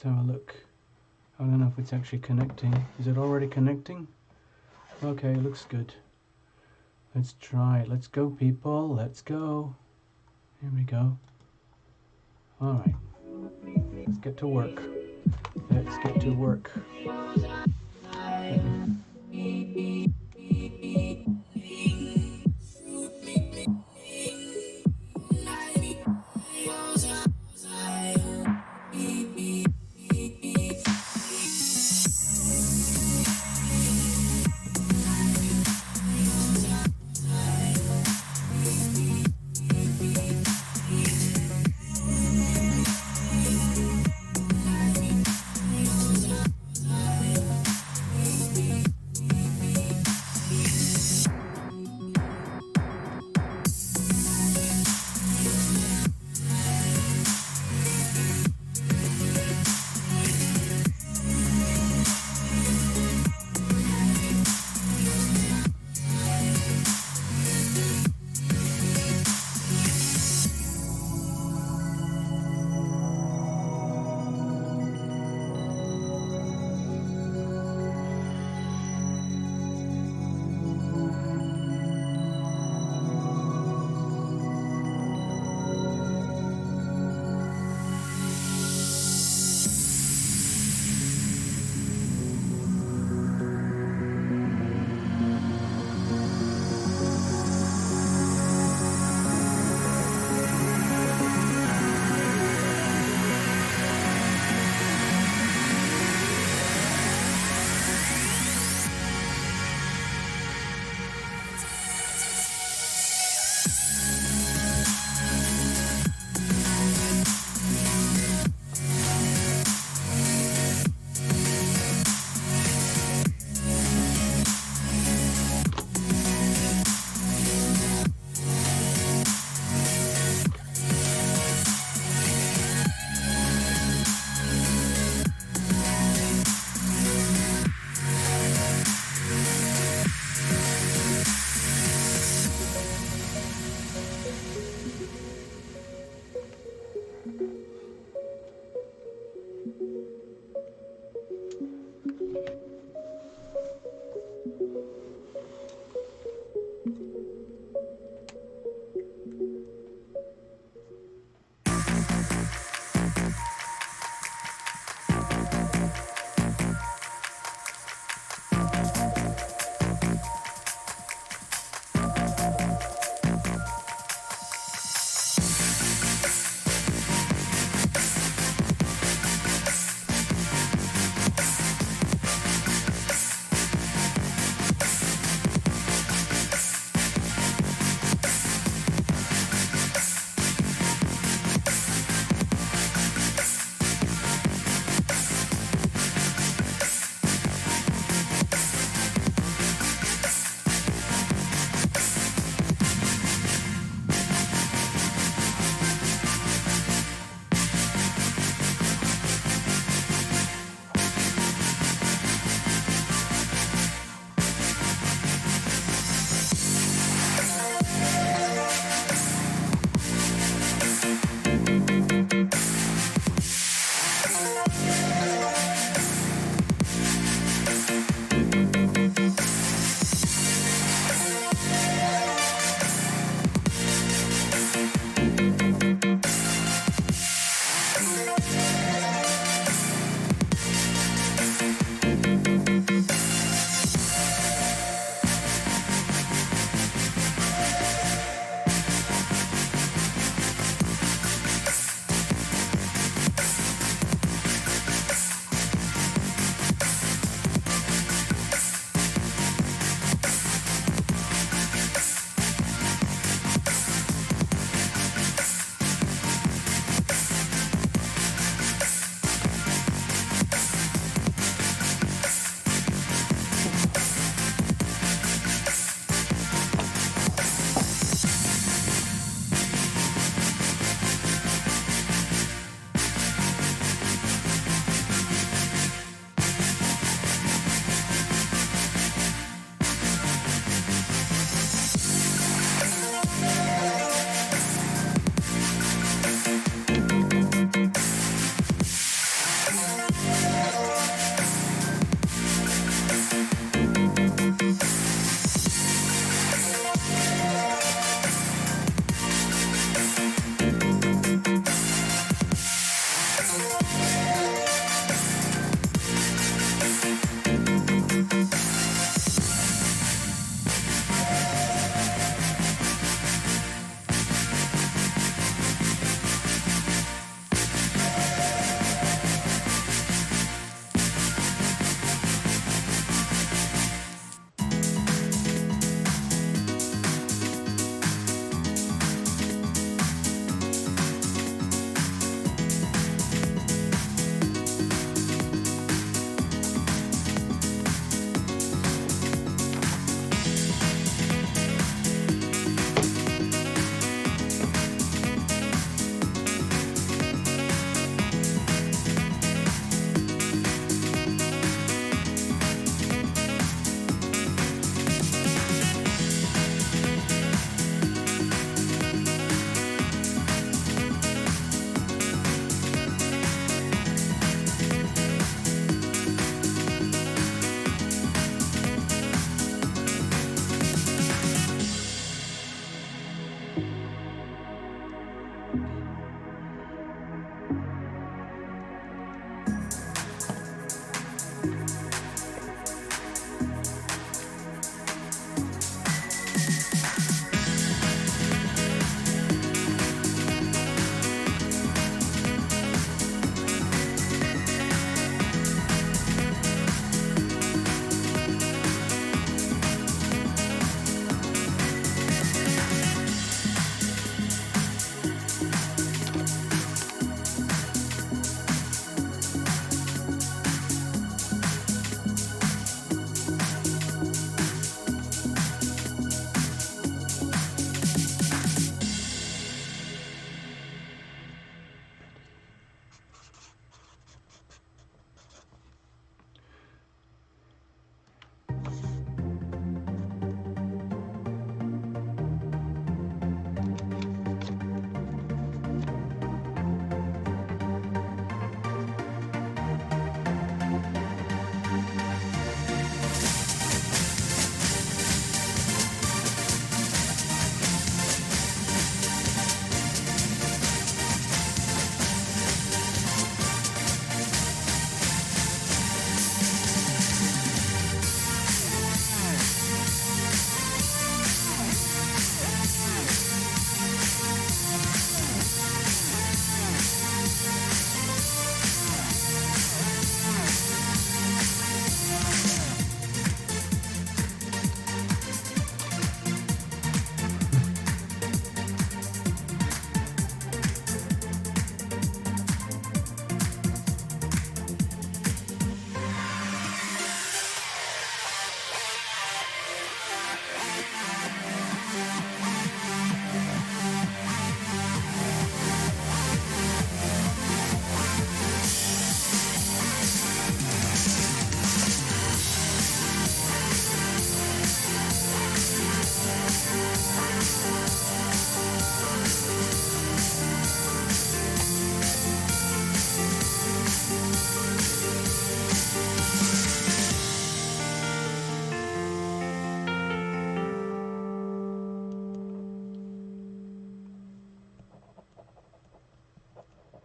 Let's have a look. I don't know if it's actually connecting. Is it already connecting? Okay, looks good. Let's try. Let's go, people. Let's go. Here we go. Alright. Let's get to work. Let's get to work.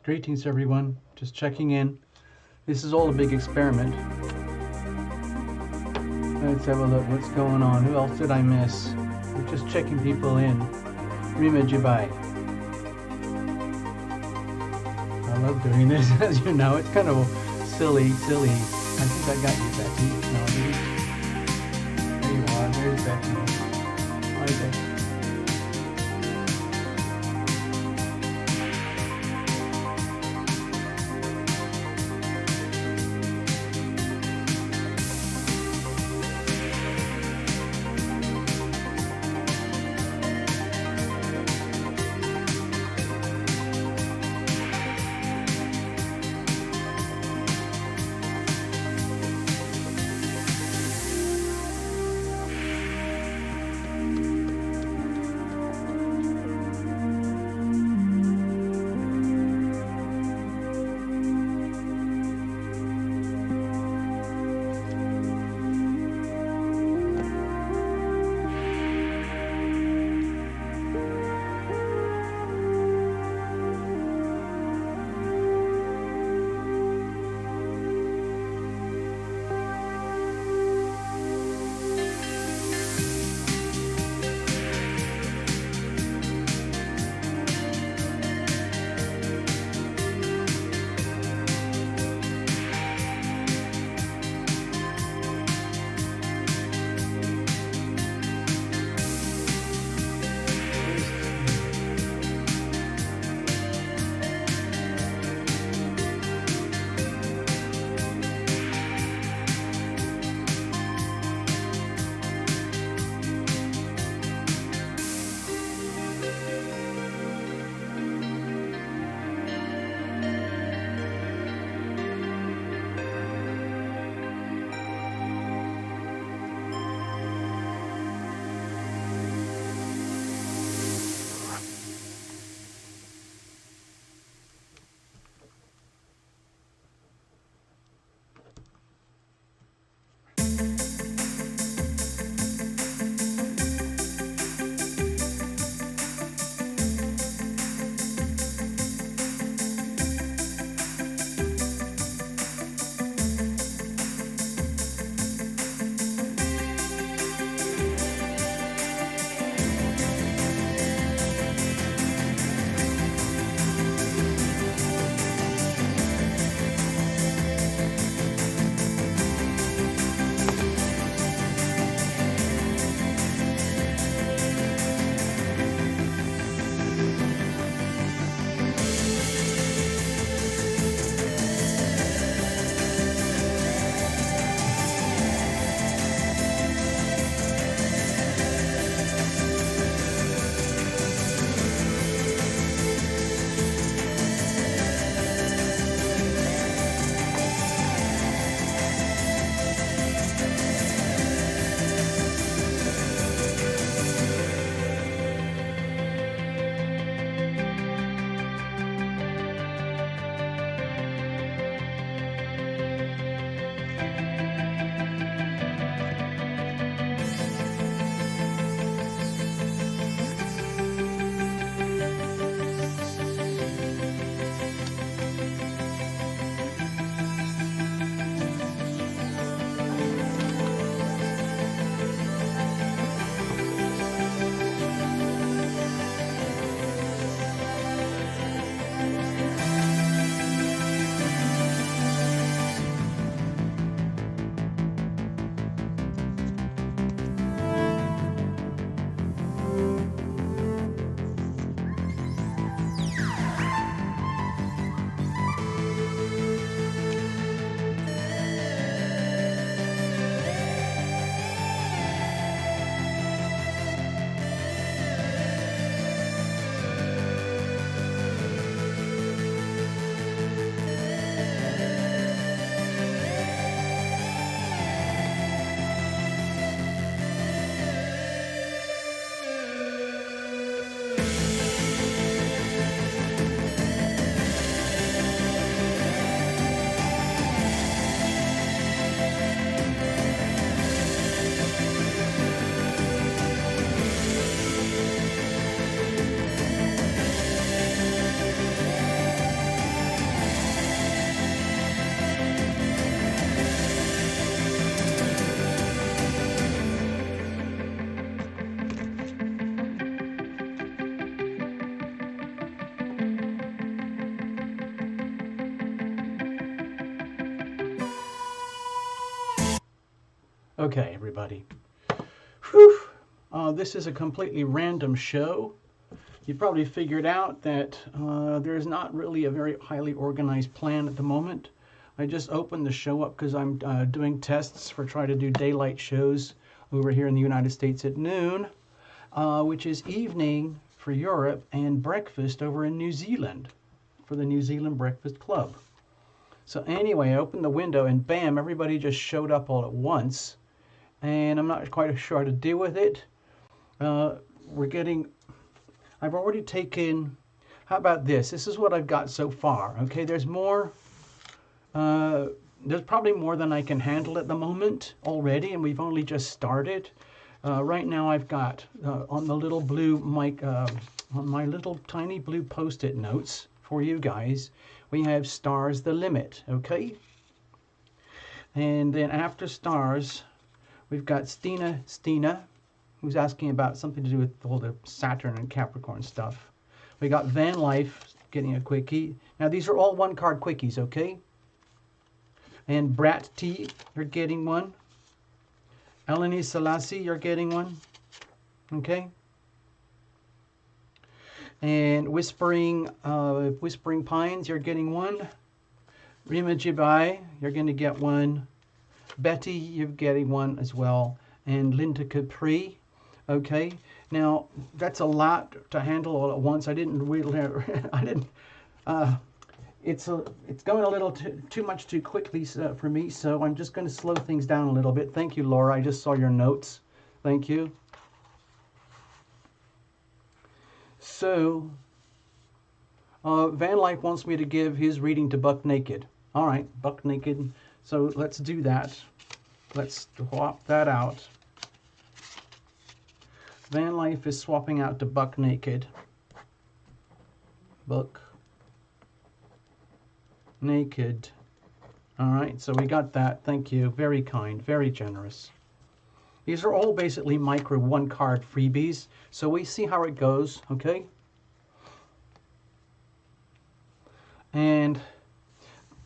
Greetings, everyone. Just checking in. This is all a big experiment. Let's have a look. What's going on? Who else did I miss? I'm just checking people in. Rima Jibai. I love doing this, as you know. It's kind of silly. I think I got you, Becky. No, there you are. There's Becky. Hi, Becky. Okay, everybody. Whew. This is a completely random show. You probably figured out that there's not really a very highly organized plan at the moment. I just opened the show up because I'm doing tests for trying to do daylight shows over here in the United States at noon, which is evening for Europe and breakfast over in New Zealand for the New Zealand Breakfast Club. So anyway, I opened the window and bam, everybody just showed up all at once. And I'm not quite sure how to deal with it. I've already taken, how about this? This is what I've got so far. Okay, there's more, there's probably more than I can handle at the moment already, and we've only just started. Right now I've got on the little blue mic, on my little tiny blue post-it notes for you guys, we have stars the limit, okay? And then after stars, we've got Stina, who's asking about something to do with all the Saturn and Capricorn stuff. We got Van Life getting a quickie. Now these are all one card quickies, okay? And Brat T, you're getting one. Eleni Selassie, you're getting one. Okay? And Whispering Pines, you're getting one. Rima Jibai, you're going to get one. Betty, you're getting one as well. And Linda Capri, okay. Now that's a lot to handle all at once. I didn't really, it's going a little too much too quickly for me, so I'm just going to slow things down a little bit. Thank you, Laura. I just saw your notes. Thank you. So, Van Life wants me to give his reading to Buck Naked. All right, Buck Naked. So let's do that. Let's swap that out. Van Life is swapping out to Buck Naked. Buck Naked. All right, so we got that. Thank you. Very kind, very generous. These are all basically micro one-card freebies, so we see how it goes, okay? And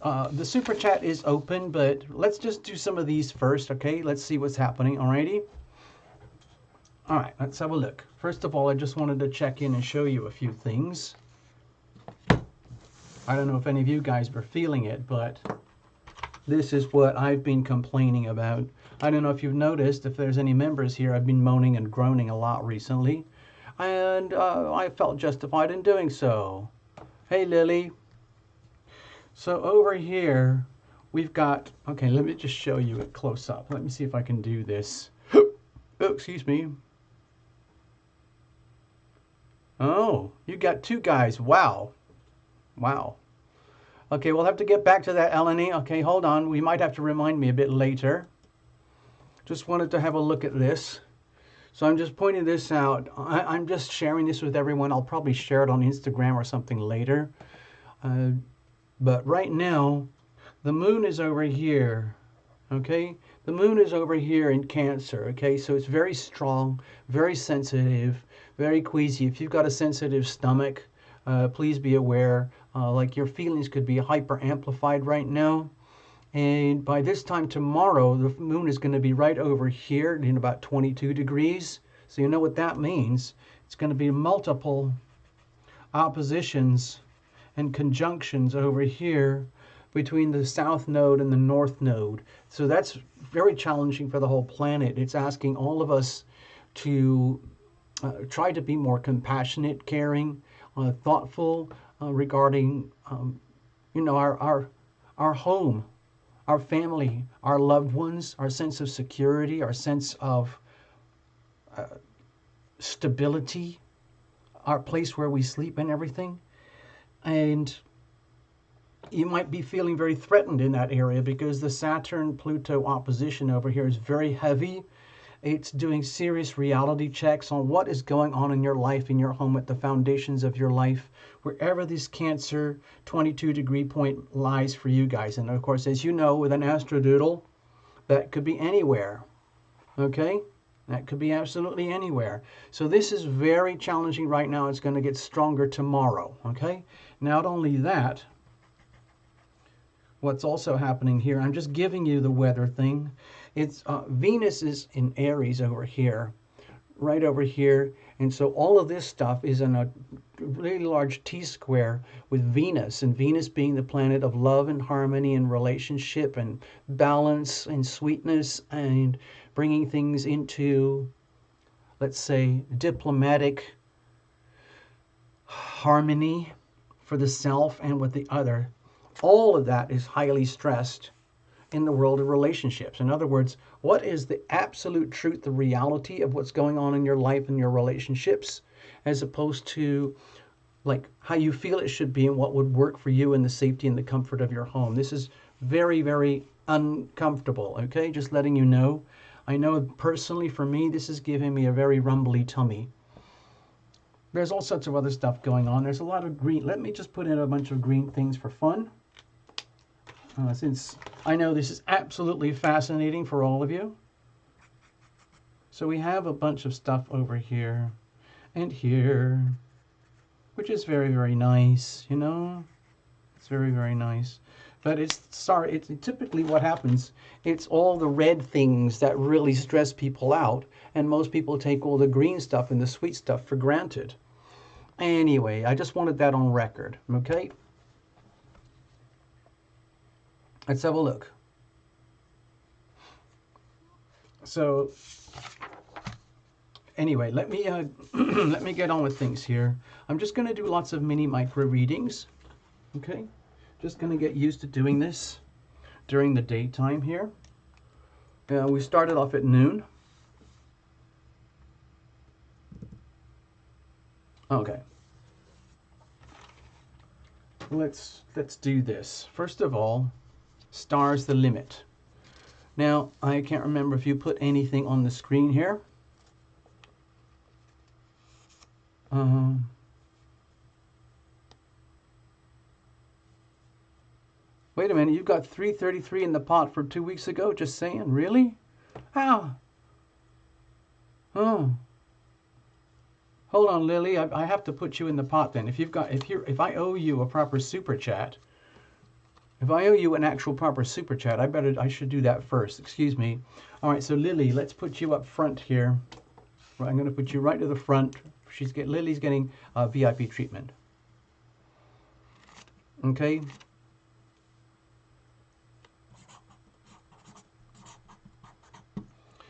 the super chat is open, but let's just do some of these first, okay? Let's see what's happening, alrighty? All right, let's have a look. First of all, I just wanted to check in and show you a few things. I don't know if any of you guys were feeling it, but this is what I've been complaining about. I don't know if you've noticed, if there's any members here, I've been moaning and groaning a lot recently, and I felt justified in doing so. Hey, Lily. So over here, we've got, okay, let me just show you it close up. Let me see if I can do this. Oh, excuse me. Oh, you got two guys. Wow. Wow. Okay, we'll have to get back to that, Eleni. Okay, hold on. We might have to remind me a bit later. Just wanted to have a look at this. So I'm just pointing this out. I'm just sharing this with everyone. I'll probably share it on Instagram or something later. But right now, the moon is over here. Okay? The moon is over here in Cancer. Okay? So it's very strong, very sensitive, very queasy. If you've got a sensitive stomach, please be aware. Like your feelings could be hyper amplified right now. And by this time tomorrow, the moon is going to be right over here in about 22 degrees. So you know what that means. It's going to be multiple oppositions and conjunctions over here between the south node and the north node. So that's very challenging for the whole planet. It's asking all of us to try to be more compassionate, caring, thoughtful regarding, you know, our home, our family, our loved ones, our sense of security, our sense of stability, our place where we sleep and everything. And you might be feeling very threatened in that area because the Saturn-Pluto opposition over here is very heavy. It's doing serious reality checks on what is going on in your life, in your home, at the foundations of your life, wherever this Cancer 22-degree point lies for you guys. And of course, as you know, with an astrodoodle, that could be anywhere, okay? That could be absolutely anywhere. So this is very challenging right now. It's going to get stronger tomorrow, okay? Not only that, what's also happening here, I'm just giving you the weather thing, it's Venus is in Aries over here, right over here. And so all of this stuff is in a really large T-square with Venus, and Venus being the planet of love and harmony and relationship and balance and sweetness and bringing things into, let's say, diplomatic harmony for the self and with the other. All of that is highly stressed in the world of relationships. In other words, what is the absolute truth, the reality of what's going on in your life and your relationships, as opposed to like how you feel it should be and what would work for you in the safety and the comfort of your home. This is very, very uncomfortable, okay? Just letting you know. I know personally for me, this is giving me a very rumbly tummy. There's all sorts of other stuff going on. There's a lot of green. Let me just put in a bunch of green things for fun. Since I know this is absolutely fascinating for all of you. So we have a bunch of stuff over here and here, which is very, very nice, you know? It's very, very nice. But it's typically what happens, it's all the red things that really stress people out, and most people take all the green stuff and the sweet stuff for granted. Anyway, I just wanted that on record, okay? Let's have a look. So, anyway, let me let me get on with things here. I'm just going to do lots of mini micro readings, okay? Just going to get used to doing this during the daytime here. We started off at noon. Okay. Let's do this. First of all, stars the limit. Now, I can't remember if you put anything on the screen here. Wait a minute, you've got 333 in the pot from 2 weeks ago? Just saying, really? How? Oh. Hold on, Lily. I have to put you in the pot then. If I owe you a proper super chat, if I owe you an actual proper super chat, I should do that first. Excuse me. All right, so Lily, let's put you up front here. I'm going to put you right to the front. Lily's getting VIP treatment. Okay.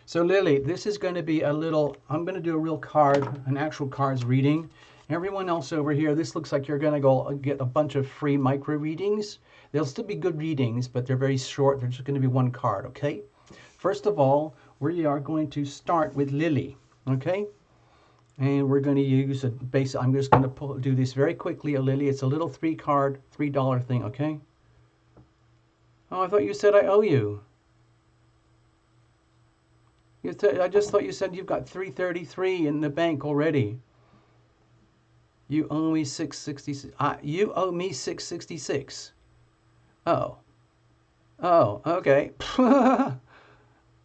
So Lily, this is going to be I'm going to do a real card, an actual cards reading. Everyone else over here, this looks like you're going to go get a bunch of free micro readings. They'll still be good readings, but they're very short. They're just going to be one card, okay? First of all, we are going to start with Lily, okay? And we're going to use a base. I'm just going to do this very quickly, Lily. It's a little $3 thing, okay? Oh, I thought you said I owe you. I just thought you said you've got 333 in the bank already. You owe me 666. You owe me 666. Oh. Oh, okay.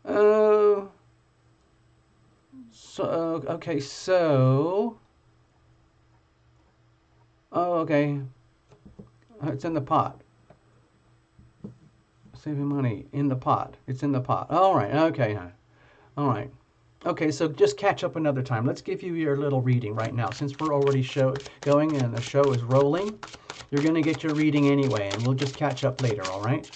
Oh. Okay, so. Oh, okay. It's in the pot. Saving money in the pot. It's in the pot. All right. Okay. All right. Okay, so just catch up another time. Let's give you your little reading right now. Since we're already going and the show is rolling, you're going to get your reading anyway, and we'll just catch up later, all right?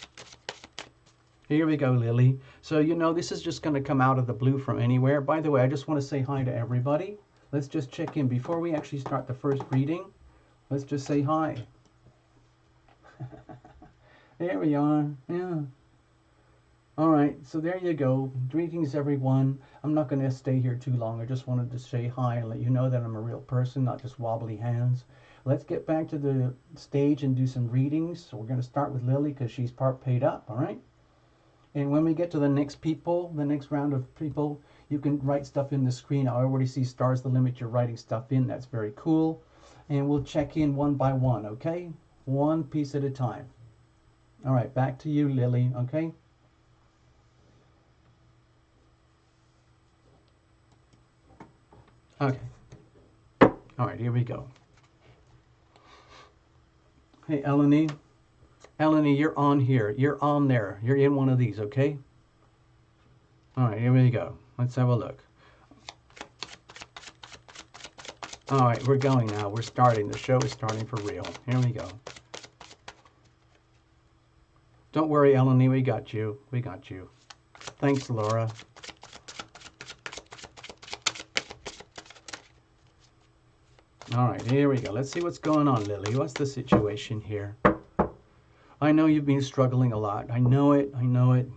Here we go, Lily. So, you know, this is just going to come out of the blue from anywhere. By the way, I just want to say hi to everybody. Let's just check in. Before we actually start the first reading, let's just say hi. There we are. Yeah. All right, so there you go. Greetings, everyone. I'm not going to stay here too long. I just wanted to say hi and let you know that I'm a real person, not just wobbly hands. Let's get back to the stage and do some readings. So we're going to start with Lily because she's part paid up, all right? And when we get to the next round of people, you can write stuff in the screen. I already see stars the limit. You're writing stuff in. That's very cool. And we'll check in one by one, okay? One piece at a time. All right, back to you, Lily, okay? Okay. All right, here we go. Hey, Eleni. Eleni, you're on here. You're on there. You're in one of these, okay? All right, here we go. Let's have a look. All right, we're going now. We're starting. The show is starting for real. Here we go. Don't worry, Eleni, we got you. We got you. Thanks, Laura. All right, here we go. Let's see what's going on, Lily. What's the situation here? I know you've been struggling a lot. I know it. I know it.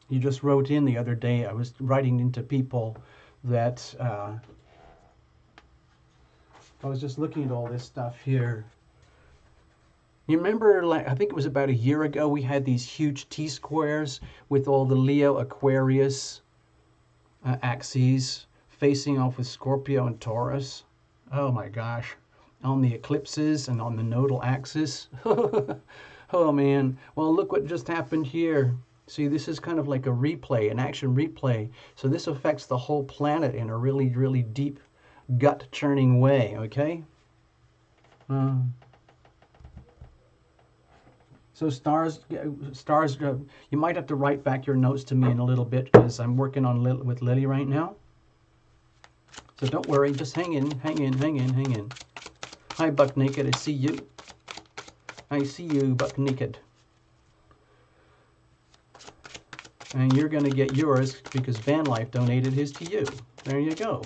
You just wrote in the other day. I was writing into people that I was just looking at all this stuff here. You remember, like, I think it was about a year ago, we had these huge T-squares with all the Leo, Aquarius axes facing off with Scorpio and Taurus. Oh my gosh. On the eclipses and on the nodal axis. Oh man. Well, look what just happened here. See, this is kind of like a replay, an action replay. So this affects the whole planet in a really, really deep, gut-churning way, okay? So stars, you might have to write back your notes to me in a little bit because I'm working on with Lily right now. So don't worry, just hang in, hang in, hang in, hang in. Hi, Buck Naked, I see you. I see you, Buck Naked. And you're going to get yours because Van Life donated his to you. There you go.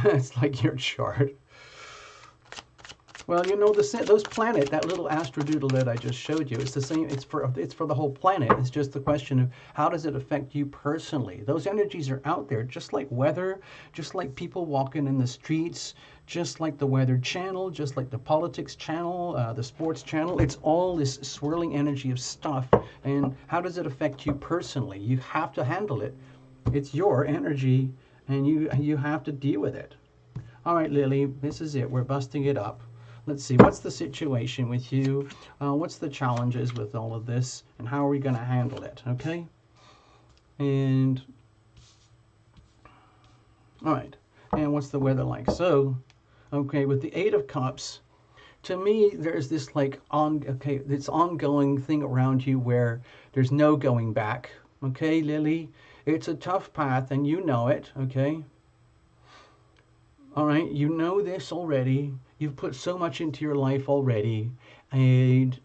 It's like your chart. Well, you know, those planet, that little astrodoodle that I just showed you, it's the same. It's for the whole planet. It's just the question of how does it affect you personally. Those energies are out there, just like weather, just like people walking in the streets, just like the Weather Channel, just like the Politics Channel, the Sports Channel. It's all this swirling energy of stuff. And how does it affect you personally? You have to handle it. It's your energy, and you have to deal with it. All right, Lily, this is it. We're busting it up. Let's see, what's the situation with you? What's the challenges with all of this? And how are we going to handle it, okay? And, all right. And what's the weather like? So, okay, with the Eight of Cups, to me, there's this this ongoing thing around you where there's no going back, okay, Lily? It's a tough path, and you know it, okay? All right, you know this already. You've put so much into your life already. And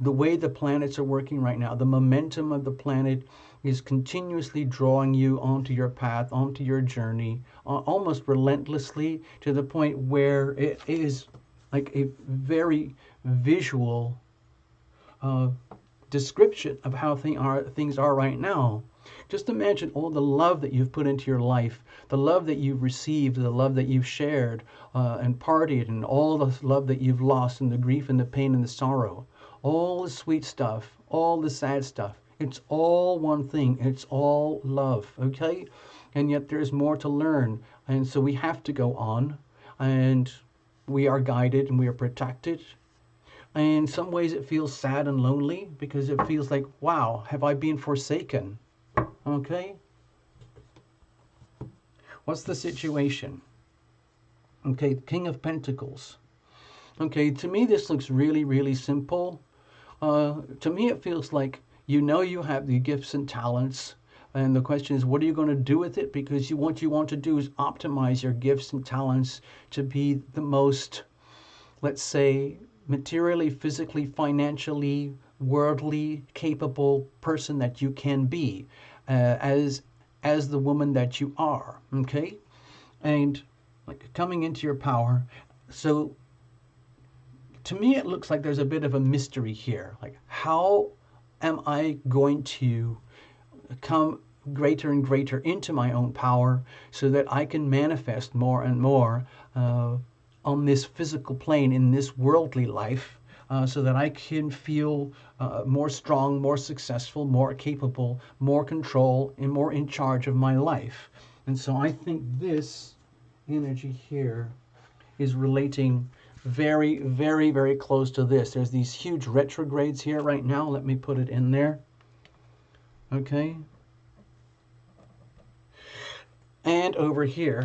the way the planets are working right now, the momentum of the planet is continuously drawing you onto your path, onto your journey, almost relentlessly, to the point where it is like a very visual description of how things are right now. Just imagine all the love that you've put into your life, the love that you've received, the love that you've shared and partied, and all the love that you've lost, and the grief and the pain and the sorrow, all the sweet stuff, all the sad stuff. It's all one thing. It's all love, okay? And yet there's more to learn. And so we have to go on, and we are guided and we are protected. And in some ways it feels sad and lonely because it feels like, wow, have I been forsaken? Okay? What's the situation? Okay, King of Pentacles. Okay, to me this looks really, really simple. To me it feels like you know you have the gifts and talents, and the question is, what are you going to do with it? Because what you want to do is optimize your gifts and talents to be the most, let's say, materially, physically, financially, worldly capable person that you can be, as the woman that you are, okay? And like coming into your power. So to me it looks like there's a bit of a mystery here. Like, how am I going to come greater and greater into my own power so that I can manifest more and more on this physical plane, in this worldly life, so that I can feel more strong, more successful, more capable, more control, and more in charge of my life. And so I think this energy here is relating very, very, very close to this. There's these huge retrogrades here right now. Let me put it in there. Okay. And over here.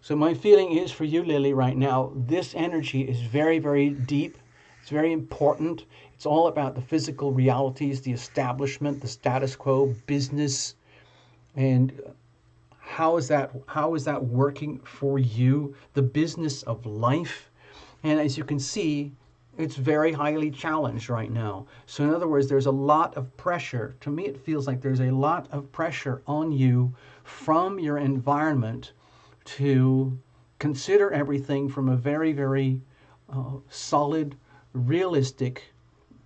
So my feeling is for you, Lily, right now, this energy is very, very deep. It's very important. It's all about the physical realities, the establishment, the status quo, business, and how is that working for you? The business of life. And as you can see, it's very highly challenged right now. So in other words, there's a lot of pressure. To me, it feels like there's a lot of pressure on you from your environment to consider everything from a very, very solid, realistic,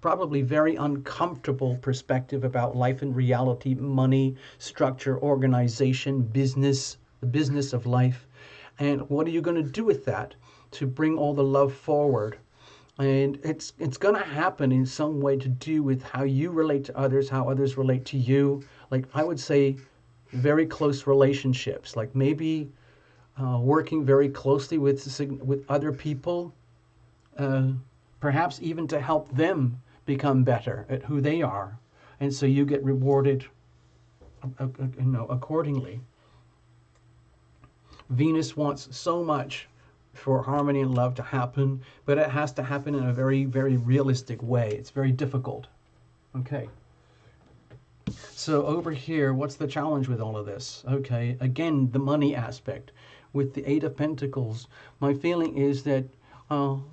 probably very uncomfortable perspective about life and reality, money, structure, organization, business, the business of life. And what are you going to do with that to bring all the love forward? And it's going to happen in some way to do with how you relate to others, how others relate to you. Like I would say, very close relationships. Like maybe working very closely with other people, perhaps even to help them become better at who they are, and so you get rewarded, accordingly. Venus wants so much for harmony and love to happen, but it has to happen in a very, very realistic way. It's very difficult. Okay. So over here, what's the challenge with all of this? Okay, again, the money aspect. With the Eight of Pentacles, my feeling is that,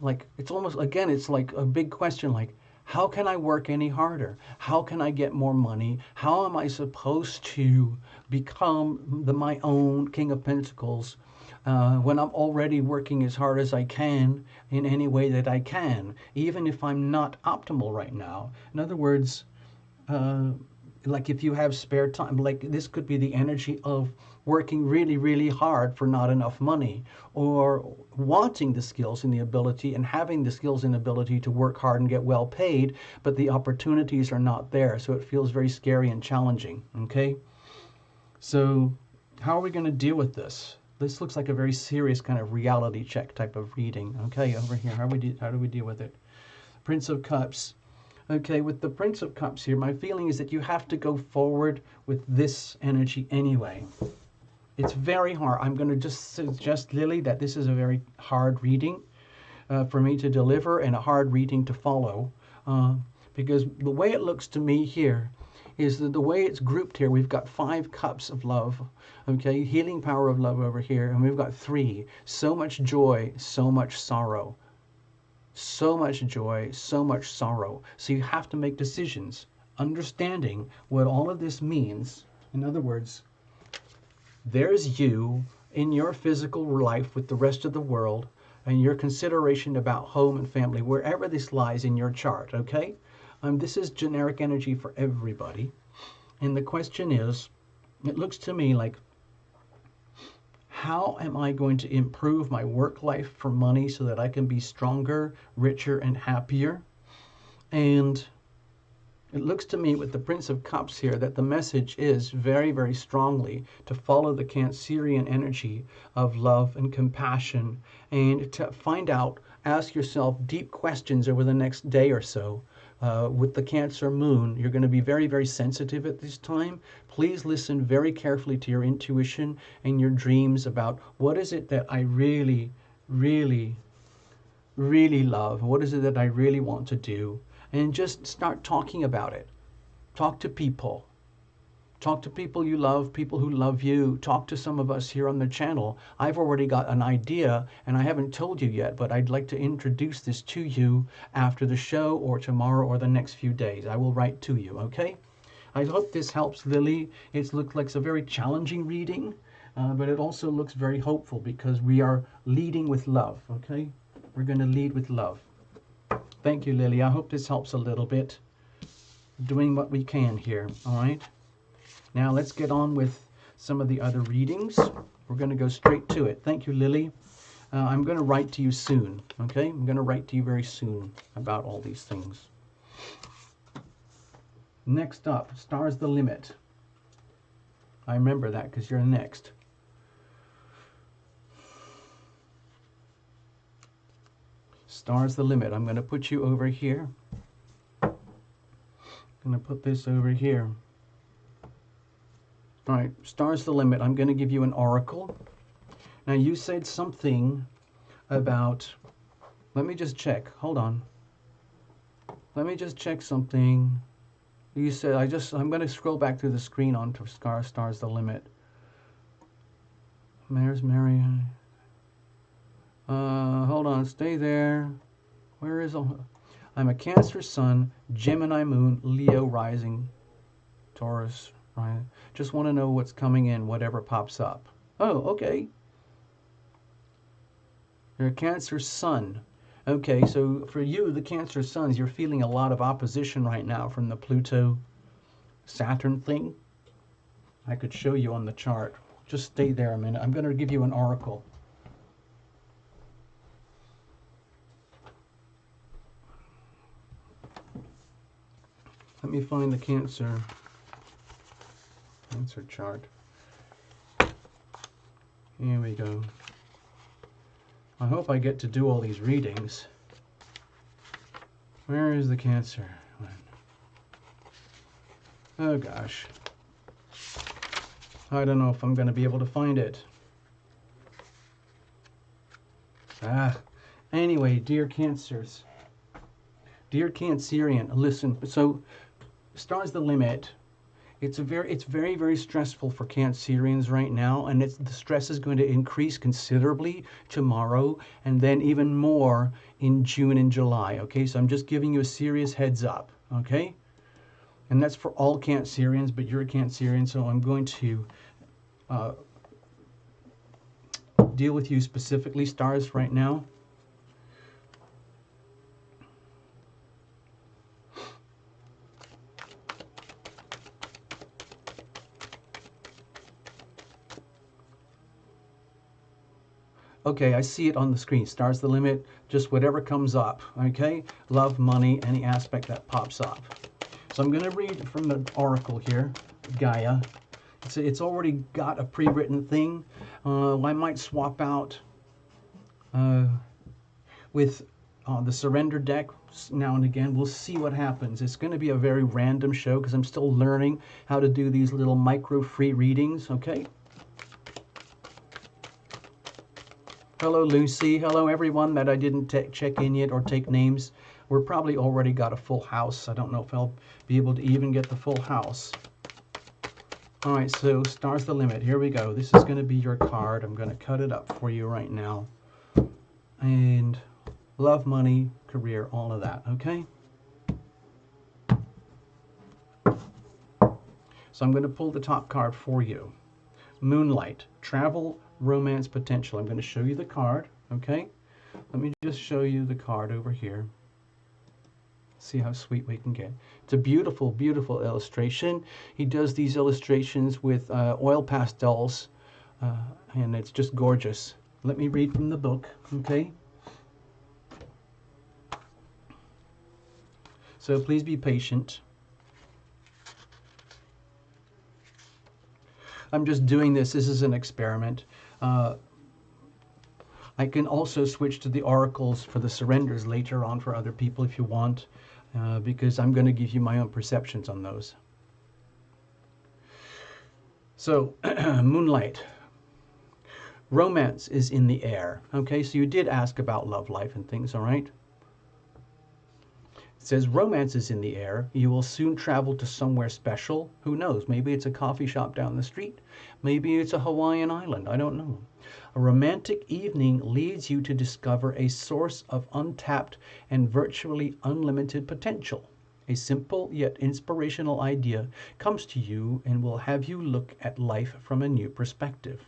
like, it's almost, again, it's like a big question, like, how can I work any harder? How can I get more money? How am I supposed to become my own King of Pentacles when I'm already working as hard as I can in any way that I can, even if I'm not optimal right now? In other words, like if you have spare time, like this could be the energy of working really, really hard for not enough money, or wanting the skills and the ability and having the skills and ability to work hard and get well paid, but the opportunities are not there. So it feels very scary and challenging. Okay. So how are we going to deal with this? This looks like a very serious kind of reality check type of reading. Okay. Over here, how do we deal with it? Prince of Cups. Okay, with the Prince of Cups here, my feeling is that you have to go forward with this energy anyway. It's very hard. I'm going to just suggest, Lily, that this is a very hard reading for me to deliver and a hard reading to follow. Because the way it looks to me here is that the way it's grouped here, we've got 5 cups of love, okay, healing power of love over here, and we've got 3, so much joy, so much sorrow. So much joy, so much sorrow. So you have to make decisions, understanding what all of this means. In other words, there's you in your physical life with the rest of the world and your consideration about home and family, wherever this lies in your chart, okay? This is generic energy for everybody. And the question is, it looks to me like, how am I going to improve my work life for money so that I can be stronger, richer, and happier? And it looks to me with the Prince of Cups here that the message is very, very strongly to follow the Cancerian energy of love and compassion, and to find out, ask yourself deep questions over the next day or so. With the Cancer moon, you're going to be very, very sensitive at this time. Please listen very carefully to your intuition and your dreams about what is it that I really, really, really love? What is it that I really want to do? And just start talking about it. Talk to people. Talk to people you love, people who love you. Talk to some of us here on the channel. I've already got an idea, and I haven't told you yet, but I'd like to introduce this to you after the show or tomorrow or the next few days. I will write to you, okay? I hope this helps, Lily. It looks like it's a very challenging reading, but it also looks very hopeful because we are leading with love, okay? We're going to lead with love. Thank you, Lily. I hope this helps a little bit. Doing what we can here, all right? Now let's get on with some of the other readings. We're going to go straight to it. Thank you, Lily. I'm going to write to you soon, okay? I'm going to write to you very soon about all these things. Next up, Stars the Limit. I remember that because you're next. Stars the Limit. I'm going to put you over here. I'm going to put this over here. All right, Stars the Limit. I'm going to give you an oracle. Now, you said something about, let me just check. Hold on. Let me just check something. You said I'm going to scroll back through the screen on to Stars the Limit. There's Mary. Hold on, stay there. Where is I'm a Cancer Sun, Gemini Moon, Leo Rising, Taurus. Right. Just want to know what's coming in, whatever pops up. Oh, okay. You're a Cancer Sun. Okay, so for you, the Cancer Suns, you're feeling a lot of opposition right now from the Pluto Saturn thing. I could show you on the chart. Just stay there a minute. I'm going to give you an oracle. Let me find the Cancer chart. Here we go. I hope I get to do all these readings. Where is the Cancer one? Oh gosh. I don't know if I'm going to be able to find it. Anyway, dear Cancers. Dear Cancerian, listen. So, Stars the Limit. It's very, very stressful for Cancerians right now, and the stress is going to increase considerably tomorrow, and then even more in June and July. Okay, so I'm just giving you a serious heads up. Okay, and that's for all Cancerians, but you're a Cancerian, so I'm going to deal with you specifically, Stars, right now. Okay, I see it on the screen. Stars the Limit, just whatever comes up, okay? Love, money, any aspect that pops up. So I'm going to read from the oracle here, Gaia. It's already got a pre-written thing. I might swap out with the Surrender deck now and again. We'll see what happens. It's going to be a very random show because I'm still learning how to do these little micro free readings, okay? Hello, Lucy. Hello, everyone that I didn't check in yet or take names. We're probably already got a full house. I don't know if I'll be able to even get the full house. All right, so Stars the Limit. Here we go. This is going to be your card. I'm going to cut it up for you right now. And love, money, career, all of that, okay? So I'm going to pull the top card for you. Moonlight, travel, romance, potential. I'm going to show you the card, okay? Let me just show you the card over here. See how sweet we can get. It's a beautiful, beautiful illustration. He does these illustrations with oil pastels, and it's just gorgeous. Let me read from the book, okay? So please be patient. I'm just doing this. This is an experiment. I can also switch to the oracles for the surrenders later on for other people if you want, because I'm going to give you my own perceptions on those. So, Moonlight. Romance is in the air. Okay, so you did ask about love life and things, all right? It says romance is in the air. You will soon travel to somewhere special. Who knows? Maybe it's a coffee shop down the street. Maybe it's a Hawaiian island. I don't know. A romantic evening leads you to discover a source of untapped and virtually unlimited potential. A simple yet inspirational idea comes to you and will have you look at life from a new perspective.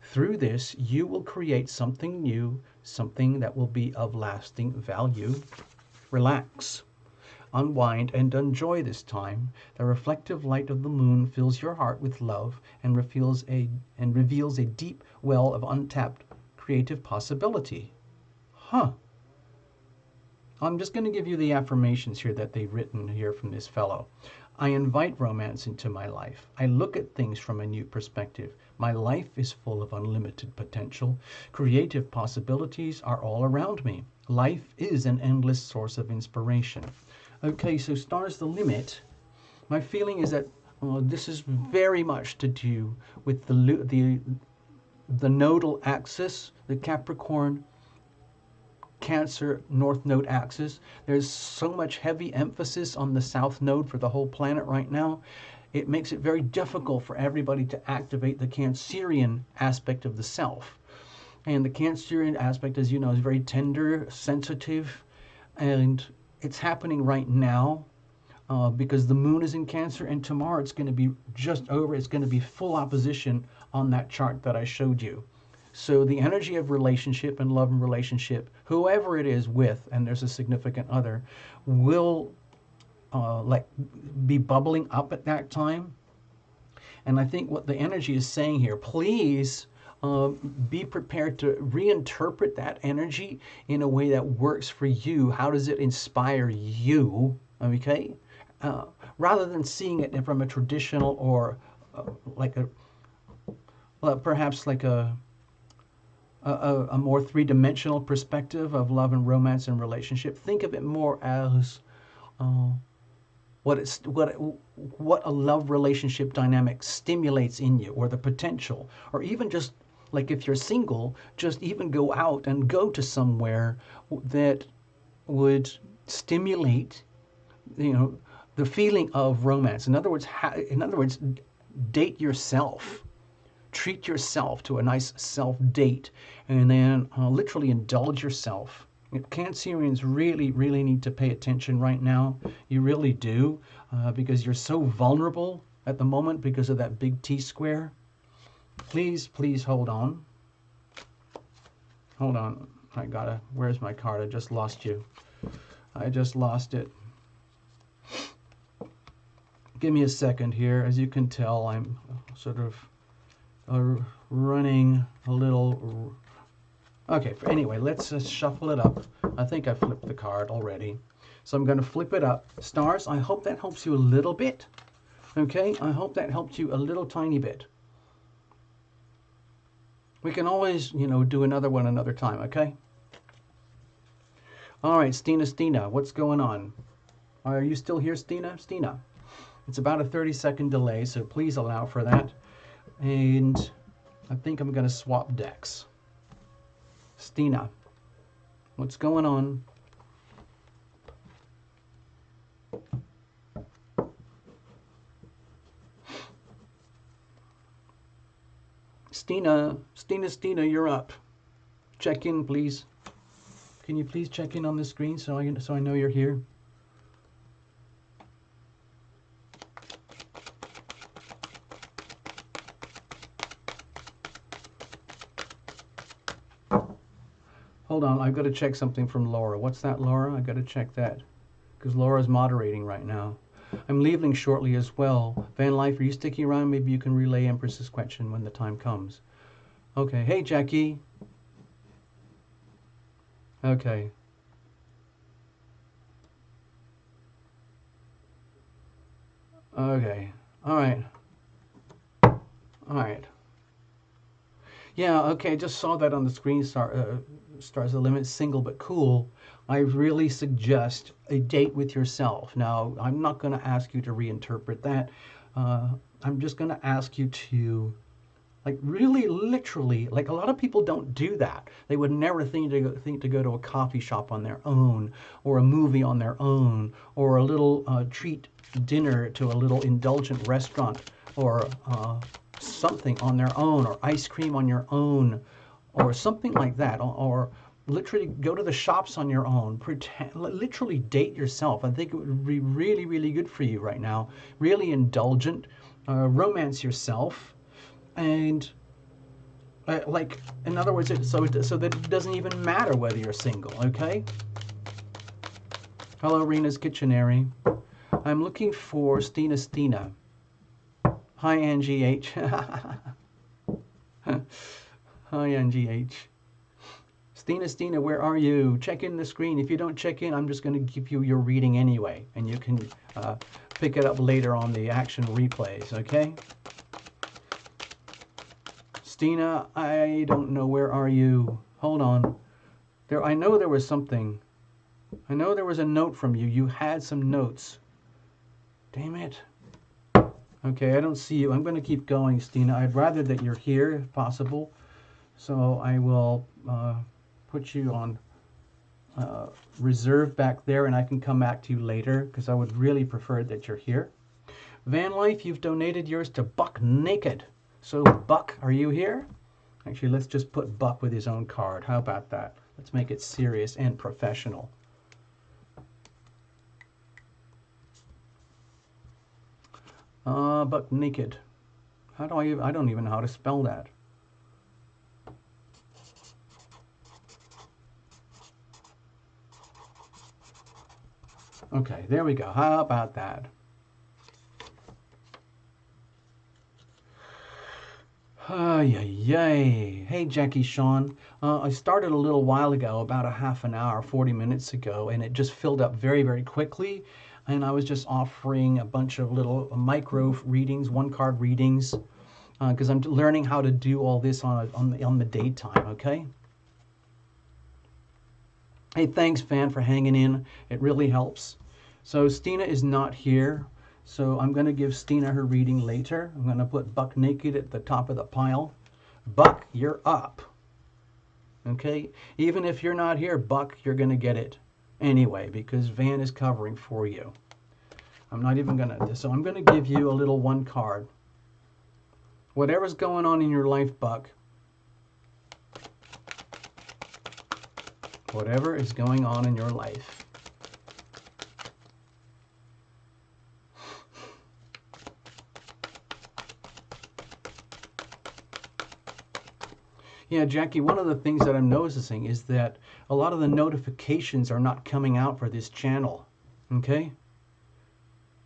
Through this, you will create something new, something that will be of lasting value. Relax. Unwind and enjoy this time. The reflective light of the moon fills your heart with love and reveals a deep well of untapped creative possibility. Huh. I'm just going to give you the affirmations here that they've written here from this fellow. I invite romance into my life. I look at things from a new perspective. My life is full of unlimited potential. Creative possibilities are all around me. Life is an endless source of inspiration. Okay, so Stars the Limit. My feeling is that this is very much to do with the nodal axis, the Capricorn Cancer North Node axis. There's so much heavy emphasis on the South Node for the whole planet right now. It makes it very difficult for everybody to activate the Cancerian aspect of the self. And the Cancerian aspect, as you know, is very tender, sensitive, and it's happening right now because the moon is in Cancer, and tomorrow it's going to be just over. It's going to be full opposition on that chart that I showed you. So the energy of relationship and love and relationship, whoever it is with, and there's a significant other, will like be bubbling up at that time. And I think what the energy is saying here, please be prepared to reinterpret that energy in a way that works for you. How does it inspire you? Okay, rather than seeing it from a traditional or like a perhaps like a more three-dimensional perspective of love and romance and relationship. Think of it more as what a love relationship dynamic stimulates in you, or the potential, or even just like if you're single, just even go out and go to somewhere that would stimulate, you know, the feeling of romance. In other words, date yourself. Treat yourself to a nice self-date, and then literally indulge yourself. Cancerians really, really need to pay attention right now. You really do, because you're so vulnerable at the moment because of that big T-square. Please, please hold on. Hold on. Where's my card? I just lost you. I just lost it. Give me a second here. As you can tell, I'm sort of running a little. Okay, anyway, let's just shuffle it up. I think I flipped the card already. So I'm going to flip it up. Stars, I hope that helps you a little bit. Okay, I hope that helped you a little tiny bit. We can always, you know, do another one another time, okay? All right, Stina, what's going on? Are you still here, Stina? It's about a 30-second delay, so please allow for that. And I think I'm going to swap decks. Stina, what's going on? Stina, you're up. Check in, please. Can you please check in on the screen so I know you're here? Hold on, I've got to check something from Laura. What's that, Laura? I've got to check that because Laura's moderating right now. I'm leaving shortly as well. Van Life, are you sticking around? Maybe you can relay Empress's question when the time comes. Okay. Hey, Jackie. Okay. Okay. All right. All right. Yeah, okay, just saw that on the screen, Stars the Limit, single but cool. I really suggest a date with yourself. Now, I'm not going to ask you to reinterpret that. I'm just going to ask you to, like, really literally, like, a lot of people don't do that. They would never think to go to a coffee shop on their own, or a movie on their own, or a little treat dinner to a little indulgent restaurant, or something on their own, or ice cream on your own, or something like that, or literally go to the shops on your own. Literally date yourself. I think it would be really, really good for you right now. Really indulgent. Romance yourself, and like, in other words, so that it doesn't even matter whether you're single. Okay. Hello, Rena's Kitchenary. I'm looking for Stina. Hi, Angie H. Hi, Angie H. Stina, where are you? Check in the screen. If you don't check in, I'm just going to give you your reading anyway, and you can pick it up later on the action replays, okay? Stina, I don't know. Where are you? Hold on. I know there was something. I know there was a note from you. You had some notes. Damn it. Okay, I don't see you. I'm going to keep going, Stina. I'd rather that you're here, if possible. So I will put you on reserve back there, and I can come back to you later because I would really prefer that you're here. Van Life, you've donated yours to Buck Naked. So Buck, are you here? Actually, let's just put Buck with his own card. How about that? Let's make it serious and professional. Buck Naked. How do I don't even know how to spell that. Okay, there we go. How about that? Yay. Hey, Jackie Sean. I started a little while ago, about a half an hour, 40 minutes ago, and it just filled up very, very quickly. And I was just offering a bunch of little micro readings, one-card readings, because I'm learning how to do all this on the daytime, okay? Hey, thanks, Fan, for hanging in. It really helps. So Stina is not here. So I'm going to give Stina her reading later. I'm going to put Buck Naked at the top of the pile. Buck, you're up. Okay? Even if you're not here, Buck, you're going to get it anyway because Van is covering for you. I'm not even going to... So I'm going to give you a little one card. Whatever's going on in your life, Buck. Whatever is going on in your life. Yeah, Jackie, one of the things that I'm noticing is that a lot of the notifications are not coming out for this channel. Okay?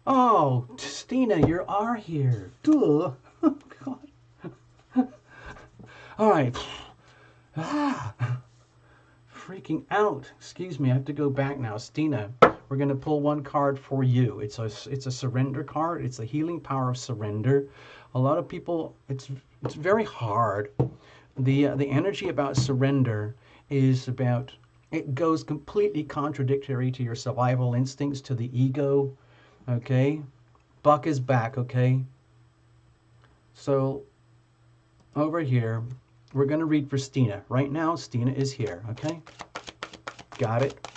Oh, Stina, you are here. Duh. Oh, God. All right. Freaking out. Excuse me, I have to go back now. Stina, we're going to pull one card for you. It's a surrender card. It's the healing power of surrender. A lot of people, it's very hard. The energy about surrender is about, it goes completely contradictory to your survival instincts, to the ego, okay? Buck is back, okay? So, over here, we're going to read for Stina. Right now, Stina is here, okay? Got it?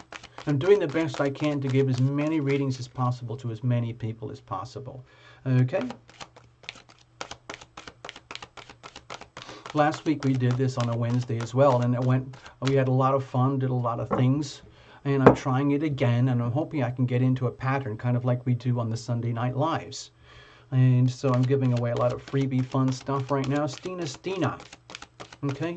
I'm doing the best I can to give as many readings as possible to as many people as possible, okay? Last week we did this on a Wednesday as well, and we had a lot of fun, did a lot of things, and I'm trying it again, and I'm hoping I can get into a pattern, kind of like we do on the Sunday Night Lives. And so I'm giving away a lot of freebie fun stuff right now. Stina, okay?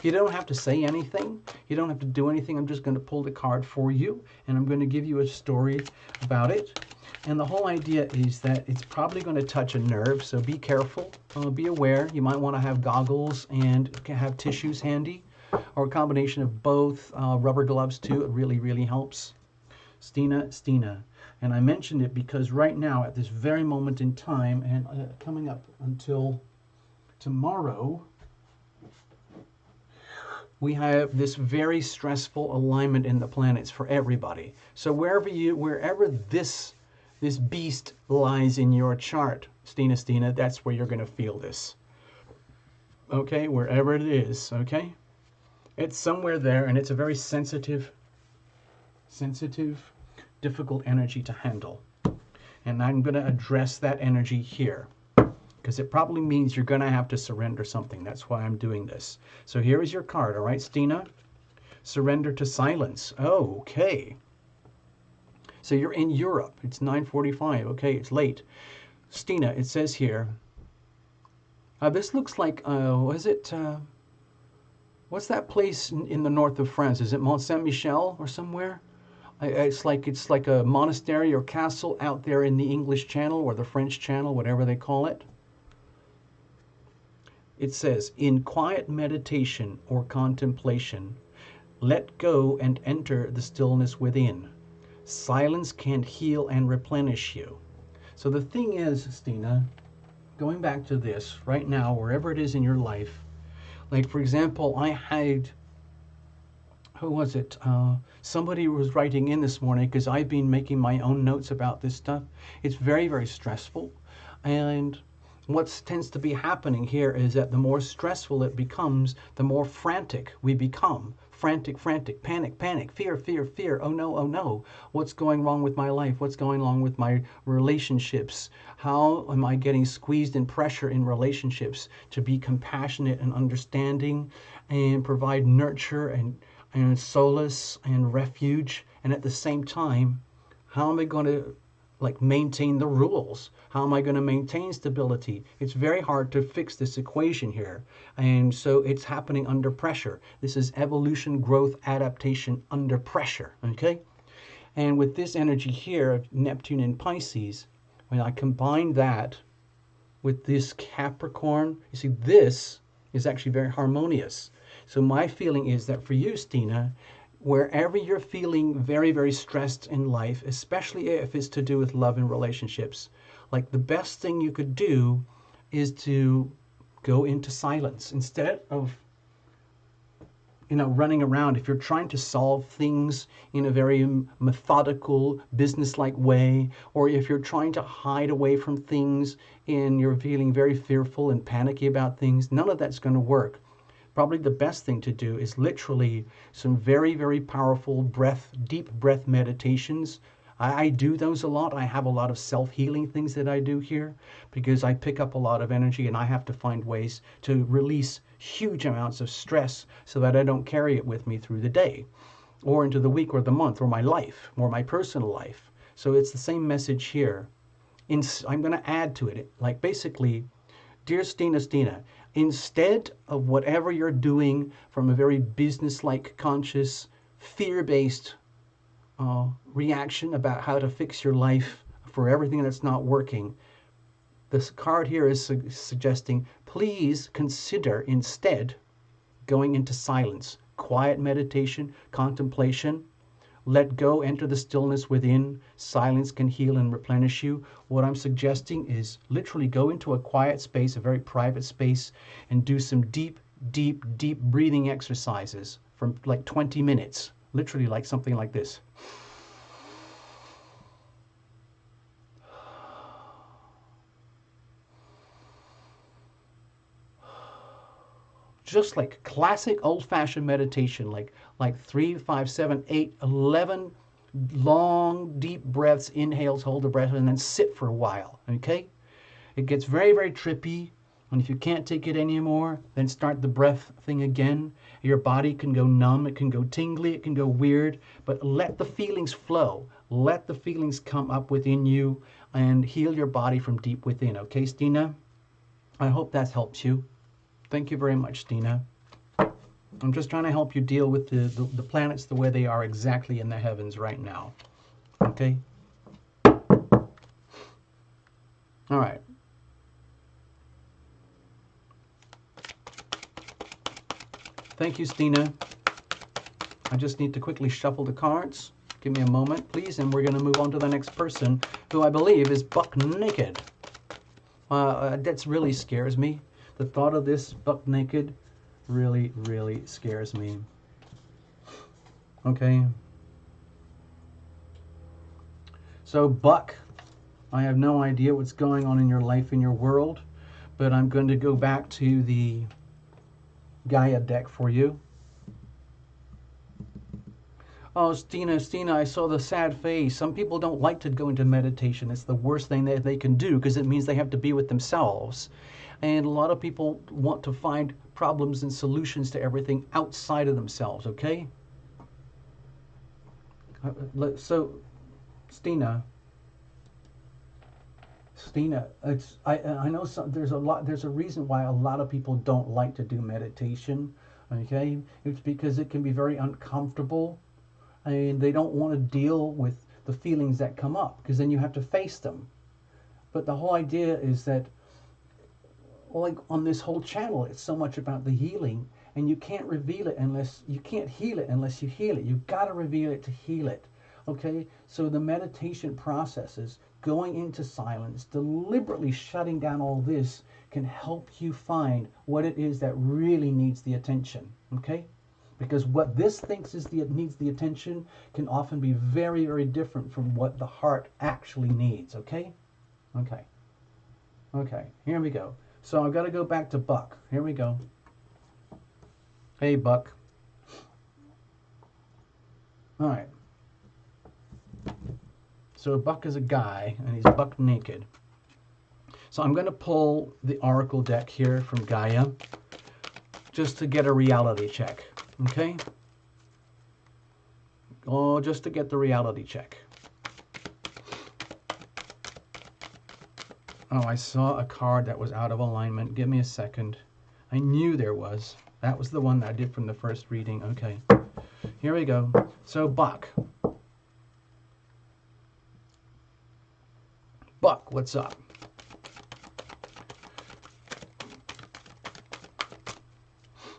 You don't have to say anything. You don't have to do anything. I'm just going to pull the card for you, and I'm going to give you a story about it. And the whole idea is that it's probably going to touch a nerve, so be careful, be aware. You might want to have goggles and have tissues handy, or a combination of both. Rubber gloves too, it really, really helps. Stina. And I mentioned it because right now, at this very moment in time, and coming up until tomorrow, we have this very stressful alignment in the planets for everybody. So wherever this beast lies in your chart, Stina, that's where you're going to feel this. Okay, wherever it is, okay? It's somewhere there, and it's a very sensitive, difficult energy to handle. And I'm going to address that energy here, because it probably means you're going to have to surrender something. That's why I'm doing this. So here is your card, all right, Stina? Surrender to silence. Oh, okay. So you're in Europe. It's 9:45. Okay, it's late. Stina, it says here. This looks like, was it, what's that place in the north of France? Is it Mont Saint-Michel or somewhere? It's like a monastery or castle out there in the English Channel or the French Channel, whatever they call it. It says, in quiet meditation or contemplation, let go and enter the stillness within. Silence can heal and replenish you. So the thing is, Stina, going back to this, right now, wherever it is in your life, like for example, I had, who was it? Somebody was writing in this morning because I've been making my own notes about this stuff. It's very, very stressful. And what tends to be happening here is that the more stressful it becomes, the more frantic we become frantic, frantic, panic, panic, fear, fear, fear. Oh no, oh no. What's going wrong with my life? What's going on with my relationships? How am I getting squeezed in pressure in relationships to be compassionate and understanding and provide nurture and solace and refuge? And at the same time, how am I going to like maintain the rules? How am I going to maintain stability? It's very hard to fix this equation here. And so it's happening under pressure. This is evolution, growth, adaptation under pressure, okay? And with this energy here of Neptune and Pisces, when I combine that with this Capricorn, you see, this is actually very harmonious. So my feeling is that for you, Stina, wherever you're feeling very, very stressed in life, especially if it's to do with love and relationships, like the best thing you could do is to go into silence instead of running around. If you're trying to solve things in a very methodical, business-like way, or if you're trying to hide away from things and you're feeling very fearful and panicky about things, none of that's going to work. Probably the best thing to do is literally some very, very powerful deep breath meditations. I do those a lot. I have a lot of self-healing things that I do here because I pick up a lot of energy and I have to find ways to release huge amounts of stress so that I don't carry it with me through the day or into the week or the month or my life or my personal life. So it's the same message here. I'm going to add to it. Like basically, dear Stina, instead of whatever you're doing from a very business-like, conscious, fear-based reaction about how to fix your life for everything that's not working, this card here is suggesting, please consider instead going into silence, quiet meditation, contemplation. Let go, enter the stillness within. Silence can heal and replenish you. What I'm suggesting is literally go into a quiet space, a very private space, and do some deep, deep, deep breathing exercises for like 20 minutes. Literally like something like this. Just like classic old-fashioned meditation, like 3, 5, 7, 8, 11 long, deep breaths, inhales, hold the breath, and then sit for a while, okay? It gets very, very trippy, and if you can't take it anymore, then start the breath thing again. Your body can go numb, it can go tingly, it can go weird, but let the feelings flow. Let the feelings come up within you and heal your body from deep within, okay, Stina? I hope that helps you. Thank you very much, Stina. I'm just trying to help you deal with the planets the way they are exactly in the heavens right now. Okay? All right. Thank you, Stina. I just need to quickly shuffle the cards. Give me a moment, please, and we're going to move on to the next person, who I believe is buck naked. That really scares me. The thought of this buck naked really, really scares me. Okay. So, Buck, I have no idea what's going on in your life, in your world, but I'm going to go back to the Gaia deck for you. Oh, Stina, I saw the sad face. Some people don't like to go into meditation. It's the worst thing that they can do because it means they have to be with themselves. And a lot of people want to find problems and solutions to everything outside of themselves, okay? So, Stina, I know there's a reason why a lot of people don't like to do meditation, okay? It's because it can be very uncomfortable and they don't want to deal with the feelings that come up because then you have to face them. But the whole idea is that, like on this whole channel, it's so much about the healing, and you can't heal it unless you heal it. You've got to reveal it to heal it. Okay? So the meditation processes, going into silence, deliberately shutting down all this, can help you find what it is that really needs the attention. Okay? Because what this thinks needs the attention can often be very, very different from what the heart actually needs. Okay? Okay, here we go. So I've got to go back to Buck. Here we go. Hey, Buck. All right. So Buck is a guy, and he's buck naked. So I'm going to pull the Oracle deck here from Gaia just to get a reality check, okay? Oh, just to get the reality check. Oh, I saw a card that was out of alignment. Give me a second. I knew there was. That was the one that I did from the first reading. Okay. Here we go. So, Buck. Buck, what's up?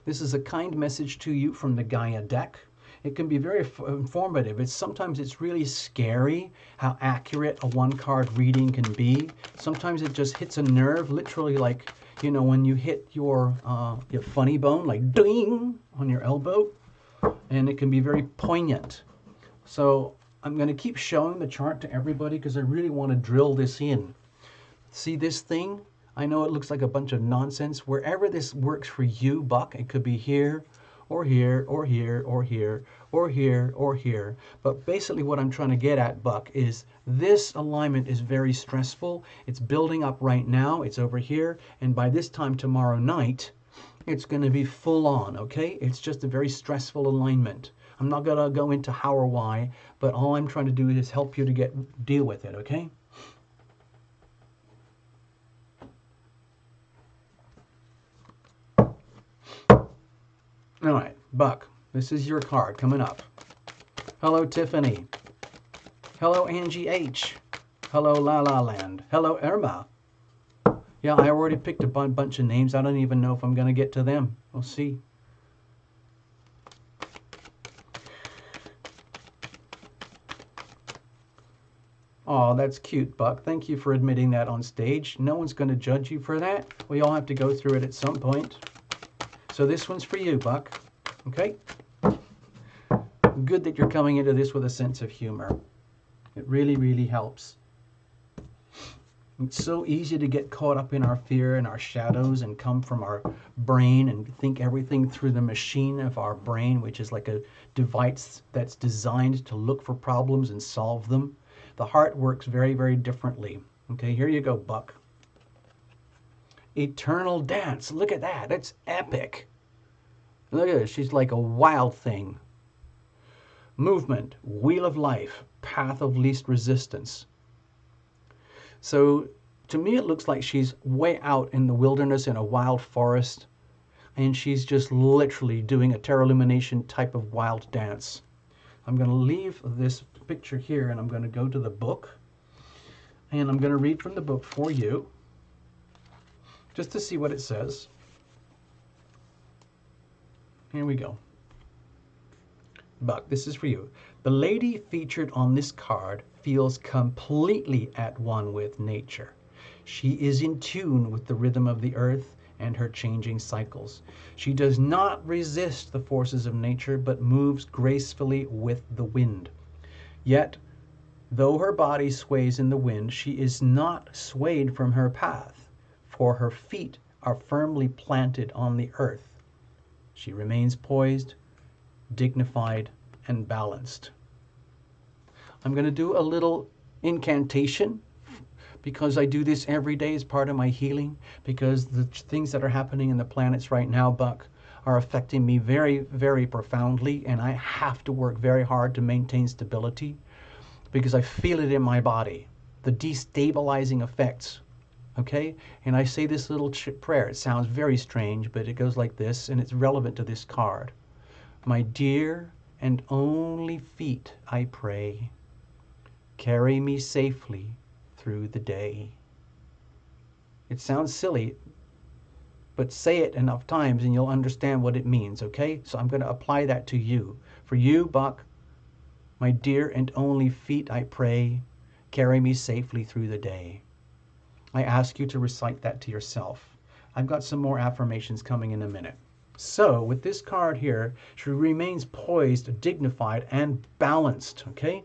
This is a kind message to you from the Gaia deck. It can be very informative. Sometimes it's really scary how accurate a one-card reading can be. Sometimes it just hits a nerve, literally like, you know, when you hit your funny bone, like ding on your elbow, and it can be very poignant. So I'm going to keep showing the chart to everybody because I really want to drill this in. See this thing? I know it looks like a bunch of nonsense. Wherever this works for you, Buck, it could be here, or here, or here, or here, or here, or here. But basically what I'm trying to get at, Buck, is this alignment is very stressful. It's building up right now. It's over here. And by this time tomorrow night, it's going to be full on, okay? It's just a very stressful alignment. I'm not going to go into how or why, but all I'm trying to do is help you to deal with it, okay? All right, Buck, this is your card coming up. Hello, Tiffany. Hello, Angie H. Hello, La La Land. Hello, Irma. Yeah, I already picked a bunch of names. I don't even know if I'm going to get to them. We'll see. Oh, that's cute, Buck. Thank you for admitting that on stage. No one's going to judge you for that. We all have to go through it at some point. So this one's for you, Buck. Okay? Good that you're coming into this with a sense of humor. It really, really helps. It's so easy to get caught up in our fear and our shadows and come from our brain and think everything through the machine of our brain, which is like a device that's designed to look for problems and solve them. The heart works very, very differently. Okay, here you go, Buck. Eternal dance. Look at that. It's epic. Look at it. She's like a wild thing. Movement. Wheel of life. Path of least resistance. So to me, it looks like she's way out in the wilderness in a wild forest. And she's just literally doing a tarot illumination type of wild dance. I'm going to leave this picture here and I'm going to go to the book. And I'm going to read from the book for you, just to see what it says. Here we go. Buck, this is for you. The lady featured on this card feels completely at one with nature. She is in tune with the rhythm of the earth and her changing cycles. She does not resist the forces of nature, but moves gracefully with the wind. Yet, though her body sways in the wind, she is not swayed from her path, for her feet are firmly planted on the earth. She remains poised, dignified, and balanced. I'm going to do a little incantation because I do this every day as part of my healing, because the things that are happening in the planets right now, Buck, are affecting me very, very profoundly, and I have to work very hard to maintain stability because I feel it in my body, the destabilizing effects. Okay, and I say this little prayer. It sounds very strange, but it goes like this, and it's relevant to this card. My dear and only feet, I pray, carry me safely through the day. It sounds silly, but say it enough times and you'll understand what it means, okay? So I'm going to apply that to you. For you, Buck, my dear and only feet, I pray, carry me safely through the day. I ask you to recite that to yourself. I've got some more affirmations coming in a minute. So with this card here, she remains poised, dignified, and balanced, okay?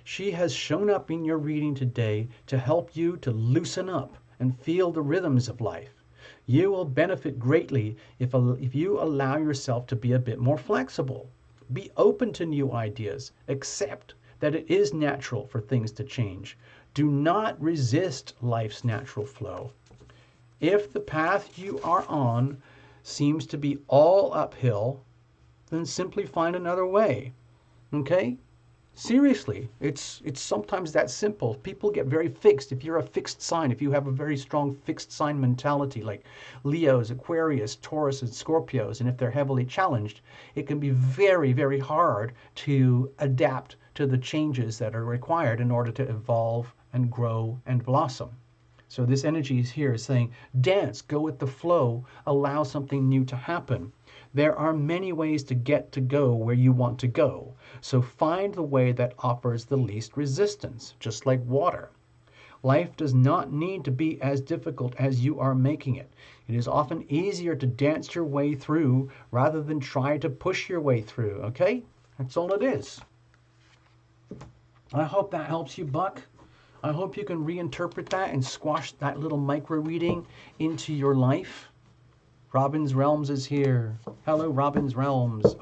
She has shown up in your reading today to help you to loosen up and feel the rhythms of life. You will benefit greatly if you allow yourself to be a bit more flexible. Be open to new ideas. Accept that it is natural for things to change. Do not resist life's natural flow. If the path you are on seems to be all uphill, then simply find another way. Okay? Seriously, it's sometimes that simple. People get very fixed. If you're a fixed sign, if you have a very strong fixed sign mentality like Leos, Aquarius, Taurus, and Scorpios, and if they're heavily challenged, it can be very, very hard to adapt to the changes that are required in order to evolve and grow and blossom. So this energy is here saying, dance, go with the flow, allow something new to happen. There are many ways to get to go where you want to go. So find the way that offers the least resistance, just like water. Life does not need to be as difficult as you are making it. It is often easier to dance your way through rather than try to push your way through, okay? That's all it is. I hope that helps you, Buck. I hope you can reinterpret that and squash that little micro reading into your life. Robin's Realms is here. Hello, Robin's Realms.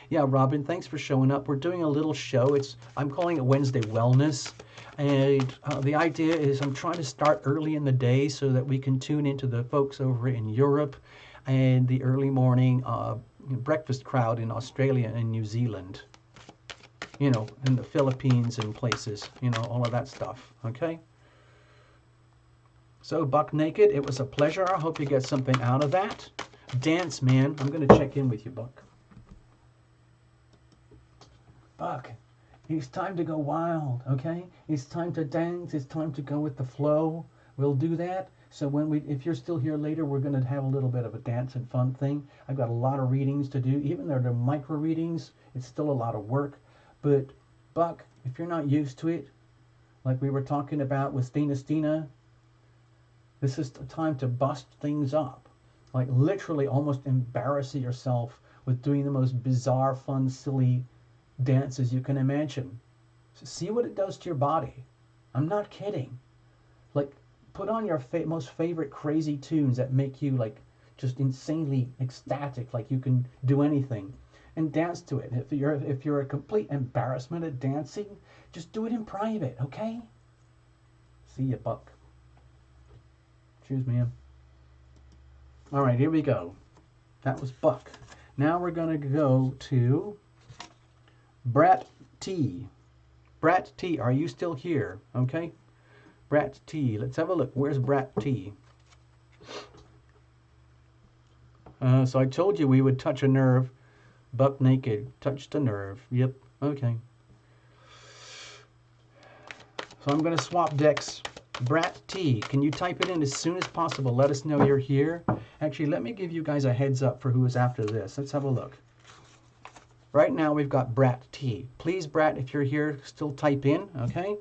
Yeah, Robin, thanks for showing up. We're doing a little show. I'm calling it Wednesday Wellness. And the idea is I'm trying to start early in the day so that we can tune into the folks over in Europe and the early morning breakfast crowd in Australia and New Zealand. You know, in the Philippines and places. You know, all of that stuff. Okay? So, Buck Naked, it was a pleasure. I hope you get something out of that. Dance, man. I'm going to check in with you, Buck. Buck, it's time to go wild, okay? It's time to dance. It's time to go with the flow. We'll do that. So if you're still here later, we're going to have a little bit of a dance and fun thing. I've got a lot of readings to do. Even though they're micro readings, it's still a lot of work. But, Buck, if you're not used to it, like we were talking about with Stina, this is the time to bust things up. Like literally almost embarrass yourself with doing the most bizarre, fun, silly dances you can imagine. So see what it does to your body. I'm not kidding. Like put on your most favorite crazy tunes that make you like just insanely ecstatic, like you can do anything, and dance to it. If you're a complete embarrassment at dancing, just do it in private, okay? See ya, Buck. Cheers, man. All right, here we go. That was Buck. Now we're going to go to Brat T. Brat T, are you still here? Okay. Brat T. Let's have a look. Where's Brat T? So I told you we would touch a nerve. Buck Naked. Touched a nerve. Yep. Okay. So I'm going to swap decks. Brat T, can you type it in as soon as possible? Let us know you're here. Actually, let me give you guys a heads up for who is after this. Let's have a look. Right now, we've got Brat T. Please, Brat, if you're here, still type in, okay?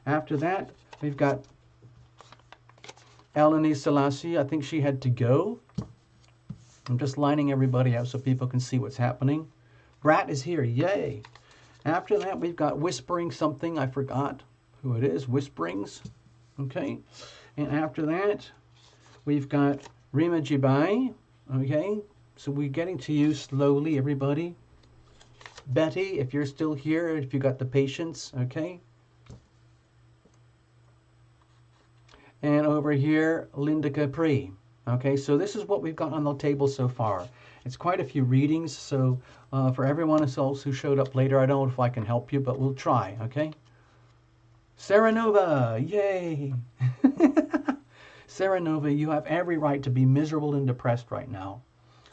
After that, we've got Eleni Selassie. I think she had to go. I'm just lining everybody out so people can see what's happening. Brat is here. Yay. After that, we've got Whispering something. I forgot who it is. Whisperings. Okay, and after that, we've got Rima Jibai. Okay, so we're getting to you slowly, everybody. Betty, if you're still here, if you got the patience, okay. And over here, Linda Capri. Okay, so this is what we've got on the table so far. It's quite a few readings, so for everyone else who showed up later, I don't know if I can help you, but we'll try, okay. Sarah Nova, yay! Sarah Nova, you have every right to be miserable and depressed right now.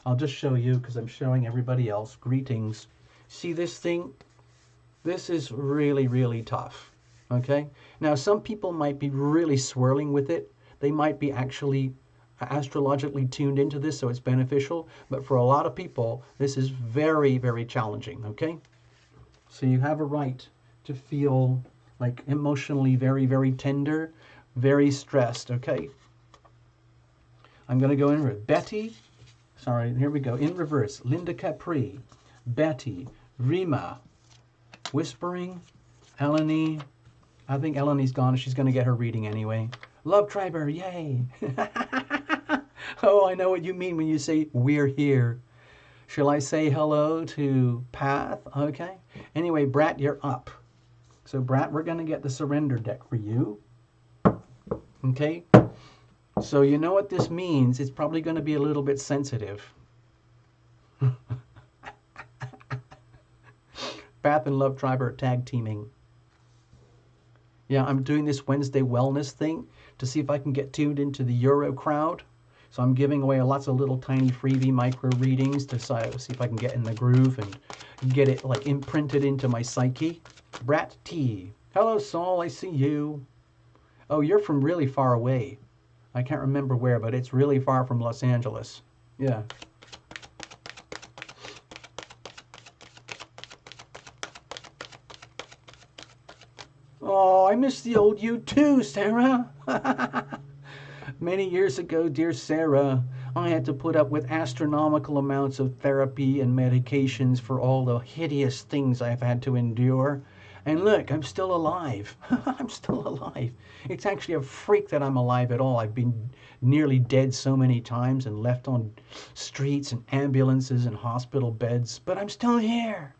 I'll just show you because I'm showing everybody else. Greetings. See this thing? This is really, really tough. Okay? Now, some people might be really swirling with it. They might be actually astrologically tuned into this, so it's beneficial. But for a lot of people, this is very, very challenging. Okay? So you have a right to feel like emotionally very, very tender, very stressed, okay? I'm going to go in with Betty. Sorry, here we go. In reverse. Linda Capri, Betty, Rima, Whispering, Eleni. I think Eleni's gone. She's going to get her reading anyway. Love Triber, yay! Oh, I know what you mean when you say we're here. Shall I say hello to Path? Okay. Anyway, Brat, you're up. So, Brat, we're going to get the surrender deck for you. Okay. So, you know what this means? It's probably going to be a little bit sensitive. Path and Love Tribe are tag teaming. Yeah, I'm doing this Wednesday wellness thing to see if I can get tuned into the Euro crowd. So I'm giving away lots of little tiny freebie micro readings to see if I can get in the groove and get it like imprinted into my psyche. Brat T. Hello, Saul. I see you. Oh, you're from really far away. I can't remember where, but it's really far from Los Angeles. Yeah. Oh, I miss the old you too, Sarah. Many years ago, dear Sarah, I had to put up with astronomical amounts of therapy and medications for all the hideous things I've had to endure. And look, I'm still alive. I'm still alive. It's actually a freak that I'm alive at all. I've been nearly dead so many times and left on streets and ambulances and hospital beds, but I'm still here.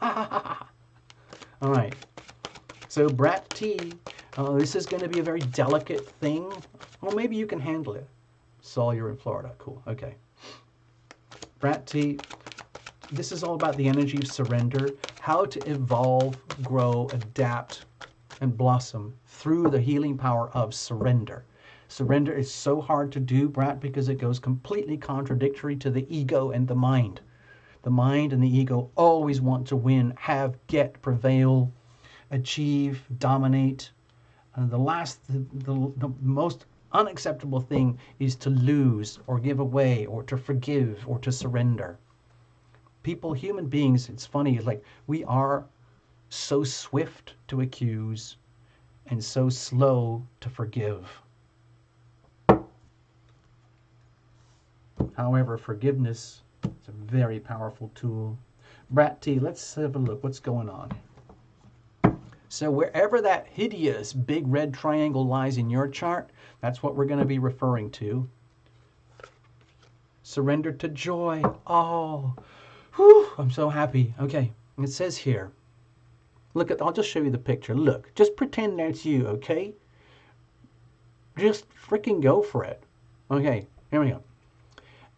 All right. So, Brat T, this is going to be a very delicate thing. Well, maybe you can handle it. Saul, you're in Florida. Cool. Okay. Brat T, this is all about the energy of surrender, how to evolve, grow, adapt, and blossom through the healing power of surrender. Surrender is so hard to do, Brat, because it goes completely contradictory to the ego and the mind. The mind and the ego always want to win, have, get, prevail, achieve, dominate. And the most unacceptable thing is to lose or give away or to forgive or to surrender. People, human beings, it's funny, it's like we are so swift to accuse and so slow to forgive. However, forgiveness is a very powerful tool. Brat T, let's have a look. What's going on? So wherever that hideous big red triangle lies in your chart, that's what we're going to be referring to. Surrender to joy. Oh, whew, I'm so happy. Okay, it says here. Look at, I'll just show you the picture. Look, just pretend that's you, okay? Just freaking go for it. Okay, here we go.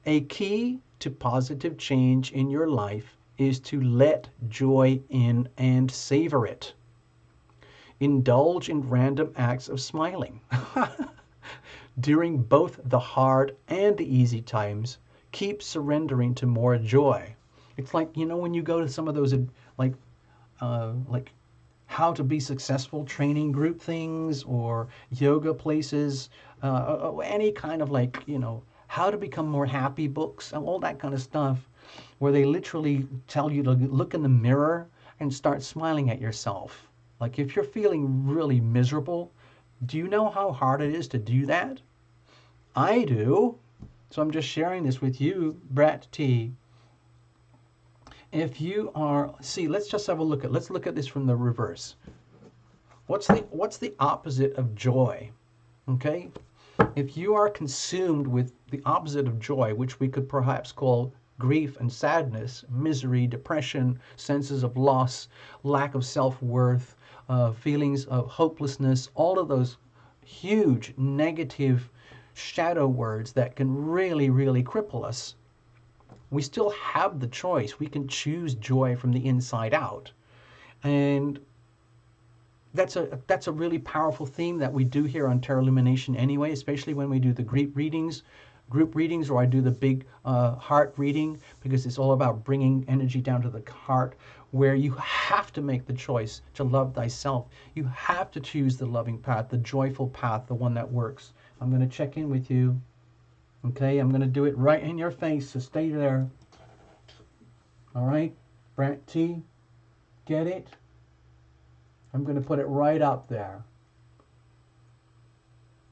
A key to positive change in your life is to let joy in and savor it. Indulge in random acts of smiling. During both the hard and the easy times, keep surrendering to more joy. It's like, you know, when you go to some of those like how to be successful training group things or yoga places, any kind of like, you know, how to become more happy books and all that kind of stuff, where they literally tell you to look in the mirror and start smiling at yourself. Like if you're feeling really miserable, do you know how hard it is to do that? I do. So I'm just sharing this with you, Brat T. If you are, see, let's just have a look at, let's look at this from the reverse. What's the opposite of joy? Okay? If you are consumed with the opposite of joy, which we could perhaps call grief and sadness, misery, depression, senses of loss, lack of self-worth, feelings of hopelessness, all of those huge negative shadow words that can really, really cripple us, we still have the choice. We can choose joy from the inside out. And that's a really powerful theme that we do here on Tarot Illumination anyway, especially when we do the group readings, or I do the big heart reading, because it's all about bringing energy down to the heart, where you have to make the choice to love thyself. You have to choose the loving path, the joyful path, the one that works. I'm going to check in with you. Okay, I'm going to do it right in your face, so stay there. All right, Brat T, get it? I'm going to put it right up there.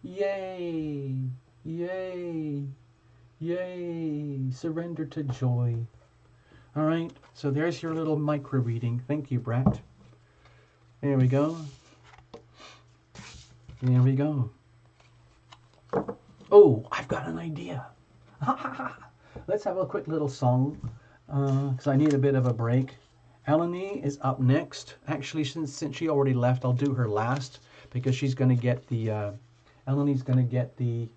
Yay, yay, yay, surrender to joy. All right, so there's your little micro reading. Thank you, Brat. There we go. There we go. Oh, I've got an idea. Let's have a quick little song, because I need a bit of a break. Eleni is up next. Actually, since she already left, I'll do her last, because she's going to get the, Eleni's going to get the,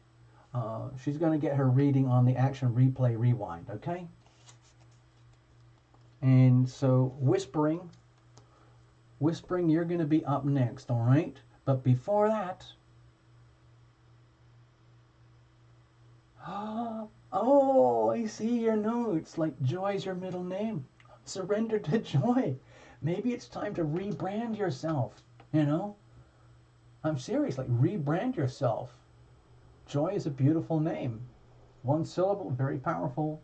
she's going to get her reading on the action replay rewind, okay? And so, Whispering, you're going to be up next, all right? But before that, oh, I see your notes. Like Joy's your middle name. Surrender to Joy. Maybe it's time to rebrand yourself, you know? I'm serious, like rebrand yourself. Joy is a beautiful name. One syllable, very powerful.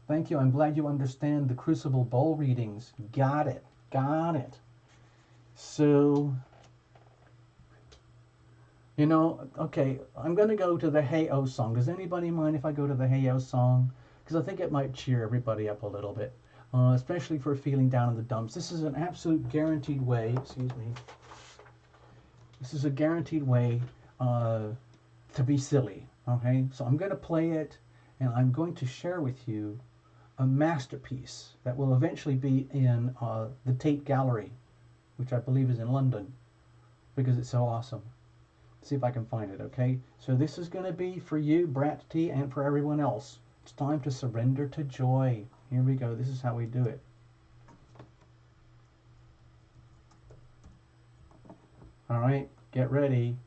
Thank you. I'm glad you understand the Crucible Bowl readings. Got it. Got it. So, you know, okay, I'm going to go to the Hey Oh song. Does anybody mind if I go to the Hey Oh song? Because I think it might cheer everybody up a little bit, especially for feeling down in the dumps. This is an absolute guaranteed way, excuse me, this is a guaranteed way to be silly, okay? So I'm going to play it, and I'm going to share with you a masterpiece that will eventually be in the Tate Gallery, which I believe is in London, because it's so awesome. See if I can find it, okay? So this is going to be for you, Brat T, and for everyone else. It's time to surrender to joy. Here we go. This is how we do it. All right, get ready.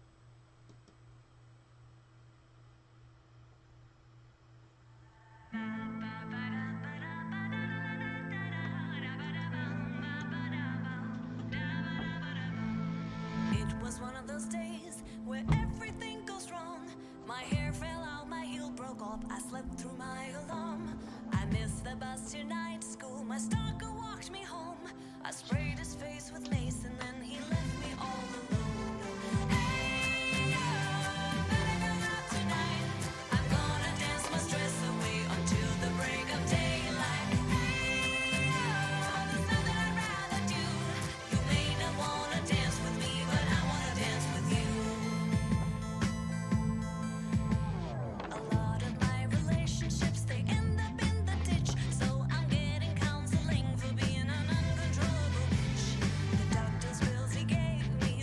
It was one of those days where everything goes wrong. My hair fell out, my heel broke off, I slept through my alarm. I missed the bus to night school, my stalker walked me home. I sprayed his face with mace and then he left me all alone. Hey, better go out tonight. I'm gonna dance my stress away until the break of daylight. Hey, there's nothing I'd rather do. You may not wanna dance with me, but I wanna dance with you. A lot of my relationships, they end up in the ditch. So I'm getting counseling for being an uncontrollable bitch. The doctor's pills he gave me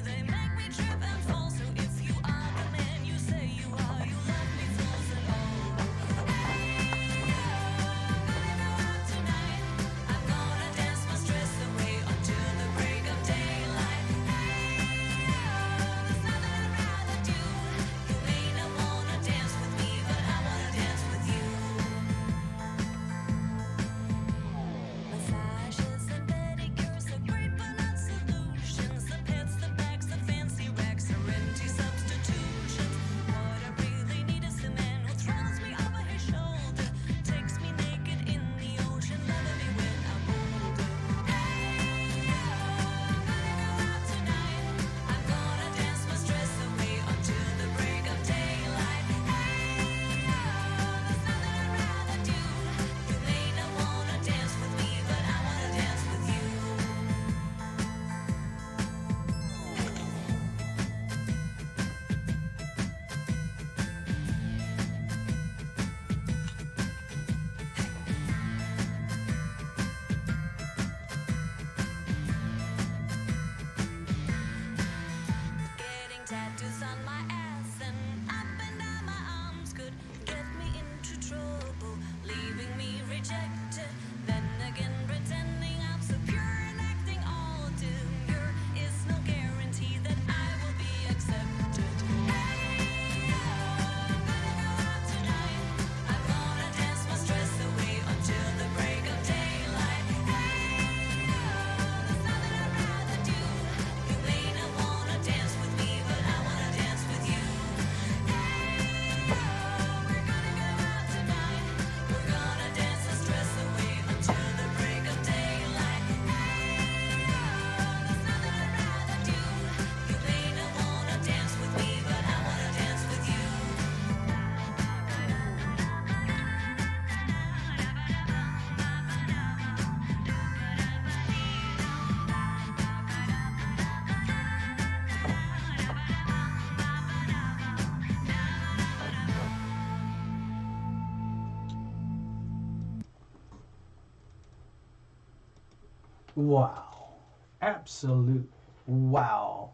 Wow. Absolute wow.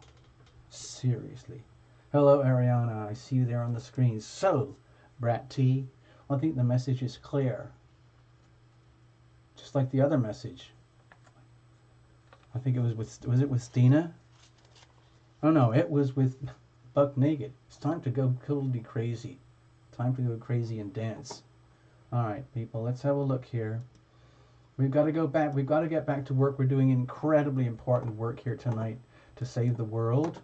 Seriously. Hello, Ariana. I see you there on the screen. So, Brat T, I think the message is clear. Just like the other message. I think it was it with Stina? Oh no, it was with Buck Naked. It's time to go totally crazy. Time to go crazy and dance. Alright, people, let's have a look here. We've got to go back. We've got to get back to work. We're doing incredibly important work here tonight to save the world.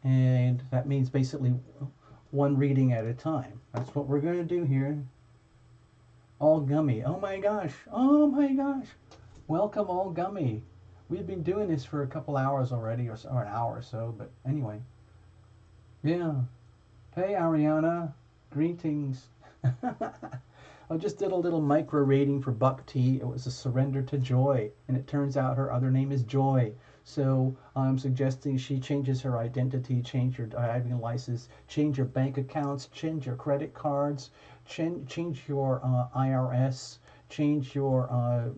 And that means basically one reading at a time. That's what we're going to do here. All Gummy. Oh my gosh. Oh my gosh. Welcome, All Gummy. We've been doing this for a couple hours already, or an hour or so, but anyway. Yeah. Hey, Ariana. Greetings. I just did a little micro reading for Buck T. It was a surrender to Joy, and it turns out her other name is Joy. So I'm suggesting she changes her identity, change your driving license, change your bank accounts, change your credit cards, change your IRS, change your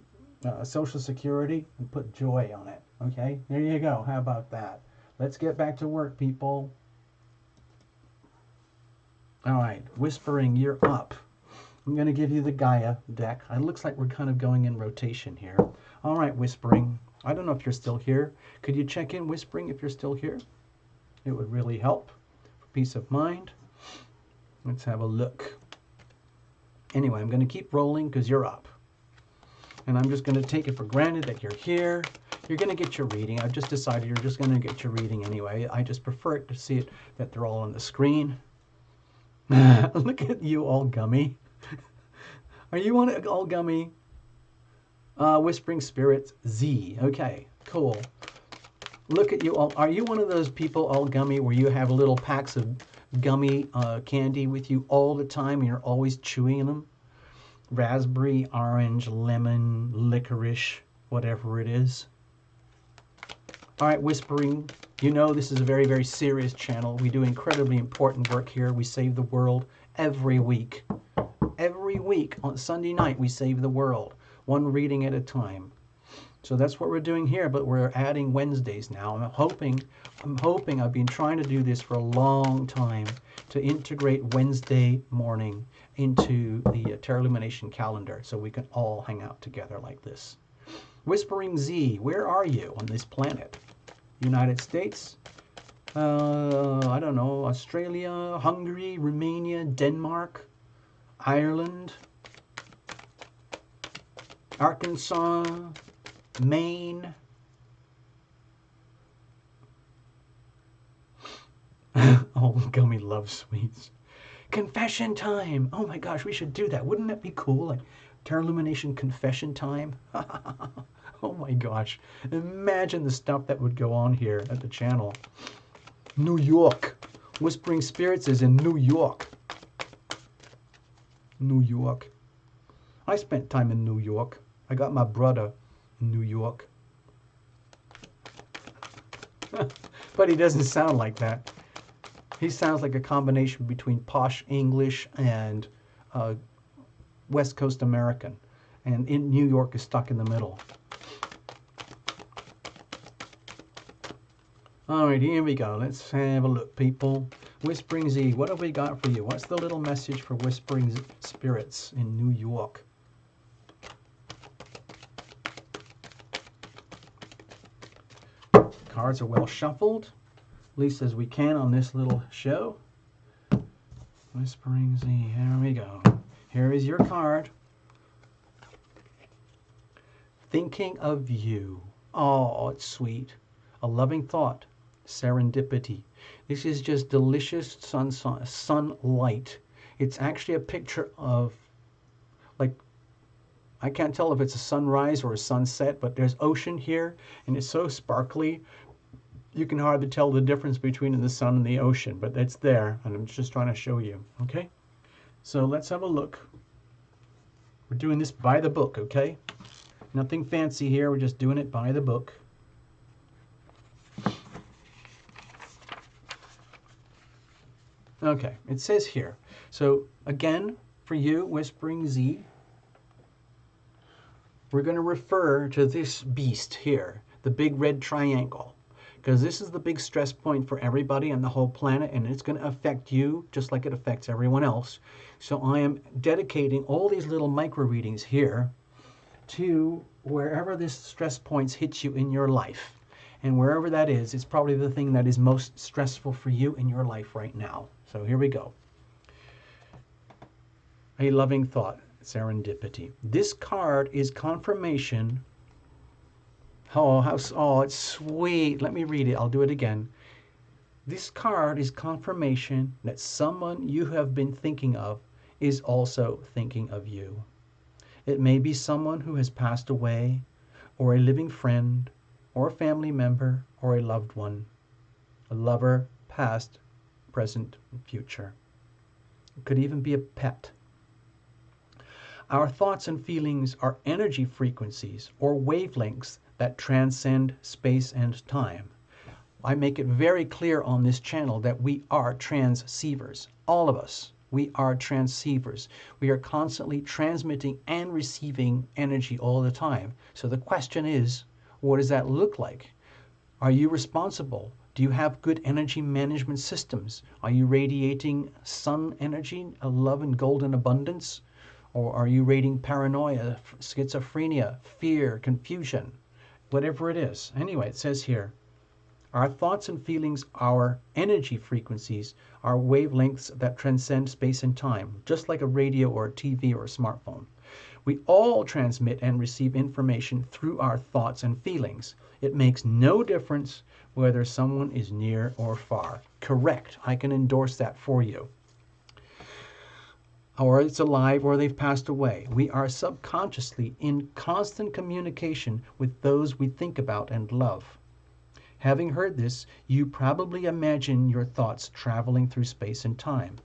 Social Security, and put Joy on it. Okay, there you go. How about that? Let's get back to work, people. All right, Whispering, you're up. I'm going to give you the Gaia deck. It looks like we're kind of going in rotation here. All right, Whispering. I don't know if you're still here. Could you check in, Whispering, if you're still here? It would really help for peace of mind. Let's have a look. Anyway, I'm going to keep rolling because you're up. And I'm just going to take it for granted that you're here. You're going to get your reading. I've just decided you're just going to get your reading anyway. I just prefer it to see it that they're all on the screen. Look at you, All Gummy. Are you on it, All Gummy? Whispering Spirits Z. Okay, cool. Look at you all. Are you one of those people, All Gummy, where you have little packs of gummy candy with you all the time and you're always chewing them? Raspberry, orange, lemon, licorice, whatever it is. All right, Whispering, you know this is a very, very serious channel. We do incredibly important work here. We save the world every week. Every week on Sunday night, we save the world, one reading at a time. So that's what we're doing here, but we're adding Wednesdays now. I'm hoping, I've been trying to do this for a long time, to integrate Wednesday morning into the Tarot Lumination calendar so we can all hang out together like this. Whispering Z, where are you on this planet? United States? I don't know, Australia, Hungary, Romania, Denmark, Ireland, Arkansas, Maine. Oh, Gummy loves sweets. Confession time. Oh my gosh, we should do that. Wouldn't that be cool? Like Tarot Lumination confession time. Oh my gosh. Imagine the stuff that would go on here at the channel. New York. Whispering Spirits is in New York. New York. I spent time in New York. I got my brother in New York. But he doesn't sound like that. He sounds like a combination between posh English and West Coast American. And in New York is stuck in the middle. All right, here we go. Let's have a look, people. Whispering Z, what have we got for you? What's the little message for Whispering Spirits in New York? Cards are well shuffled, at least as we can on this little show. Whispering Z, here we go. Here is your card. Thinking of you. Oh, it's sweet. A loving thought. Serendipity. This is just delicious sunlight. It's actually a picture of, like, I can't tell if it's a sunrise or a sunset, but there's ocean here, and it's so sparkly, you can hardly tell the difference between the sun and the ocean, but it's there, and I'm just trying to show you, okay? So let's have a look. We're doing this by the book, okay? Nothing fancy here, we're just doing it by the book. Okay, it says here. So again, for you, Whispering Z, we're going to refer to this beast here, the big red triangle, because this is the big stress point for everybody on the whole planet, and it's going to affect you just like it affects everyone else. So I am dedicating all these little micro readings here to wherever this stress points hits you in your life. And wherever that is, it's probably the thing that is most stressful for you in your life right now. So here we go. A loving thought, serendipity. This card is confirmation. Oh, it's sweet. Let me read it. I'll do it again. This card is confirmation that someone you have been thinking of is also thinking of you. It may be someone who has passed away, or a living friend, or a family member, or a loved one, a lover, past, present, and future. It could even be a pet. Our thoughts and feelings are energy frequencies or wavelengths that transcend space and time. I make it very clear on this channel that we are transceivers. All of us, we are transceivers. We are constantly transmitting and receiving energy all the time. So the question is, what does that look like? Are you responsible? Do you have good energy management systems? Are you radiating sun energy, love and golden abundance? Or are you radiating paranoia, schizophrenia, fear, confusion, whatever it is? Anyway, it says here, our thoughts and feelings are energy frequencies, are wavelengths that transcend space and time, just like a radio or a TV or a smartphone. We all transmit and receive information through our thoughts and feelings. It makes no difference whether someone is near or far. Correct. I can endorse that for you. Or it's alive or they've passed away. We are subconsciously in constant communication with those we think about and love. Having heard this, you probably imagine your thoughts traveling through space and time.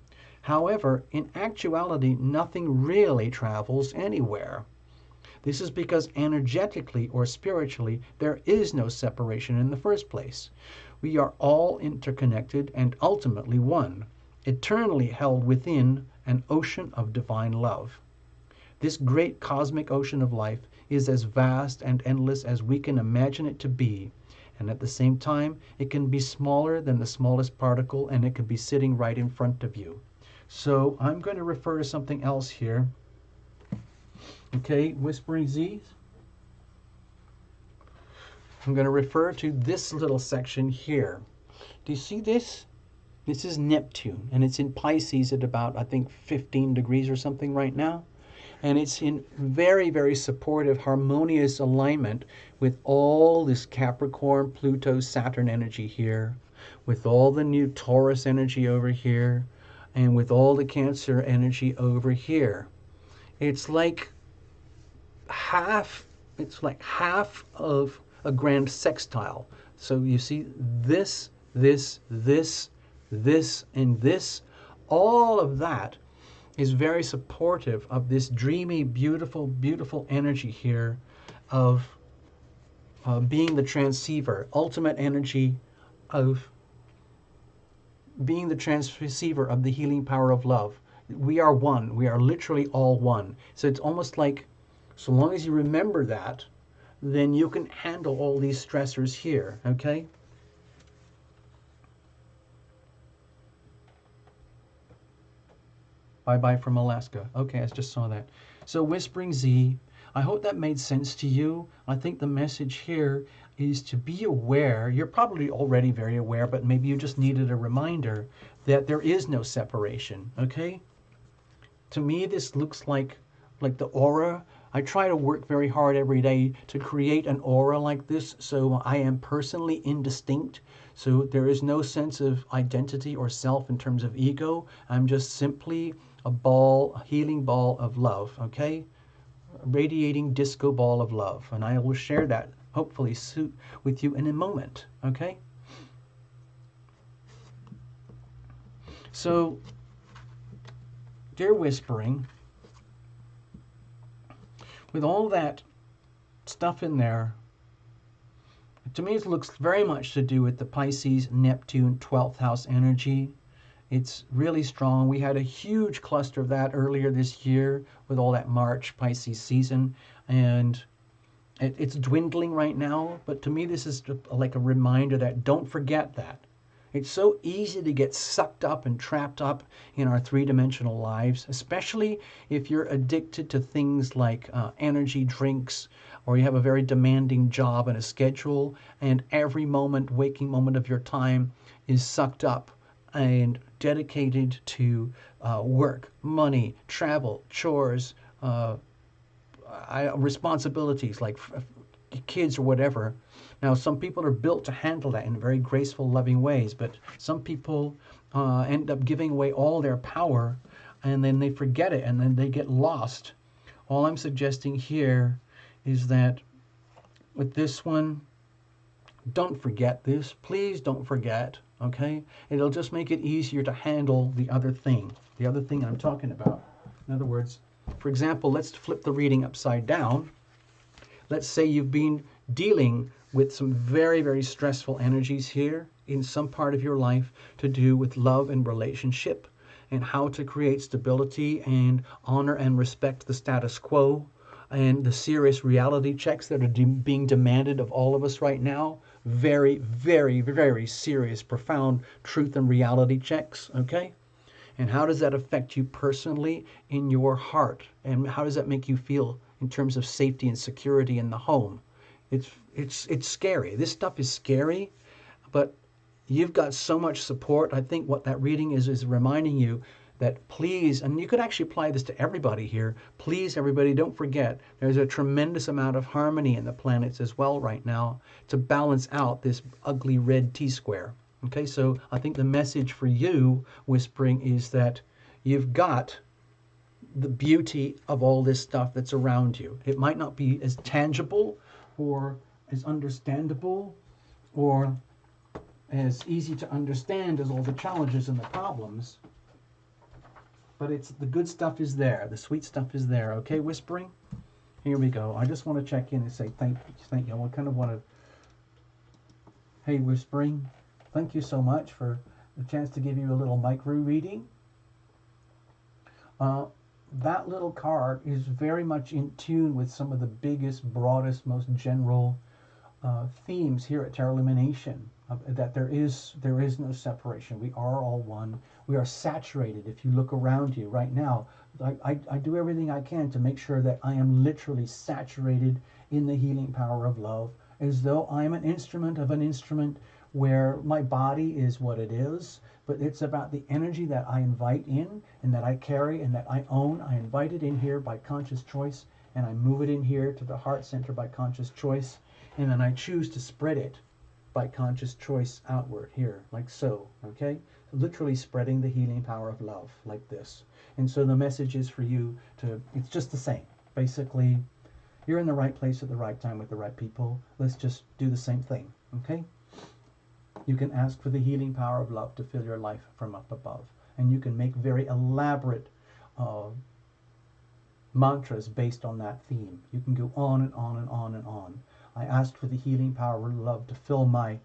However, in actuality, nothing really travels anywhere. This is because energetically or spiritually, there is no separation in the first place. We are all interconnected and ultimately one, eternally held within an ocean of divine love. This great cosmic ocean of life is as vast and endless as we can imagine it to be, and at the same time, it can be smaller than the smallest particle, and it can be sitting right in front of you. So I'm going to refer to something else here. Okay, Whispering Z's. I'm going to refer to this little section here. Do you see this? This is Neptune, and it's in Pisces at about, I think, 15 degrees or something right now. And it's in very, very supportive, harmonious alignment with all this Capricorn, Pluto, Saturn energy here, with all the new Taurus energy over here, and with all the Cancer energy over here. It's like half of a grand sextile. So you see this, and this, all of that is very supportive of this dreamy, beautiful, beautiful energy here of being the transceiver, ultimate energy of being the transceiver of the healing power of love. We are one. We are literally all one. So it's almost like, so long as you remember that, then you can handle all these stressors here, okay? Bye-bye from Alaska. Okay, I just saw that. So Whispering Z, I hope that made sense to you. I think the message here is to be aware. You're probably already very aware, but maybe you just needed a reminder that there is no separation, okay? To me, this looks like the aura. I try to work very hard every day to create an aura like this, so I am personally indistinct. So there is no sense of identity or self in terms of ego. I'm just simply a healing ball of love, okay? A radiating disco ball of love. And I will share that, hopefully, with you in a moment, okay? So, dear Whispering, with all that stuff in there, to me it looks very much to do with the Pisces, Neptune, 12th house energy. It's really strong. We had a huge cluster of that earlier this year with all that March Pisces season. And It's dwindling right now, but to me this is like a reminder that don't forget that. It's so easy to get sucked up and trapped up in our three-dimensional lives, especially if you're addicted to things like energy drinks, or you have a very demanding job and a schedule, and every moment, waking moment of your time is sucked up and dedicated to work, money, travel, chores, responsibilities like kids or whatever. Now, some people are built to handle that in very graceful, loving ways, but some people end up giving away all their power and then they forget it and then they get lost. All I'm suggesting here is that with this one, don't forget this. Please don't forget, okay? It'll just make it easier to handle the other thing I'm talking about. In other words, for example, let's flip the reading upside down. Let's say you've been dealing with some very, very stressful energies here in some part of your life to do with love and relationship and how to create stability and honor and respect the status quo and the serious reality checks that are being demanded of all of us right now. Very, very, very serious, profound truth and reality checks, okay? And how does that affect you personally in your heart? And how does that make you feel in terms of safety and security in the home? It's scary. This stuff is scary, but you've got so much support. I think what that reading is reminding you that please, and you could actually apply this to everybody here, please everybody don't forget there's a tremendous amount of harmony in the planets as well right now to balance out this ugly red T-square. Okay, so I think the message for you, Whispering, is that you've got the beauty of all this stuff that's around you. It might not be as tangible or as understandable or as easy to understand as all the challenges and the problems, but it's the good stuff is there. The sweet stuff is there. Okay, Whispering? Here we go. I just want to check in and say thank you. I kind of want to... Hey, Whispering. Thank you so much for the chance to give you a little micro reading. That little card is very much in tune with some of the biggest, broadest, most general themes here at Tarot Illumination. That there is no separation. We are all one. We are saturated. If you look around you right now, I do everything I can to make sure that I am literally saturated in the healing power of love, as though I am an instrument of an instrument where my body is what it is, but it's about the energy that I invite in and that I carry and that I own. I invite it in here by conscious choice, and I move it in here to the heart center by conscious choice, and then I choose to spread it by conscious choice outward here, like so, okay? Literally spreading the healing power of love like this. And so the message is for you to, it's just the same. Basically, you're in the right place at the right time with the right people. Let's just do the same thing, okay? You can ask for the healing power of love to fill your life from up above. And you can make very elaborate mantras based on that theme. You can go on and on and on and on. I asked for the healing power of love to fill my ...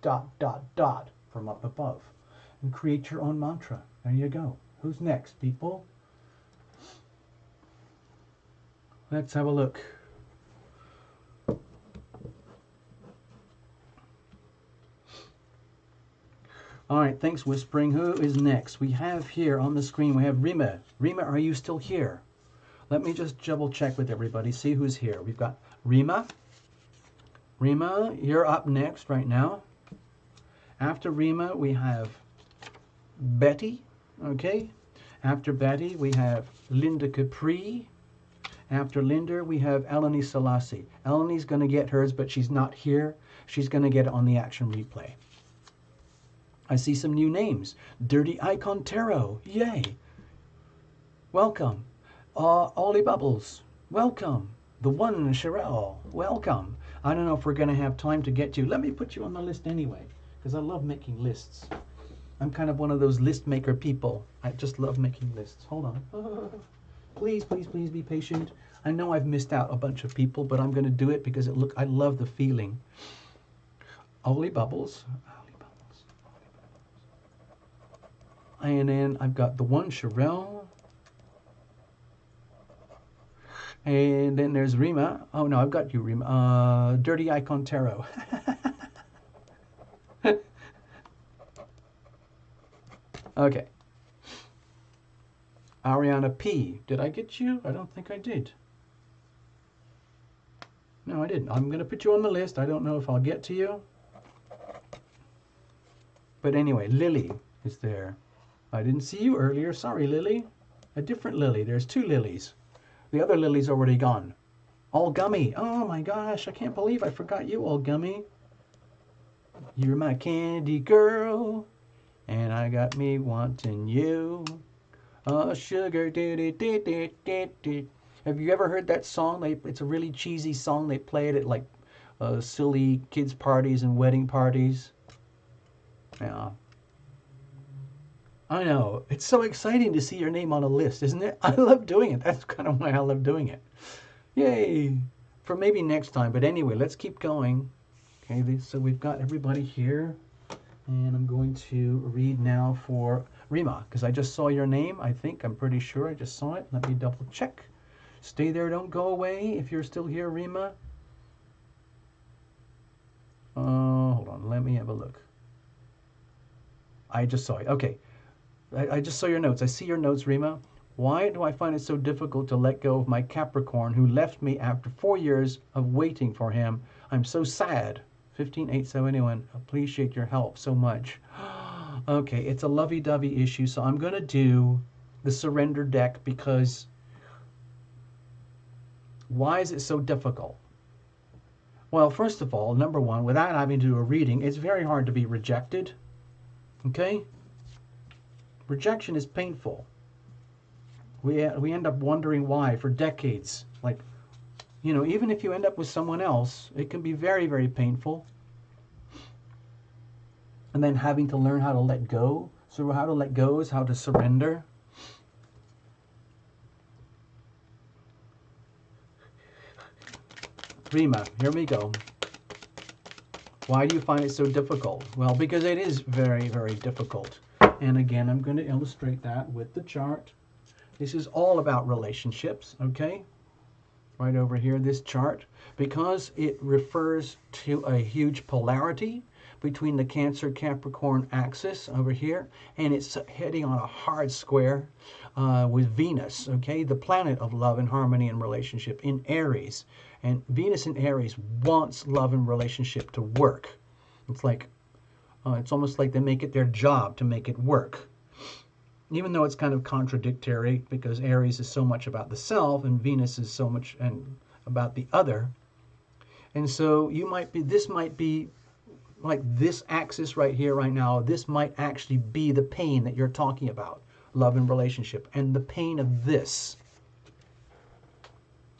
from up above. And create your own mantra. There you go. Who's next, people? Let's have a look. All right, thanks, Whispering. Who is next? We have here on the screen, we have Rima. Rima, are you still here? Let me just double check with everybody, see who's here. We've got Rima. Rima, you're up next right now. After Rima, we have Betty, okay? After Betty, we have Linda Capri. After Linda, we have Eleni Selassie. Eleni's going to get hers, but she's not here. She's going to get it on the action replay. I see some new names. Dirty Icon Tarot, yay. Welcome. Ollie Bubbles, welcome. The one, Sherelle, welcome. I don't know if we're going to have time to get you. Let me put you on the list anyway, because I love making lists. I'm kind of one of those list maker people. I just love making lists. Hold on. Please, please, please be patient. I know I've missed out a bunch of people, but I'm going to do it because I love the feeling. Ollie Bubbles. And then I've got the one, Sherelle. And then there's Rima. Oh no, I've got you, Rima. Dirty Icon Tarot. Okay. Ariana P. Did I get you? I don't think I did. No, I didn't. I'm going to put you on the list. I don't know if I'll get to you. But anyway, Lily is there. I didn't see you earlier. Sorry, Lily. A different Lily. There's two Lilies. The other Lily's already gone. All Gummy. Oh my gosh, I can't believe I forgot you, All Gummy. You're my candy girl, and I got me wanting you. Oh, sugar, do. Have you ever heard that song? It's a really cheesy song. They play it at like silly kids' parties and wedding parties. Yeah. I know. It's so exciting to see your name on a list, isn't it? I love doing it. That's kind of why I love doing it. Yay! For maybe next time. But anyway, let's keep going. Okay, so we've got everybody here. And I'm going to read now for Rima, because I just saw your name, I think. I'm pretty sure I just saw it. Let me double check. Stay there, don't go away if you're still here, Rima. Hold on, let me have a look. I just saw it. Okay. I just saw your notes. I see your notes, Rima. Why do I find it so difficult to let go of my Capricorn who left me after 4 years of waiting for him? I'm so sad. 158781. Appreciate your help so much. Okay, it's a lovey-dovey issue, so I'm going to do the surrender deck because why is it so difficult? Well, first of all, number one, without having to do a reading, it's very hard to be rejected. Okay? Rejection is painful. We end up wondering why for decades. Like, you know, even if you end up with someone else, it can be very, very painful. And then having to learn how to let go. So how to let go is how to surrender. Rima, here we go. Why do you find it so difficult? Well, because it is very, very difficult. And again, I'm going to illustrate that with the chart. This is all about relationships, okay? Right over here, this chart. Because it refers to a huge polarity between the Cancer-Capricorn axis over here, and it's heading on a hard square with Venus, okay? The planet of love and harmony and relationship in Aries. And Venus in Aries wants love and relationship to work. It's like, it's almost like they make it their job to make it work. Even though it's kind of contradictory because Aries is so much about the self and Venus is so much about the other. And so this might be like this axis right here, right now, this might actually be the pain that you're talking about, love and relationship, and the pain of this.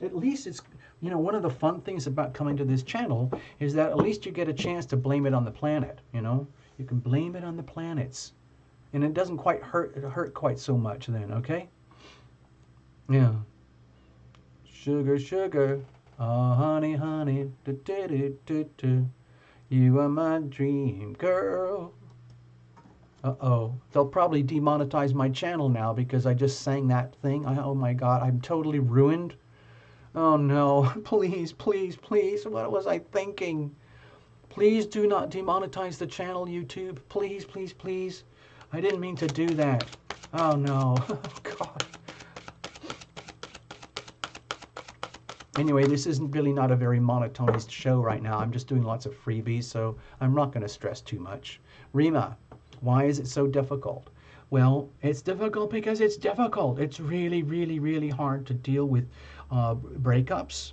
At least it's, you know, one of the fun things about coming to this channel is that at least you get a chance to blame it on the planet, you know? You can blame it on the planets. And it doesn't quite hurt quite so much then, okay? Yeah. Sugar, sugar, oh honey, honey, do, do, do, do, do. You are my dream girl. Uh-oh. They'll probably demonetize my channel now because I just sang that thing. Oh my God, I'm totally ruined. Oh no, please, please, please, what was I thinking? Please do not demonetize the channel, YouTube. Please, please, please. I didn't mean to do that. Oh no, oh God. Anyway, this isn't really not a very monetized show right now. I'm just doing lots of freebies, so I'm not going to stress too much. Rima, why is it so difficult? Well, it's difficult because it's difficult. It's really, really, really hard to deal with breakups,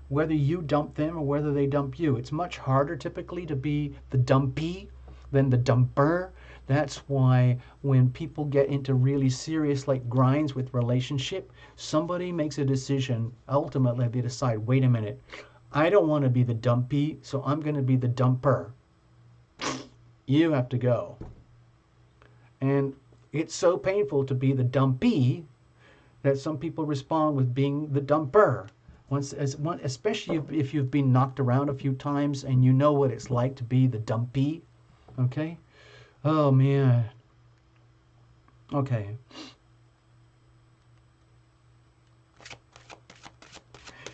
whether you dump them or whether they dump you. It's much harder typically to be the dumpee than the dumper. That's why when people get into really serious like grinds with relationship, somebody makes a decision. Ultimately, they decide, wait a minute, I don't want to be the dumpee, so I'm going to be the dumper. You have to go. And it's so painful to be the dumpee that some people respond with being the dumper. Especially if you've been knocked around a few times and you know what it's like to be the dumpee. Okay? Oh, man. Okay.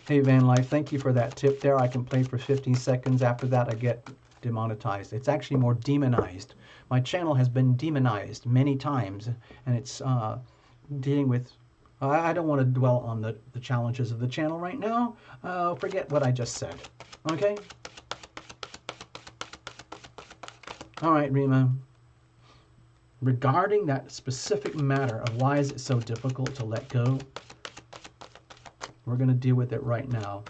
Hey, Van Life, thank you for that tip there. I can play for 15 seconds. After that, I get demonetized. It's actually more demonized. My channel has been demonized many times, and it's dealing with... I don't want to dwell on the challenges of the channel right now. Forget what I just said. Okay? All right, Rima. Regarding that specific matter of why is it so difficult to let go, we're going to deal with it right now.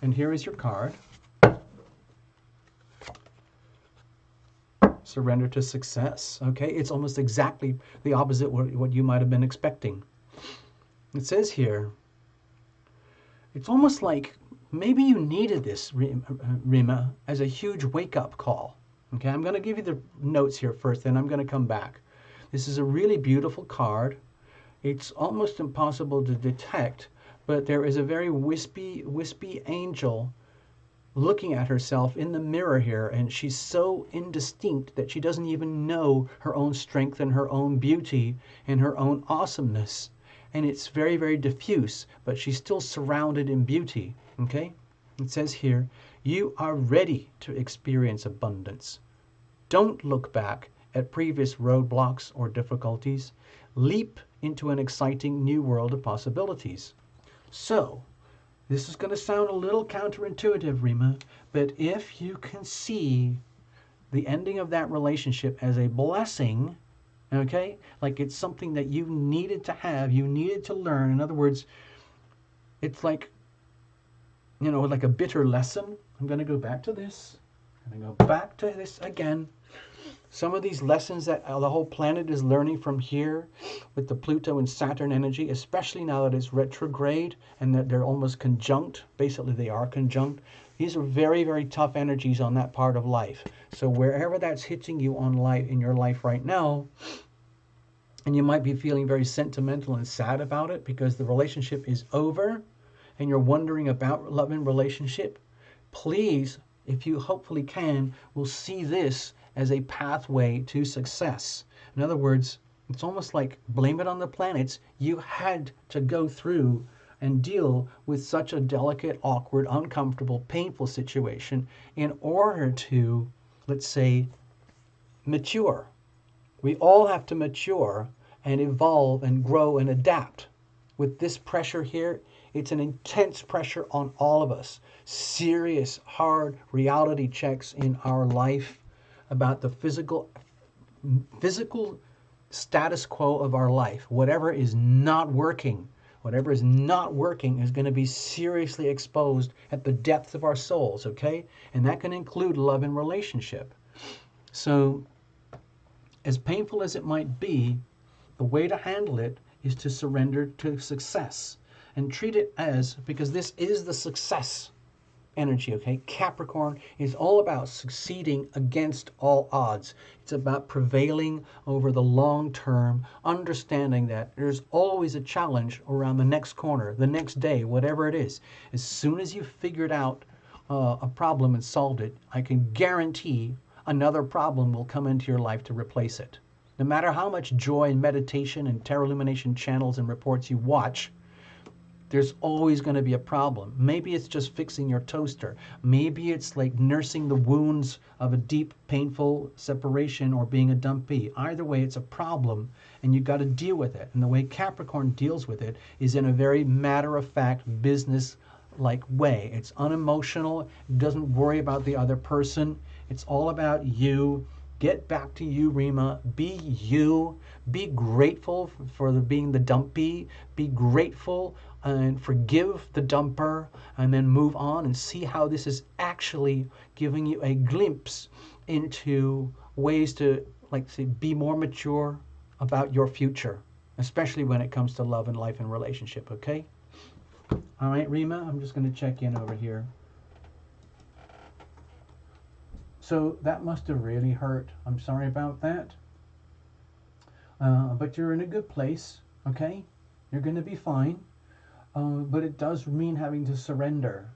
And here is your card. Surrender to success. Okay, it's almost exactly the opposite what you might have been expecting. It says here, it's almost like maybe you needed this, Rima, as a huge wake-up call. Okay, I'm going to give you the notes here first, then I'm going to come back. This is a really beautiful card. It's almost impossible to detect, but there is a very wispy angel looking at herself in the mirror here, and she's so indistinct that she doesn't even know her own strength and her own beauty and her own awesomeness. And it's very, very diffuse, but she's still surrounded in beauty. Okay? It says here, you are ready to experience abundance. Don't look back at previous roadblocks or difficulties. Leap into an exciting new world of possibilities. So, this is going to sound a little counterintuitive, Rima, but if you can see the ending of that relationship as a blessing, okay, like it's something that you needed to have, you needed to learn. In other words, it's like, you know, like a bitter lesson. I'm going to go back to this. I'm going to go back to this again. Some of these lessons that the whole planet is learning from here with the Pluto and Saturn energy, especially now that it's retrograde and that they're almost conjunct. Basically, they are conjunct. These are very, very tough energies on that part of life. So wherever that's hitting you on life in your life right now, and you might be feeling very sentimental and sad about it because the relationship is over and you're wondering about love and relationship, please, if you hopefully can, will see this as a pathway to success. In other words, it's almost like blame it on the planets. You had to go through and deal with such a delicate, awkward, uncomfortable, painful situation in order to, let's say, mature. We all have to mature and evolve and grow and adapt. With this pressure here, it's an intense pressure on all of us. Serious, hard reality checks in our life about the physical status quo of our life. Whatever is not working is going to be seriously exposed at the depths of our souls, okay? And that can include love and relationship. So, as painful as it might be, the way to handle it is to surrender to success and treat it as, because this is the success energy, okay? Capricorn is all about succeeding against all odds. It's about prevailing over the long term, understanding that there's always a challenge around the next corner, the next day, whatever it is. As soon as you've figured out a problem and solved it, I can guarantee another problem will come into your life to replace it. No matter how much joy and meditation and tarot illumination channels and reports you watch, there's always going to be a problem. Maybe it's just fixing your toaster. Maybe it's like nursing the wounds of a deep, painful separation or being a dumpee. Either way, it's a problem, and you've got to deal with it. And the way Capricorn deals with it is in a very matter-of-fact, business-like way. It's unemotional. It doesn't worry about the other person. It's all about you. Get back to you, Rima. Be you. Be grateful for being the dumpee. Be grateful and forgive the dumper, and then move on and see how this is actually giving you a glimpse into ways to, like, say, be more mature about your future, especially when it comes to love and life and relationship, okay? All right, Rima, I'm just going to check in over here. So that must have really hurt. I'm sorry about that. But you're in a good place, okay? You're going to be fine. But it does mean having to surrender.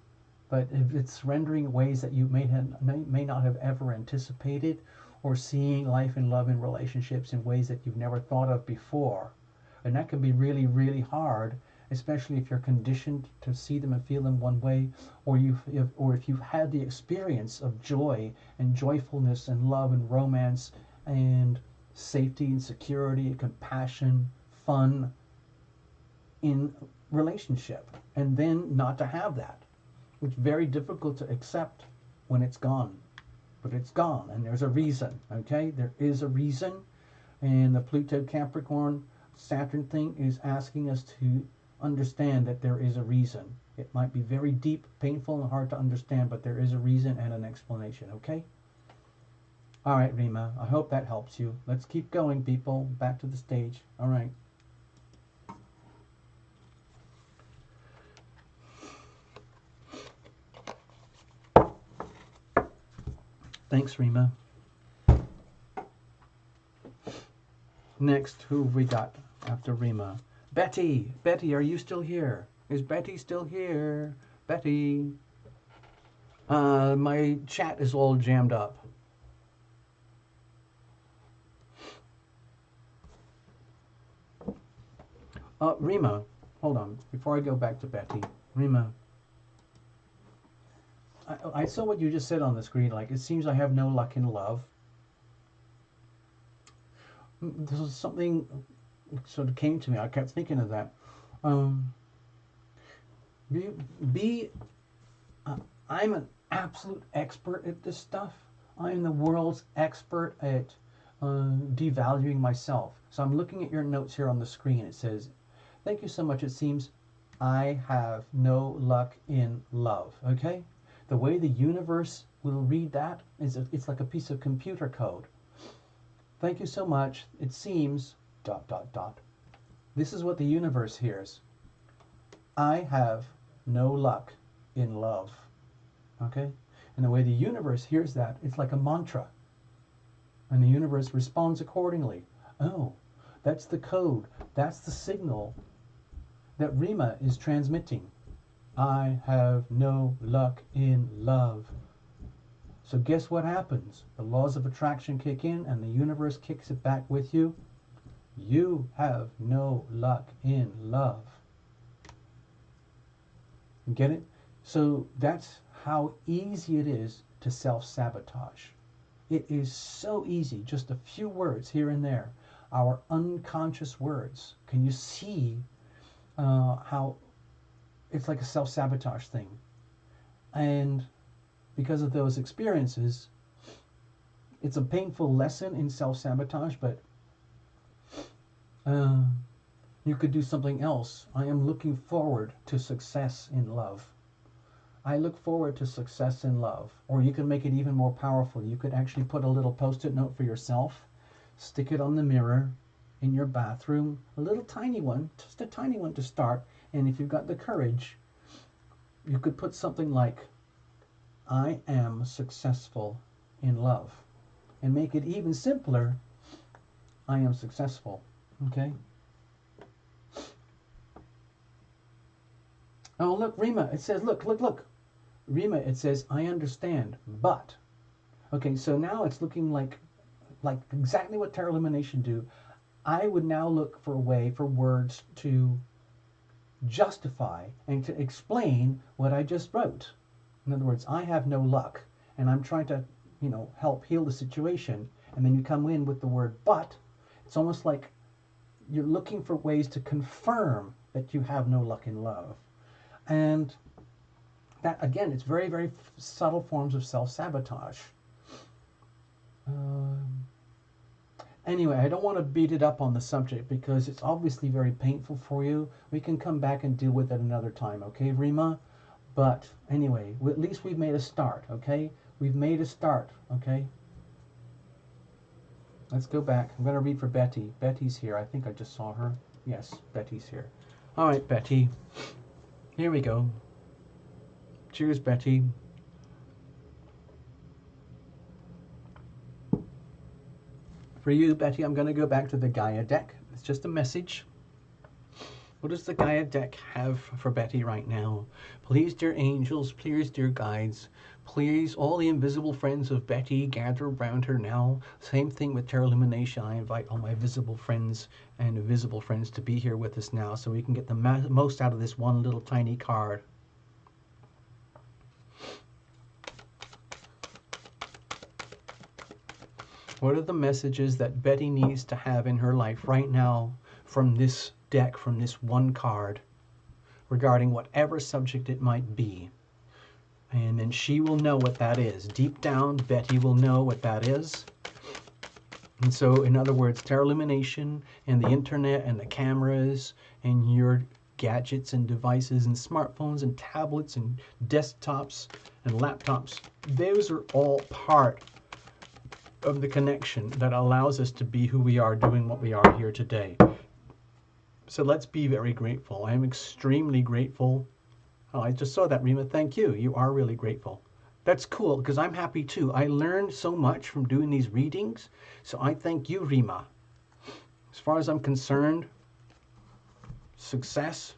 But if it's surrendering in ways that you may not have ever anticipated, or seeing life and love and relationships in ways that you've never thought of before. And that can be really, really hard, especially if you're conditioned to see them and feel them one way, or if you've had the experience of joy and joyfulness and love and romance and safety and security and compassion, fun in relationship, and then not to have that. It's very difficult to accept when it's gone. But it's gone, and there's a reason, okay? There is a reason, and the Pluto Capricorn Saturn thing is asking us to understand that there is a reason. It might be very deep, painful, and hard to understand, but there is a reason and an explanation, okay? All right, Rima, I hope that helps you. Let's keep going, people. Back to the stage. All right. Thanks, Rima. Next, who have we got after Rima? Betty! Betty, are you still here? Is Betty still here? Betty! My chat is all jammed up. Rima, hold on. Before I go back to Betty. Rima. I saw what you just said on the screen. Like, it seems I have no luck in love. This was something sort of came to me. I kept thinking of that. I'm an absolute expert at this stuff. I'm the world's expert at devaluing myself. So I'm looking at your notes here on the screen. It says, thank you so much. It seems I have no luck in love. Okay? The way the universe will read that is it's like a piece of computer code. Thank you so much. It seems ... This is what the universe hears. I have no luck in love. Okay? And the way the universe hears that, it's like a mantra. And the universe responds accordingly. Oh, that's the code. That's the signal that Rima is transmitting. I have no luck in love. So guess what happens? The laws of attraction kick in and the universe kicks it back with you. You have no luck in love. You get it? So that's how easy it is to self-sabotage. It is so easy, just a few words here and there. Our unconscious words. Can you see how it's like a self-sabotage thing? And because of those experiences, it's a painful lesson in self-sabotage, but you could do something else. I am looking forward to success in love. I look forward to success in love. Or you can make it even more powerful. You could actually put a little post-it note for yourself, stick it on the mirror in your bathroom, a little tiny one, just a tiny one to start. And if you've got the courage, you could put something like, I am successful in love. And make it even simpler, I am successful. Okay? Oh, look, Rima, it says, look. Rima, it says, I understand, but. Okay, so now it's looking like exactly what Tarot Illumination do. I would now look for a way for words to justify and to explain what I just wrote. In other words, I have no luck, and I'm trying to, help heal the situation, and then you come in with the word but. It's almost like you're looking for ways to confirm that you have no luck in love. And that, again, it's very, very subtle forms of self-sabotage. Anyway, I don't want to beat it up on the subject because it's obviously very painful for you. We can come back and deal with it another time, okay, Rima? But anyway, at least we've made a start, okay? We've made a start, okay? Let's go back. I'm going to read for Betty. Betty's here. I think I just saw her. Yes, Betty's here. All right, Betty. Here we go. Cheers, Betty. For you, Betty, I'm going to go back to the Gaia deck. It's just a message. What does the Gaia deck have for Betty right now? Please, dear angels, please, dear guides, please, all the invisible friends of Betty, gather around her now. Same thing with Tarot Illumination. I invite all my visible friends and invisible friends to be here with us now so we can get the most out of this one little tiny card. What are the messages that Betty needs to have in her life right now from this deck, from this one card, regarding whatever subject it might be? And then she will know what that is. Deep down, Betty will know what that is. And so, in other words, Tarot Illumination and the internet and the cameras and your gadgets and devices and smartphones and tablets and desktops and laptops, those are all part of the connection that allows us to be who we are, doing what we are here today. So let's be very grateful. I am extremely grateful. Oh, I just saw that, Rima. Thank you. You are really grateful. That's cool, because I'm happy too. I learned so much from doing these readings, so I thank you, Rima. As far as I'm concerned, success.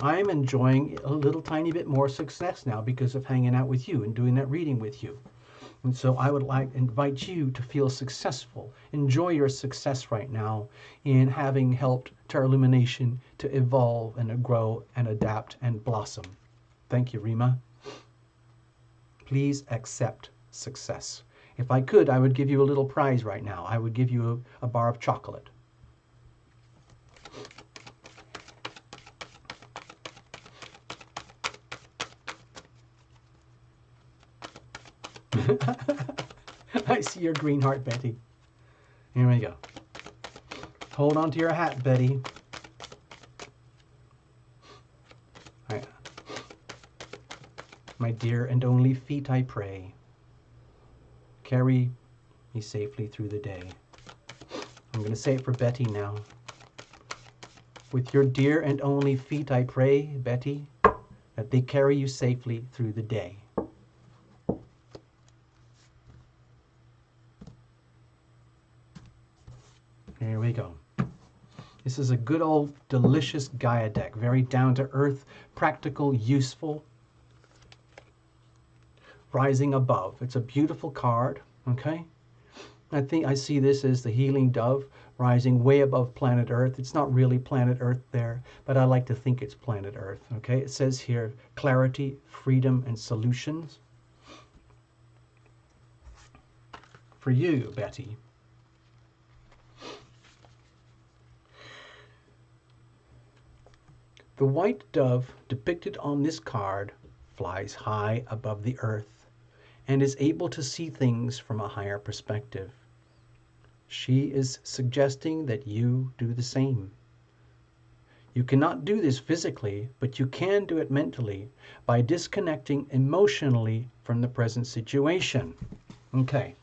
I'm enjoying a little tiny bit more success now because of hanging out with you and doing that reading with you. And so I would like to invite you to feel successful. Enjoy your success right now in having helped Tarot Illumination to evolve and to grow and adapt and blossom. Thank you, Rima. Please accept success. If I could, I would give you a little prize right now. I would give you a bar of chocolate. I see your green heart, Betty. Here we go. Hold on to your hat, Betty. My dear and only feet, I pray, carry me safely through the day. I'm going to say it for Betty now. With your dear and only feet, I pray, Betty, that they carry you safely through the day. Here we go. This is a good old delicious Gaia deck. Very down to earth, practical, useful. Rising above. It's a beautiful card, okay? I think I see this as the healing dove rising way above planet Earth. It's not really planet Earth there, but I like to think it's planet Earth, okay? It says here, clarity, freedom, and solutions. For you, Betty. The white dove depicted on this card flies high above the earth and is able to see things from a higher perspective. She is suggesting that you do the same. You cannot do this physically, but you can do it mentally by disconnecting emotionally from the present situation. Okay.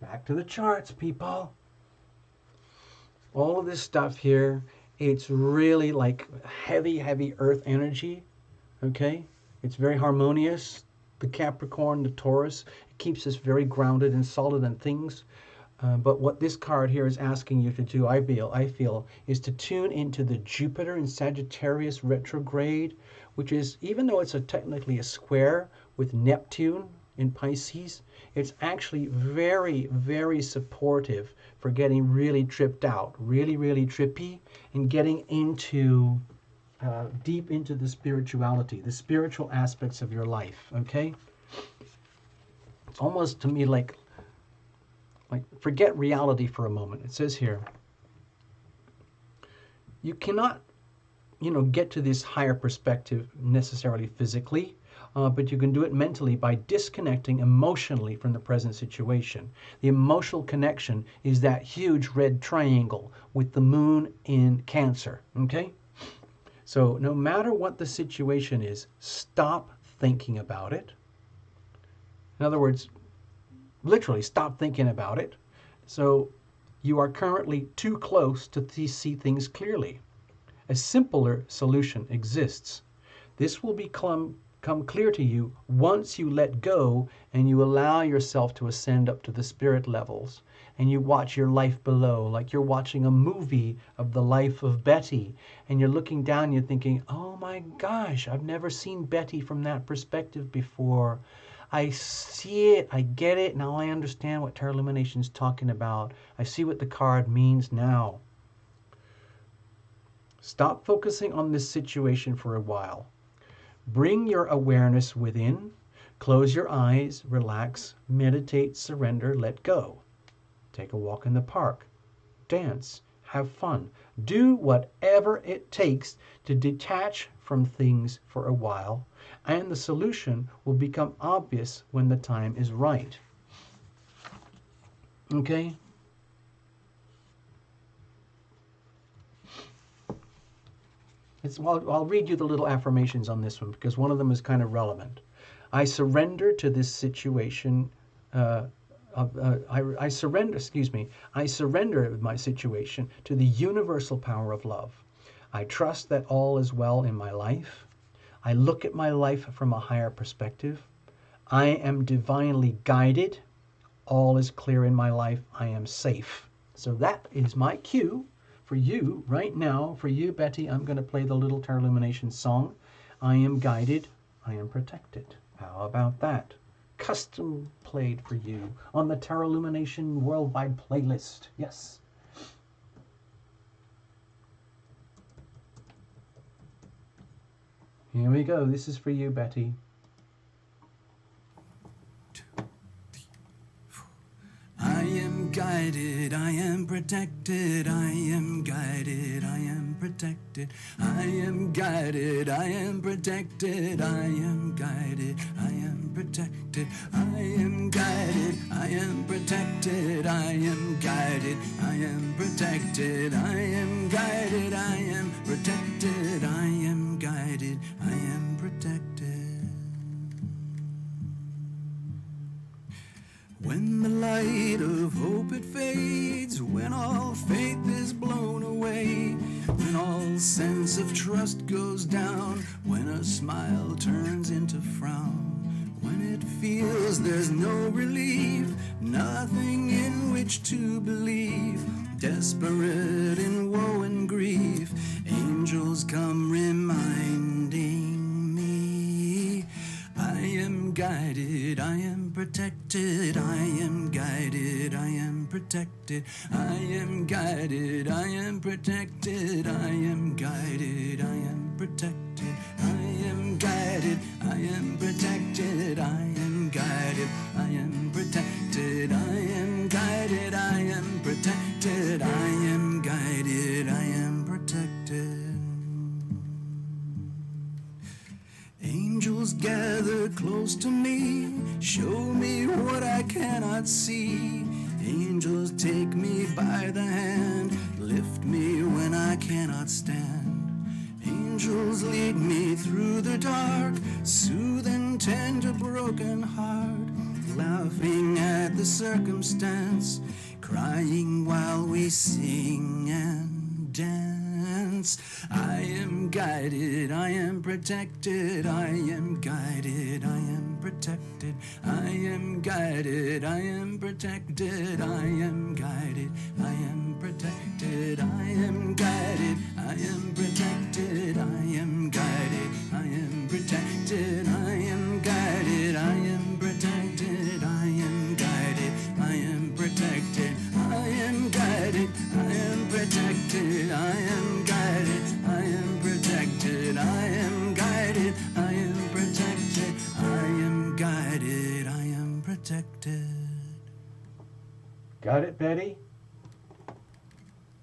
Back to the charts, people. All of this stuff here, it's really like heavy, heavy earth energy. Okay? It's very harmonious. The Capricorn, the Taurus, it keeps us very grounded and solid in things. But what this card here is asking you to do, I feel, is to tune into the Jupiter in Sagittarius retrograde, which is, even though it's technically a square with Neptune in Pisces, it's actually very, very supportive for getting really tripped out, really, really trippy, and getting into deep into the spirituality, the spiritual aspects of your life, okay? It's almost to me like forget reality for a moment. It says here, you cannot, get to this higher perspective necessarily physically, but you can do it mentally by disconnecting emotionally from the present situation. The emotional connection is that huge red triangle with the moon in Cancer, okay? So no matter what the situation is, stop thinking about it. In other words, literally stop thinking about it. So you are currently too close to see things clearly. A simpler solution exists. This will become clear to you once you let go and you allow yourself to ascend up to the spirit levels and you watch your life below, like you're watching a movie of the life of Betty, and you're looking down, you're thinking, oh my gosh, I've never seen Betty from that perspective before. I see it, I get it, now I understand what Tarot Illumination is talking about. I see what the card means now. Stop focusing on this situation for a while. Bring your awareness within. Close your eyes, relax, meditate, surrender, let go. Take a walk in the park. Dance. Have fun. Do whatever it takes to detach from things for a while, and the solution will become obvious when the time is right. Okay? I'll read you the little affirmations on this one because one of them is kind of relevant. I surrender to this situation. I surrender my situation to the universal power of love. I trust that all is well in my life. I look at my life from a higher perspective. I am divinely guided. All is clear in my life. I am safe. So that is my cue for you right now. For you, Betty, I'm going to play the little Tarot Illumination song. I am guided. I am protected. How about that? Custom played for you on the Tarot Illumination Worldwide playlist. Yes. Here we go. This is for you, Betty. I am guided, I am protected, I am guided, I am protected, I am guided, I am protected, I am guided, I am protected, I am guided, I am protected, I am guided, I am protected, I am guided, I am protected, I am guided, I am protected. When the light of hope it fades, when all faith is blown away, when all sense of trust goes down, when a smile turns into frown, when it feels there's no relief, nothing in which to believe, desperate in woe and grief, angels come reminding me, I am guided, I am protected, I am guided, I am protected, I am guided, I am protected, I am guided, I am protected, I am guided, I am protected, I am guided, I am protected, I am guided, I am protected, I am guided, I am protected. Angels gather close to me, show me what I cannot see. Angels take me by the hand, lift me when I cannot stand. Angels lead me through the dark, soothe and tend a broken heart, laughing at the circumstance, crying while we sing and dance. I am guided, I am protected, I am guided, I am protected, I am guided, I am protected, I am guided, I am protected, I am guided, I am protected, I am guided, I am protected, I am guided, I am protected, I am guided, I am protected, I am guided, I am protected, I am guided, I am protected, I am guided, I am protected, I am guided, I am protected. Got it, Betty?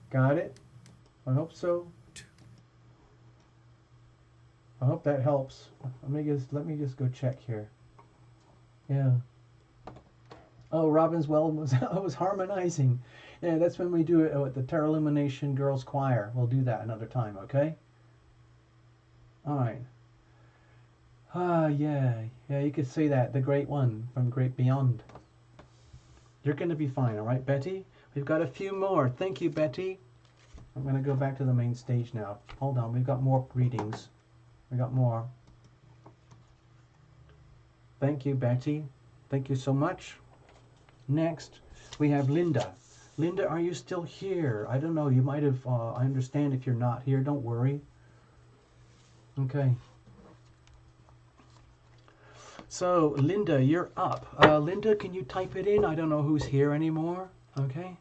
Got it? I hope so. I hope that helps. Let me just go check here. Yeah. Oh, Robin's well was harmonizing. Yeah, that's when we do it with the Tarot Illumination Girls Choir. We'll do that another time, okay? All right. Yeah, you could say that. The Great One from Great Beyond. You're going to be fine, all right, Betty? We've got a few more. Thank you, Betty. I'm going to go back to the main stage now. Hold on, we've got more readings. We got more. Thank you, Betty. Thank you so much. Next, we have Linda. Linda, are you still here? I don't know. You might have. I understand if you're not here. Don't worry. Okay. So, Linda, you're up. Linda, can you type it in? I don't know who's here anymore. Okay.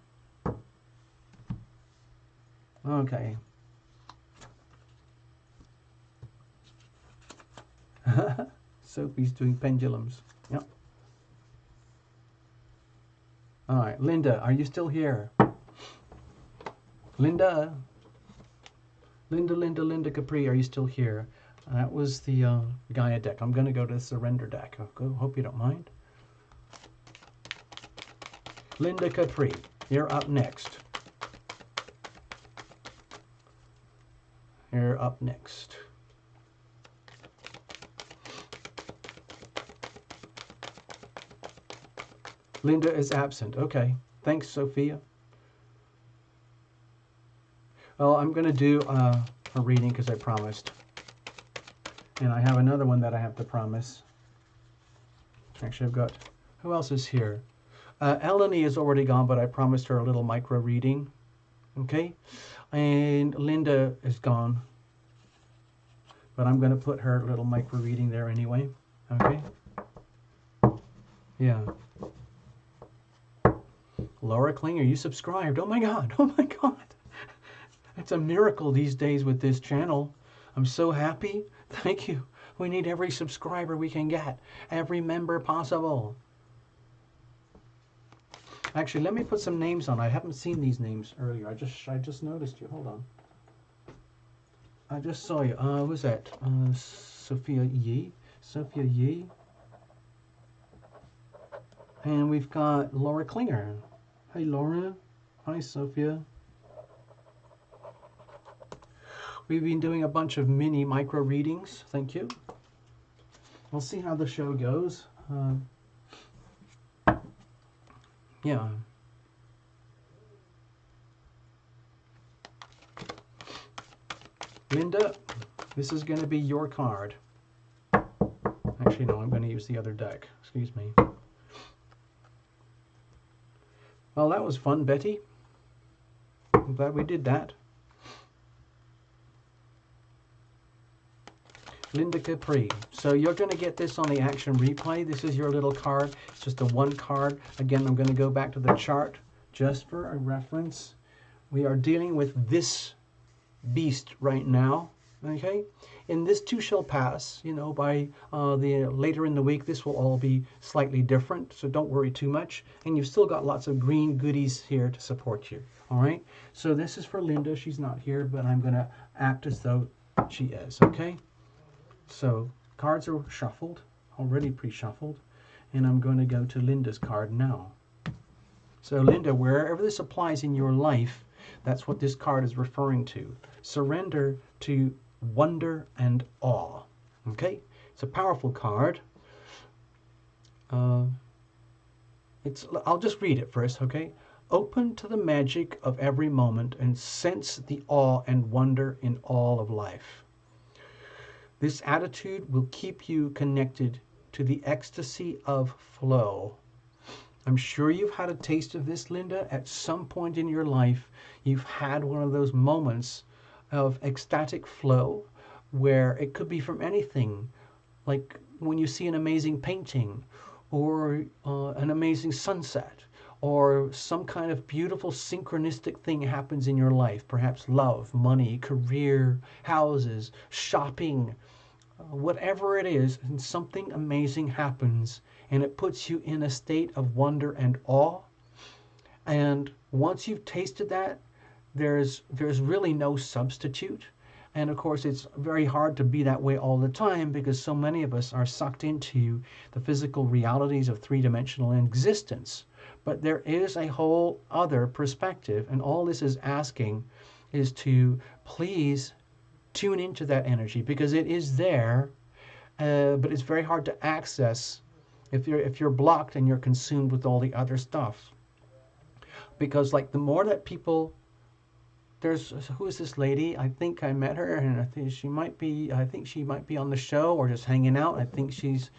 Okay. Sophie's doing pendulums. Yep. All right, Linda, are you still here? Linda. Linda Capri, are you still here? That was the Gaia deck. I'm going to go to the Surrender deck. Hope you don't mind. Linda Capri, you're up next. You're up next. Linda is absent. Okay. Thanks, Sophia. Well, I'm going to do a reading because I promised. And I have another one that I have to promise. Actually, I've got... Who else is here? Eleni is already gone, but I promised her a little micro reading. Okay? And Linda is gone. But I'm going to put her little micro reading there anyway. Okay? Yeah. Laura Klinger, you subscribed. Oh my God. Oh my God. It's a miracle these days with this channel. I'm so happy. Thank you. We need every subscriber we can get. Every member possible. Actually, let me put some names on. I haven't seen these names earlier. I just noticed you. Hold on. I just saw you. Who's that? Sophia Yi. Sophia Yi. And we've got Laura Klinger. Hey, Laura. Hi, Sophia. We've been doing a bunch of mini micro readings. Thank you. We'll see how the show goes. Yeah. Linda, this is going to be your card. Actually, no, I'm going to use the other deck. Excuse me. Well, that was fun, Betty. I'm glad we did that. Linda Capri. So you're going to get this on the action replay. This is your little card. It's just a one card. Again, I'm going to go back to the chart just for a reference. We are dealing with this beast right now. Okay? And this too shall pass. You know, by the later in the week, this will all be slightly different. So don't worry too much. And you've still got lots of green goodies here to support you. All right? So this is for Linda. She's not here, but I'm going to act as though she is. Okay? So cards are shuffled, already pre-shuffled, and I'm going to go to Linda's card now. So Linda, wherever this applies in your life, that's what this card is referring to. Surrender to wonder and awe. Okay? It's a powerful card. I'll just read it first, okay? Open to the magic of every moment and sense the awe and wonder in all of life. This attitude will keep you connected to the ecstasy of flow. I'm sure you've had a taste of this, Linda. At some point in your life, you've had one of those moments of ecstatic flow where it could be from anything, like when you see an amazing painting or an amazing sunset, or some kind of beautiful synchronistic thing happens in your life, perhaps love, money, career, houses, shopping, whatever it is, and something amazing happens and it puts you in a state of wonder and awe. And once you've tasted that, there's really no substitute. And of course, it's very hard to be that way all the time because so many of us are sucked into the physical realities of three-dimensional existence. But there is a whole other perspective, and all this is asking is to please tune into that energy because it is there, but it's very hard to access if you're blocked and you're consumed with all the other stuff. Because like the more that people, who is this lady? I think I met her, and I think she might be on the show or just hanging out. I think she's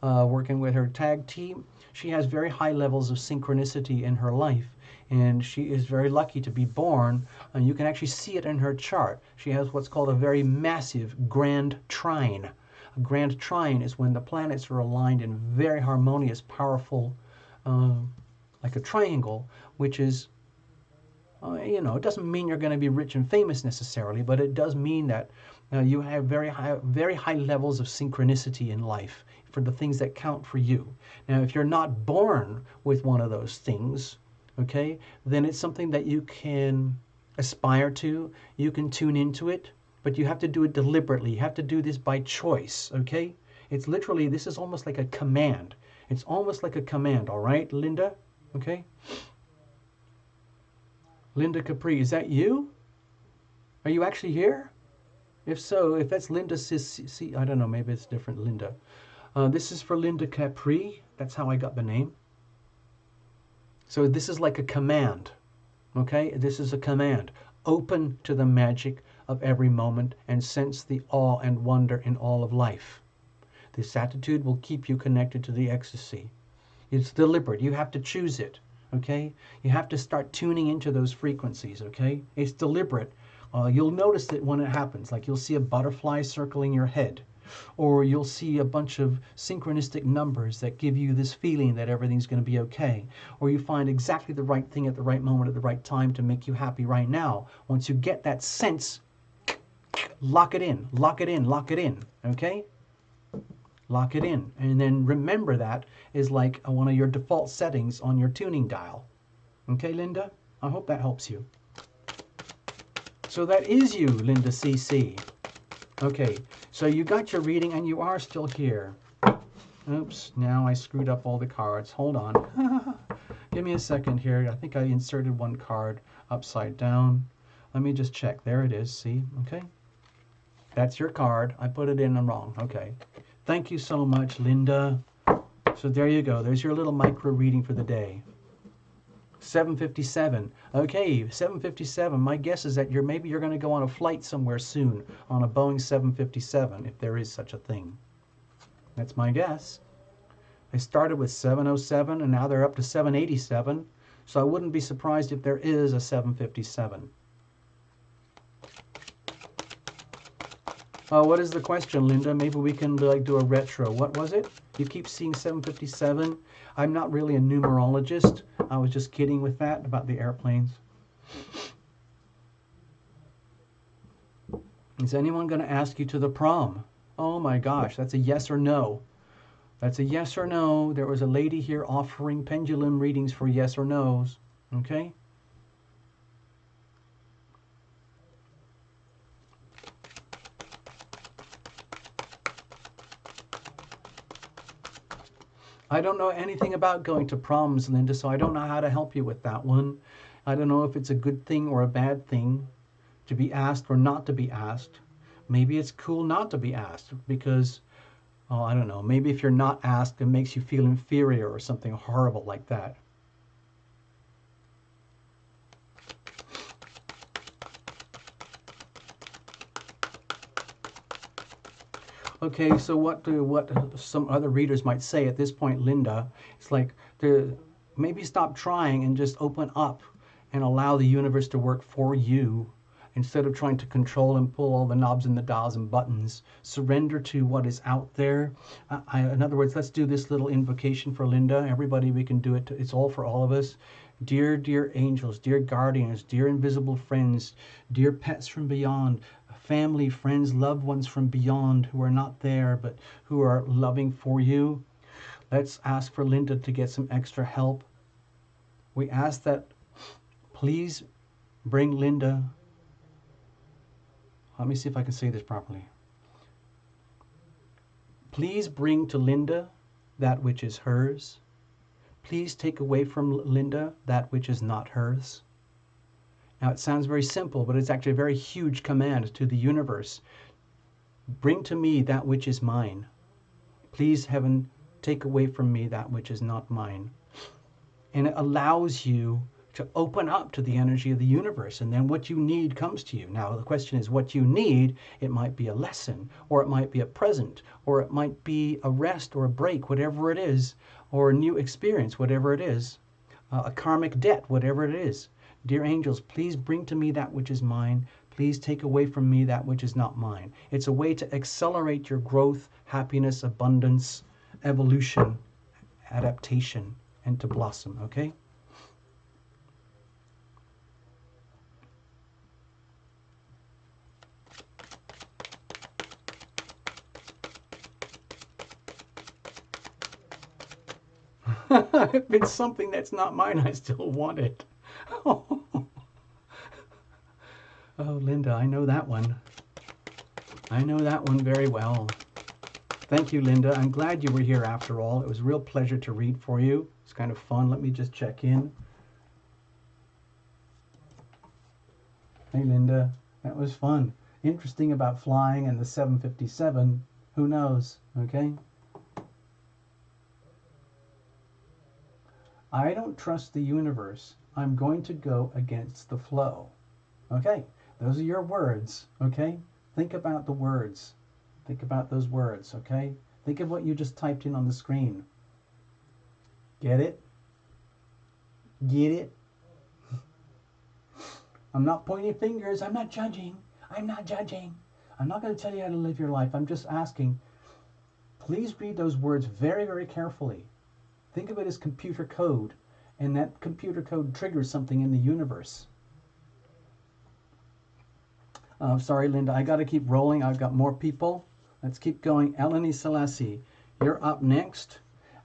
working with her tag team. She has very high levels of synchronicity in her life, And she is very lucky to be born, and you can actually see it in her chart. She has what's called a very massive grand trine. A grand trine is when the planets are aligned in very harmonious, powerful, like a triangle, which is, you know, it doesn't mean you're going to be rich and famous necessarily, but it does mean that you have very high levels of synchronicity in life for the things that count for you. Now, if you're not born with one of those things, okay, then it's something that you can aspire to, you can tune into it, but you have to do it deliberately. You have to do this by choice, okay? It's literally, this is almost like a command. It's almost like a command, all right, Linda? Okay? Linda Capri, is that you? Are you actually here? If so, if that's Linda, see, I don't know, maybe it's different Linda. This is for Linda Capri. That's how I got the name. So this is like a command, okay? This is a command. Open to the magic of every moment and sense the awe and wonder in all of life. This attitude will keep you connected to the ecstasy. It's deliberate. You have to choose it, okay? You have to start tuning into those frequencies, okay? It's deliberate. You'll notice it when it happens. Like you'll see a butterfly circling your head, or you'll see a bunch of synchronistic numbers that give you this feeling that everything's going to be okay, or you find exactly the right thing at the right moment at the right time to make you happy right now. Once you get that sense, lock it in, lock it in, lock it in, okay? Lock it in. And then remember that is like one of your default settings on your tuning dial. Okay, Linda? I hope that helps you. So that is you, Linda CC. Okay, so you got your reading and you are still here. Oops, now I screwed up all the cards. Hold on. Give me a second here. I think I inserted one card upside down. Let me just check. There it is. See? Okay. That's your card. I put it in wrong. Okay. Thank you so much, Linda. So there you go. There's your little micro reading for the day. 7:57. Okay, 7:57. My guess is that maybe you're going to go on a flight somewhere soon on a Boeing 757, if there is such a thing. That's my guess. They started with 707 and now they're up to 787. So I wouldn't be surprised if there is a 757. What is the question, Linda? Maybe we can like do a retro. What was it? You keep seeing 757. I'm not really a numerologist. I was just kidding with that about the airplanes. Is anyone going to ask you to the prom? Oh my gosh, that's a yes or no. That's a yes or no. There was a lady here offering pendulum readings for yes or no's. Okay? I don't know anything about going to proms, Linda, so I don't know how to help you with that one. I don't know if it's a good thing or a bad thing to be asked or not to be asked. Maybe it's cool not to be asked because, oh, I don't know, maybe if you're not asked, it makes you feel inferior or something horrible like that. Okay, so what some other readers might say at this point, Linda, it's like maybe stop trying and just open up and allow the universe to work for you instead of trying to control and pull all the knobs and the dials and buttons. Surrender to what is out there. In other words, let's do this little invocation for Linda. Everybody, we can do it. It's all for all of us. Dear, dear angels, dear guardians, dear invisible friends, dear pets from beyond, family, friends, loved ones from beyond who are not there but who are loving for you. Let's ask for Linda to get some extra help. We ask that please bring Linda. Let me see if I can say this properly. Please bring to Linda that which is hers. Please take away from Linda that which is not hers. Now it sounds very simple, but it's actually a very huge command to the universe. Bring to me that which is mine. Please, heaven, take away from me that which is not mine. And it allows you to open up to the energy of the universe, and then what you need comes to you. Now the question is what you need. It might be a lesson, or it might be a present, or it might be a rest or a break, whatever it is, or a new experience, whatever it is. a karmic debt, whatever it is. Dear angels, please bring to me that which is mine. Please take away from me that which is not mine. It's a way to accelerate your growth, happiness, abundance, evolution, adaptation, and to blossom, okay? If it's something that's not mine, I still want it. Oh, Linda, I know that one. I know that one very well. Thank you, Linda. I'm glad you were here after all. It was a real pleasure to read for you. It's kind of fun. Let me just check in. Hey, Linda. That was fun. Interesting about flying and the 757. Who knows? Okay? I don't trust the universe. I'm going to go against the flow. Okay? Those are your words, okay? Think about the words. Think about those words, okay? Think of what you just typed in on the screen. Get it? Get it? I'm not pointing fingers. I'm not judging. I'm not judging. I'm not going to tell you how to live your life. I'm just asking. Please read those words very, very carefully. Think of it as computer code, and that computer code triggers something in the universe. Sorry, Linda, I got to keep rolling. I've got more people. Let's keep going. Eleni Selassie, you're up next.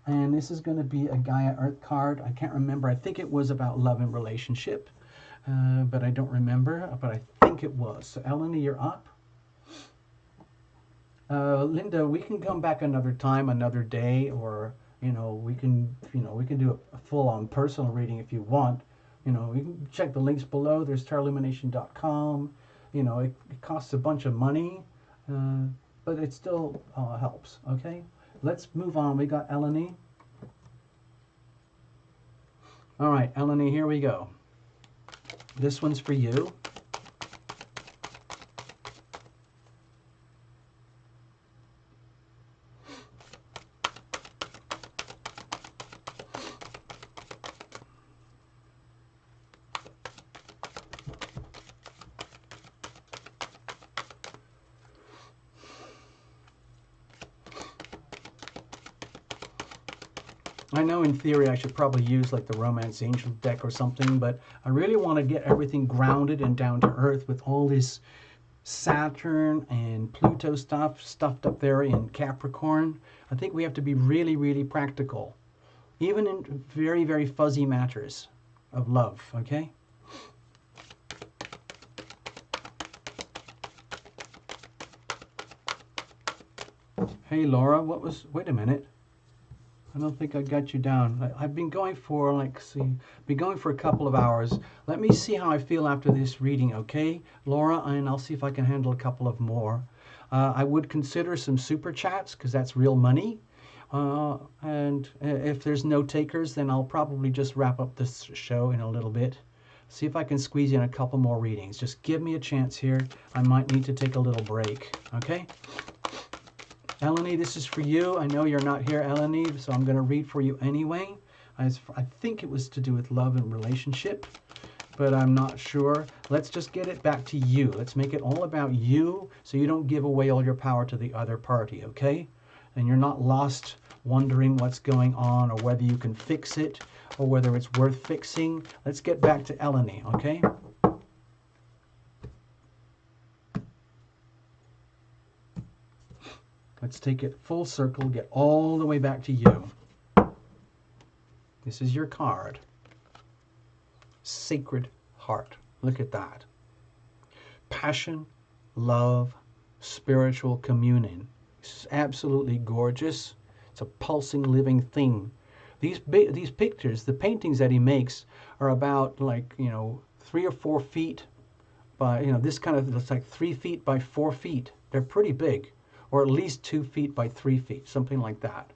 And this is going to be a Gaia Earth card. I can't remember. I think it was about love and relationship, but I don't remember. But I think it was. So, Eleni, you're up. Linda, we can come back another time, another day, or we can do a full-on personal reading if you want. We can check the links below. There's tarlumination.com. It costs a bunch of money, but it still helps, okay? Let's move on. We got Eleni. All right, Eleni, here we go. This one's for you. I know in theory I should probably use like the Romance Angel deck or something, but I really want to get everything grounded and down to earth with all this Saturn and Pluto stuff stuffed up there in Capricorn. I think we have to be really, really practical, even in very, very fuzzy matters of love, okay? Hey Laura, wait a minute. I don't think I got you down. I've been going for, been going for a couple of hours. Let me see how I feel after this reading, okay, Laura? And I'll see if I can handle a couple of more. I would consider some super chats because that's real money. And if there's no takers, then I'll probably just wrap up this show in a little bit. See if I can squeeze in a couple more readings. Just give me a chance here. I might need to take a little break, okay? Eleni, this is for you. I know you're not here, Eleni, so I'm going to read for you anyway. I think it was to do with love and relationship, but I'm not sure. Let's just get it back to you. Let's make it all about you so you don't give away all your power to the other party, okay? And you're not lost wondering what's going on or whether you can fix it or whether it's worth fixing. Let's get back to Eleni, okay? Let's take it full circle, get all the way back to you. This is your card. Sacred Heart. Look at that. Passion, love, spiritual communion. This is absolutely gorgeous. It's a pulsing, living thing. These pictures, the paintings that he makes are about 3 or 4 feet by, this kind of looks like 3 feet by 4 feet. They're pretty big. Or at least 2 feet by 3 feet, something like that.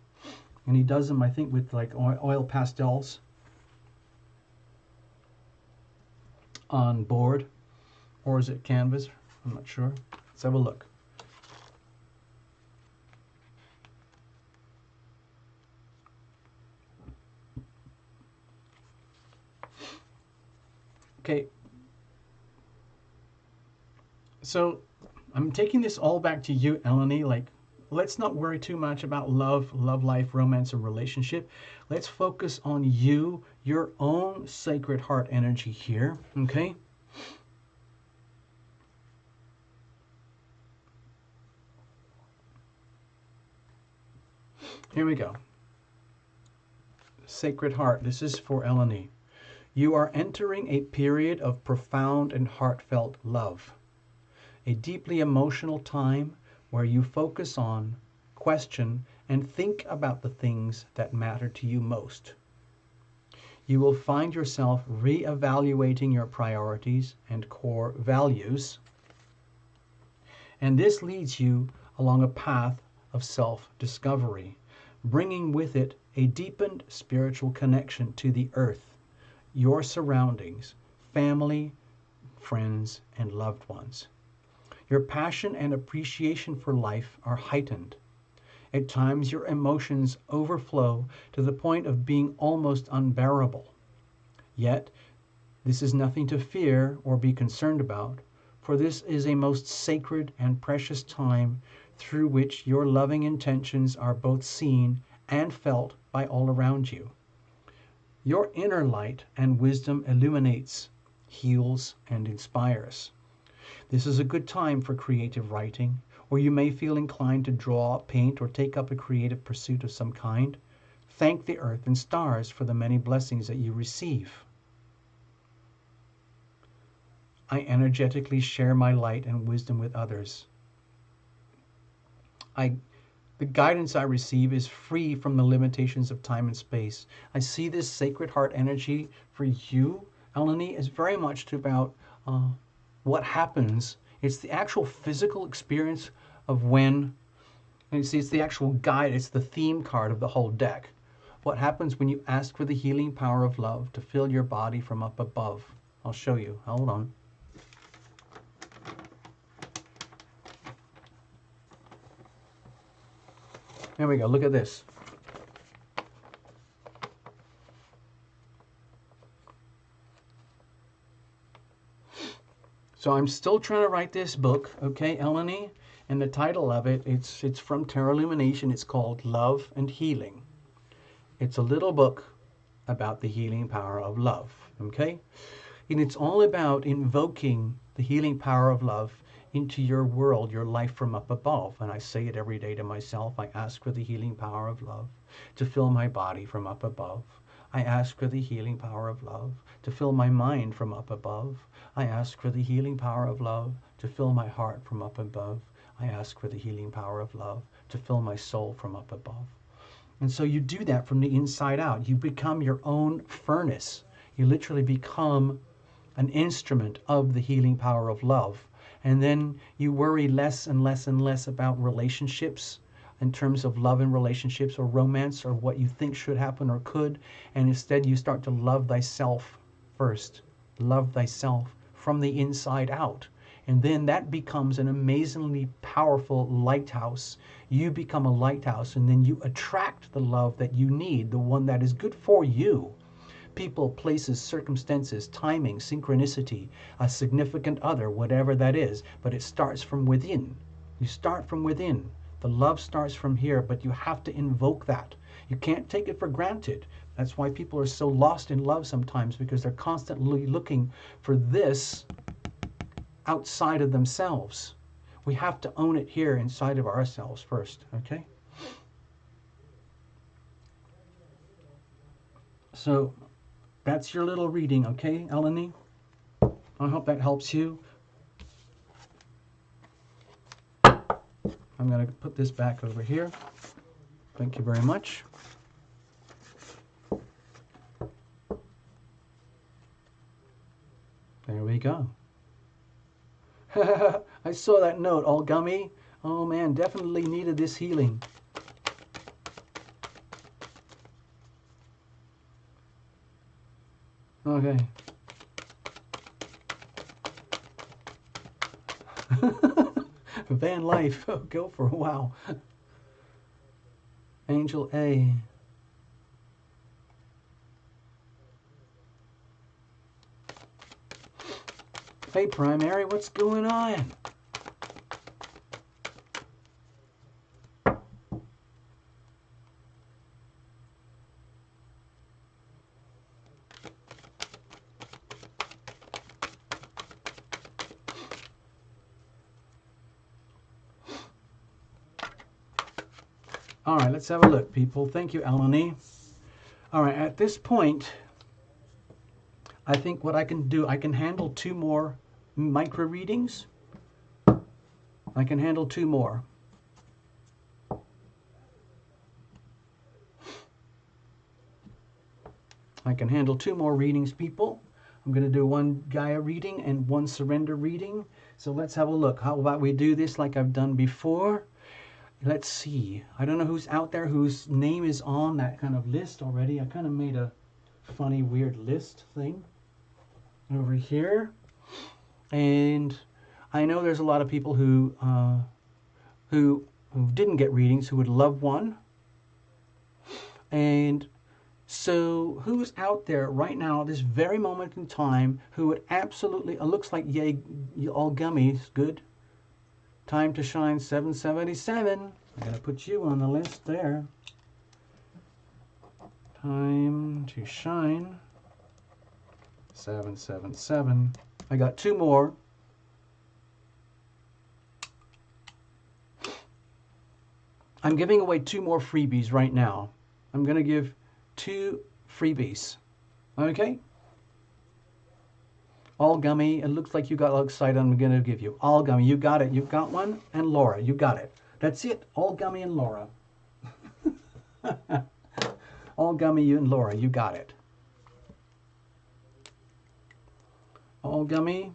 And he does them, I think, with like oil pastels on board. Or is it canvas? I'm not sure. Let's have a look. Okay. So I'm taking this all back to you, Eleni. Like, let's not worry too much about love, love life, romance, or relationship. Let's focus on you, your own sacred heart energy here, okay? Here we go. Sacred heart, this is for Eleni. You are entering a period of profound and heartfelt love. A deeply emotional time where you focus on, question, and think about the things that matter to you most. You will find yourself re-evaluating your priorities and core values, and this leads you along a path of self-discovery, bringing with it a deepened spiritual connection to the earth, your surroundings, family, friends, and loved ones. Your passion and appreciation for life are heightened. At times, your emotions overflow to the point of being almost unbearable. Yet, this is nothing to fear or be concerned about, for this is a most sacred and precious time through which your loving intentions are both seen and felt by all around you. Your inner light and wisdom illuminates, heals, and inspires. This is a good time for creative writing, or you may feel inclined to draw, paint, or take up a creative pursuit of some kind. Thank the earth and stars for the many blessings that you receive. I energetically share my light and wisdom with others. The guidance I receive is free from the limitations of time and space. I see this sacred heart energy for you, Eleni, is very much about what happens. It's the actual physical experience of when, and you see, it's the actual guide, it's the theme card of the whole deck. What happens when you ask for the healing power of love to fill your body from up above. I'll show you. Hold on. Here we go. Look at this. So I'm still trying to write this book, okay, Eleni? And the title of it, it's from Tarot Lumination. It's called Love and Healing. It's a little book about the healing power of love, okay? And it's all about invoking the healing power of love into your world, your life from up above. And I say it every day to myself. I ask for the healing power of love to fill my body from up above. I ask for the healing power of love to fill my mind from up above. I ask for the healing power of love to fill my heart from up above. I ask for the healing power of love to fill my soul from up above. And so you do that from the inside out. You become your own furnace. You literally become an instrument of the healing power of love. And then you worry less and less and less about relationships in terms of love and relationships or romance or what you think should happen or could. And instead you start to love thyself first. Love thyself from the inside out. And then that becomes an amazingly powerful lighthouse. You become a lighthouse, and then you attract the love that you need, the one that is good for you. People, places, circumstances, timing, synchronicity, a significant other, whatever that is. But it starts from within. You start from within. The love starts from here, but you have to invoke that. You can't take it for granted. That's why people are so lost in love sometimes, because they're constantly looking for this outside of themselves. We have to own it here inside of ourselves first, okay? So that's your little reading, okay, Eleni? I hope that helps you. I'm going to put this back over here. Thank you very much. There we go. I saw that note, all gummy. Oh man, definitely needed this healing. Okay. Van life, go for a wow. Angel A. Hey, Primary, what's going on? All right, let's have a look, people. Thank you, Eleni. All right, at this point, I think what I can do, I can handle 2 more micro readings. I can handle 2 more. I can handle 2 more readings, people. I'm going to do 1 Gaia reading and 1 surrender reading. So let's have a look. How about we do this like I've done before? Let's see. I don't know who's out there whose name is on that kind of list already. I kind of made a funny, weird list thing over here. And I know there's a lot of people who didn't get readings who would love one. And so who's out there right now, this very moment in time, who would absolutely, it looks like yay, all gummies, good. Time to shine 777. I'm going to put you on the list there. Time to shine 777. I got 2 more. I'm giving away 2 more freebies right now. I'm going to give 2 freebies. Okay? All gummy. It looks like you got all excited. I'm going to give you all gummy. You got it. You got one. And Laura, you got it. That's it. All gummy and Laura. All gummy, you and Laura, you got it. All gummy.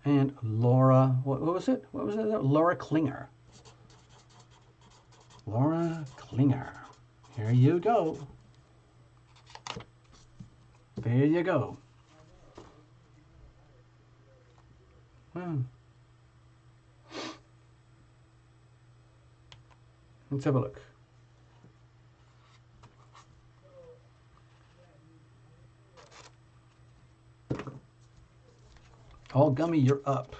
And Laura, what was it? What was it? Laura Klinger. Laura Klinger. Here you go. There you go. Let's have a look. All gummy, you're up.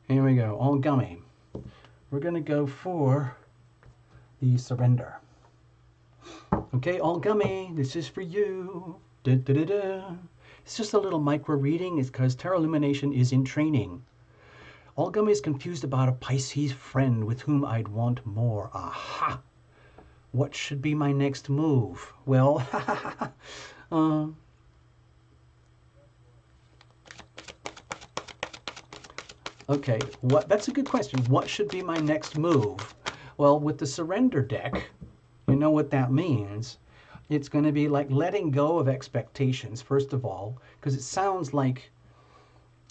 Here we go, all gummy. We're going to go for the surrender. Okay, all gummy, this is for you. Da, da, da, da. It's just a little micro reading. It's because Tarot Illumination is in training. All gummy is confused about a Pisces friend with whom I'd want more. Aha! What should be my next move? Well, okay, that's a good question. What should be my next move? Well, with the surrender deck, you know what that means. It's going to be like letting go of expectations, first of all, because it sounds like,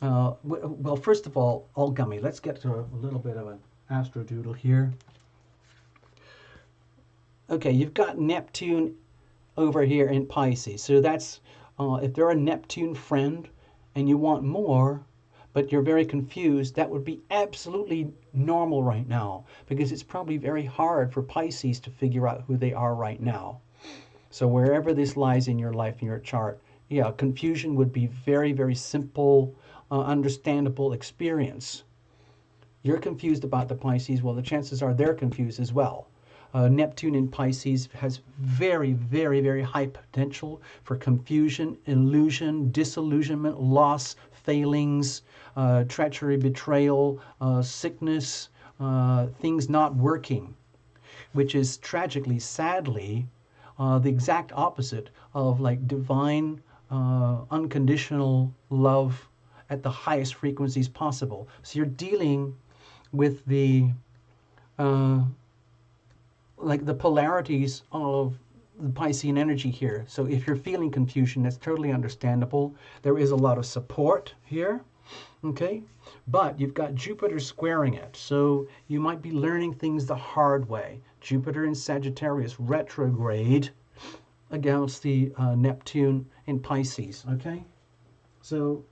well, first of all gummy. Let's get to a little bit of an astrodoodle here. Okay, you've got Neptune over here in Pisces. So that's, if they're a Neptune friend and you want more, but you're very confused, that would be absolutely normal right now, because it's probably very hard for Pisces to figure out who they are right now. So wherever this lies in your life, in your chart, yeah, confusion would be very, very simple, understandable experience. You're confused about the Pisces, well, the chances are they're confused as well. Neptune in Pisces has very, very, very high potential for confusion, illusion, disillusionment, loss, failings, treachery, betrayal, sickness, things not working, which is tragically, sadly, the exact opposite of like divine, unconditional love at the highest frequencies possible. So you're dealing with the like the polarities of the Piscean energy here. So if you're feeling confusion, that's totally understandable. There is a lot of support here, okay? But you've got Jupiter squaring it, so you might be learning things the hard way. Jupiter in Sagittarius retrograde against the Neptune in Pisces, okay? So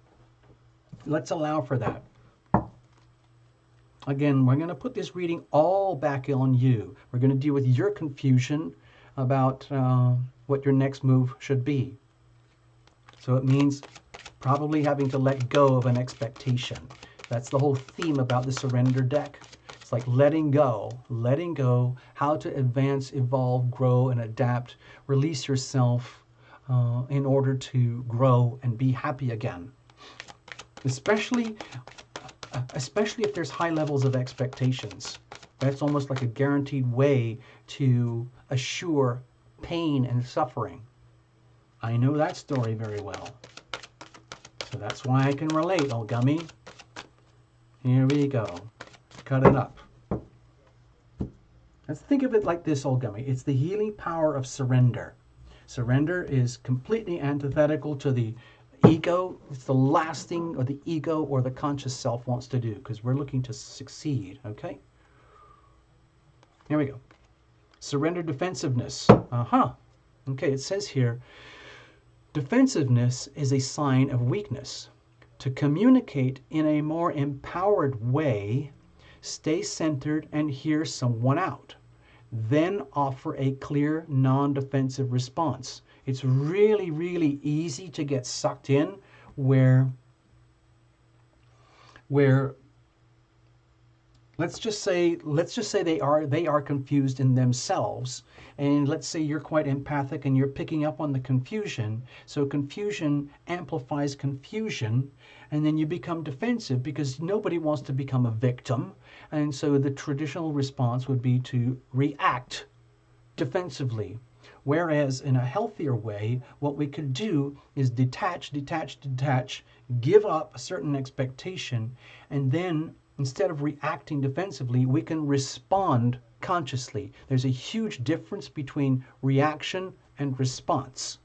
Let's allow for that. Again, we're going to put this reading all back on you. We're going to deal with your confusion about what your next move should be. So it means probably having to let go of an expectation. That's the whole theme about the surrender deck. It's like letting go, how to advance, evolve, grow, and adapt, release yourself in order to grow and be happy again. Especially if there's high levels of expectations. That's almost like a guaranteed way to assure pain and suffering. I know that story very well. So that's why I can relate, old gummy. Here we go. Cut it up. Let's think of it like this, old gummy. It's the healing power of surrender. Surrender is completely antithetical to the ego. It's the last thing or the ego or the conscious self wants to do, because we're looking to succeed, okay? Here we go. Surrender defensiveness. Okay, it says here, defensiveness is a sign of weakness. To communicate in a more empowered way, stay centered and hear someone out. Then offer a clear, non-defensive response. It's really, really easy to get sucked in where let's just say they are confused in themselves, and let's say you're quite empathic and you're picking up on the confusion. So confusion amplifies confusion, and then you become defensive because nobody wants to become a victim. And so the traditional response would be to react defensively. Whereas in a healthier way, what we could do is detach, give up a certain expectation, and then instead of reacting defensively, we can respond consciously. There's a huge difference between reaction and response.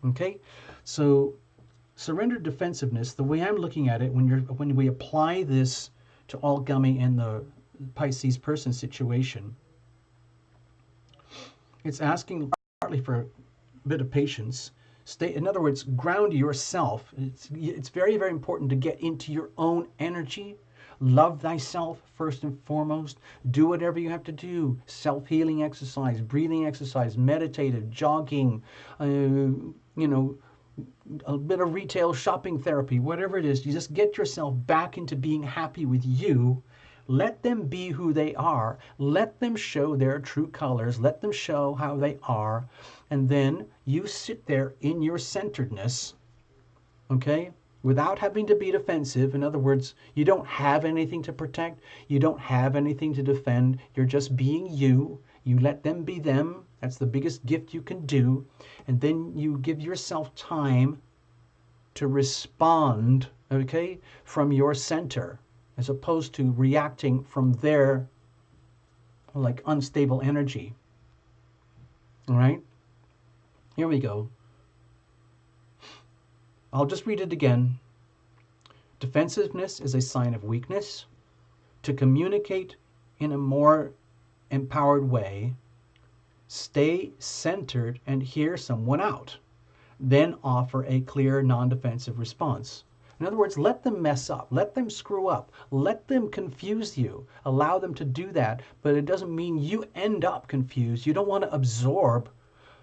Okay? So surrender defensiveness, the way I'm looking at it, when we apply this to all gummy in the Pisces person situation, it's asking partly for a bit of patience. In other words, ground yourself. It's very, very important to get into your own energy. Love thyself first and foremost. Do whatever you have to do. Self-healing exercise, breathing exercise, meditative, jogging, a bit of retail shopping therapy, whatever it is. You just get yourself back into being happy with you. Let them be who they are. Let them show their true colors. Let them show how they are. And then you sit there in your centeredness, okay? Without having to be defensive. In other words, you don't have anything to protect. You don't have anything to defend. You're just being you. You let them be them. That's the biggest gift you can do. And then you give yourself time to respond, okay, from your center, as opposed to reacting from their like unstable energy. All right? Here we go. I'll just read it again. Defensiveness is a sign of weakness. To communicate in a more empowered way, stay centered and hear someone out. Then offer a clear, non-defensive response. In other words, let them mess up. Let them screw up. Let them confuse you. Allow them to do that, but it doesn't mean you end up confused. You don't want to absorb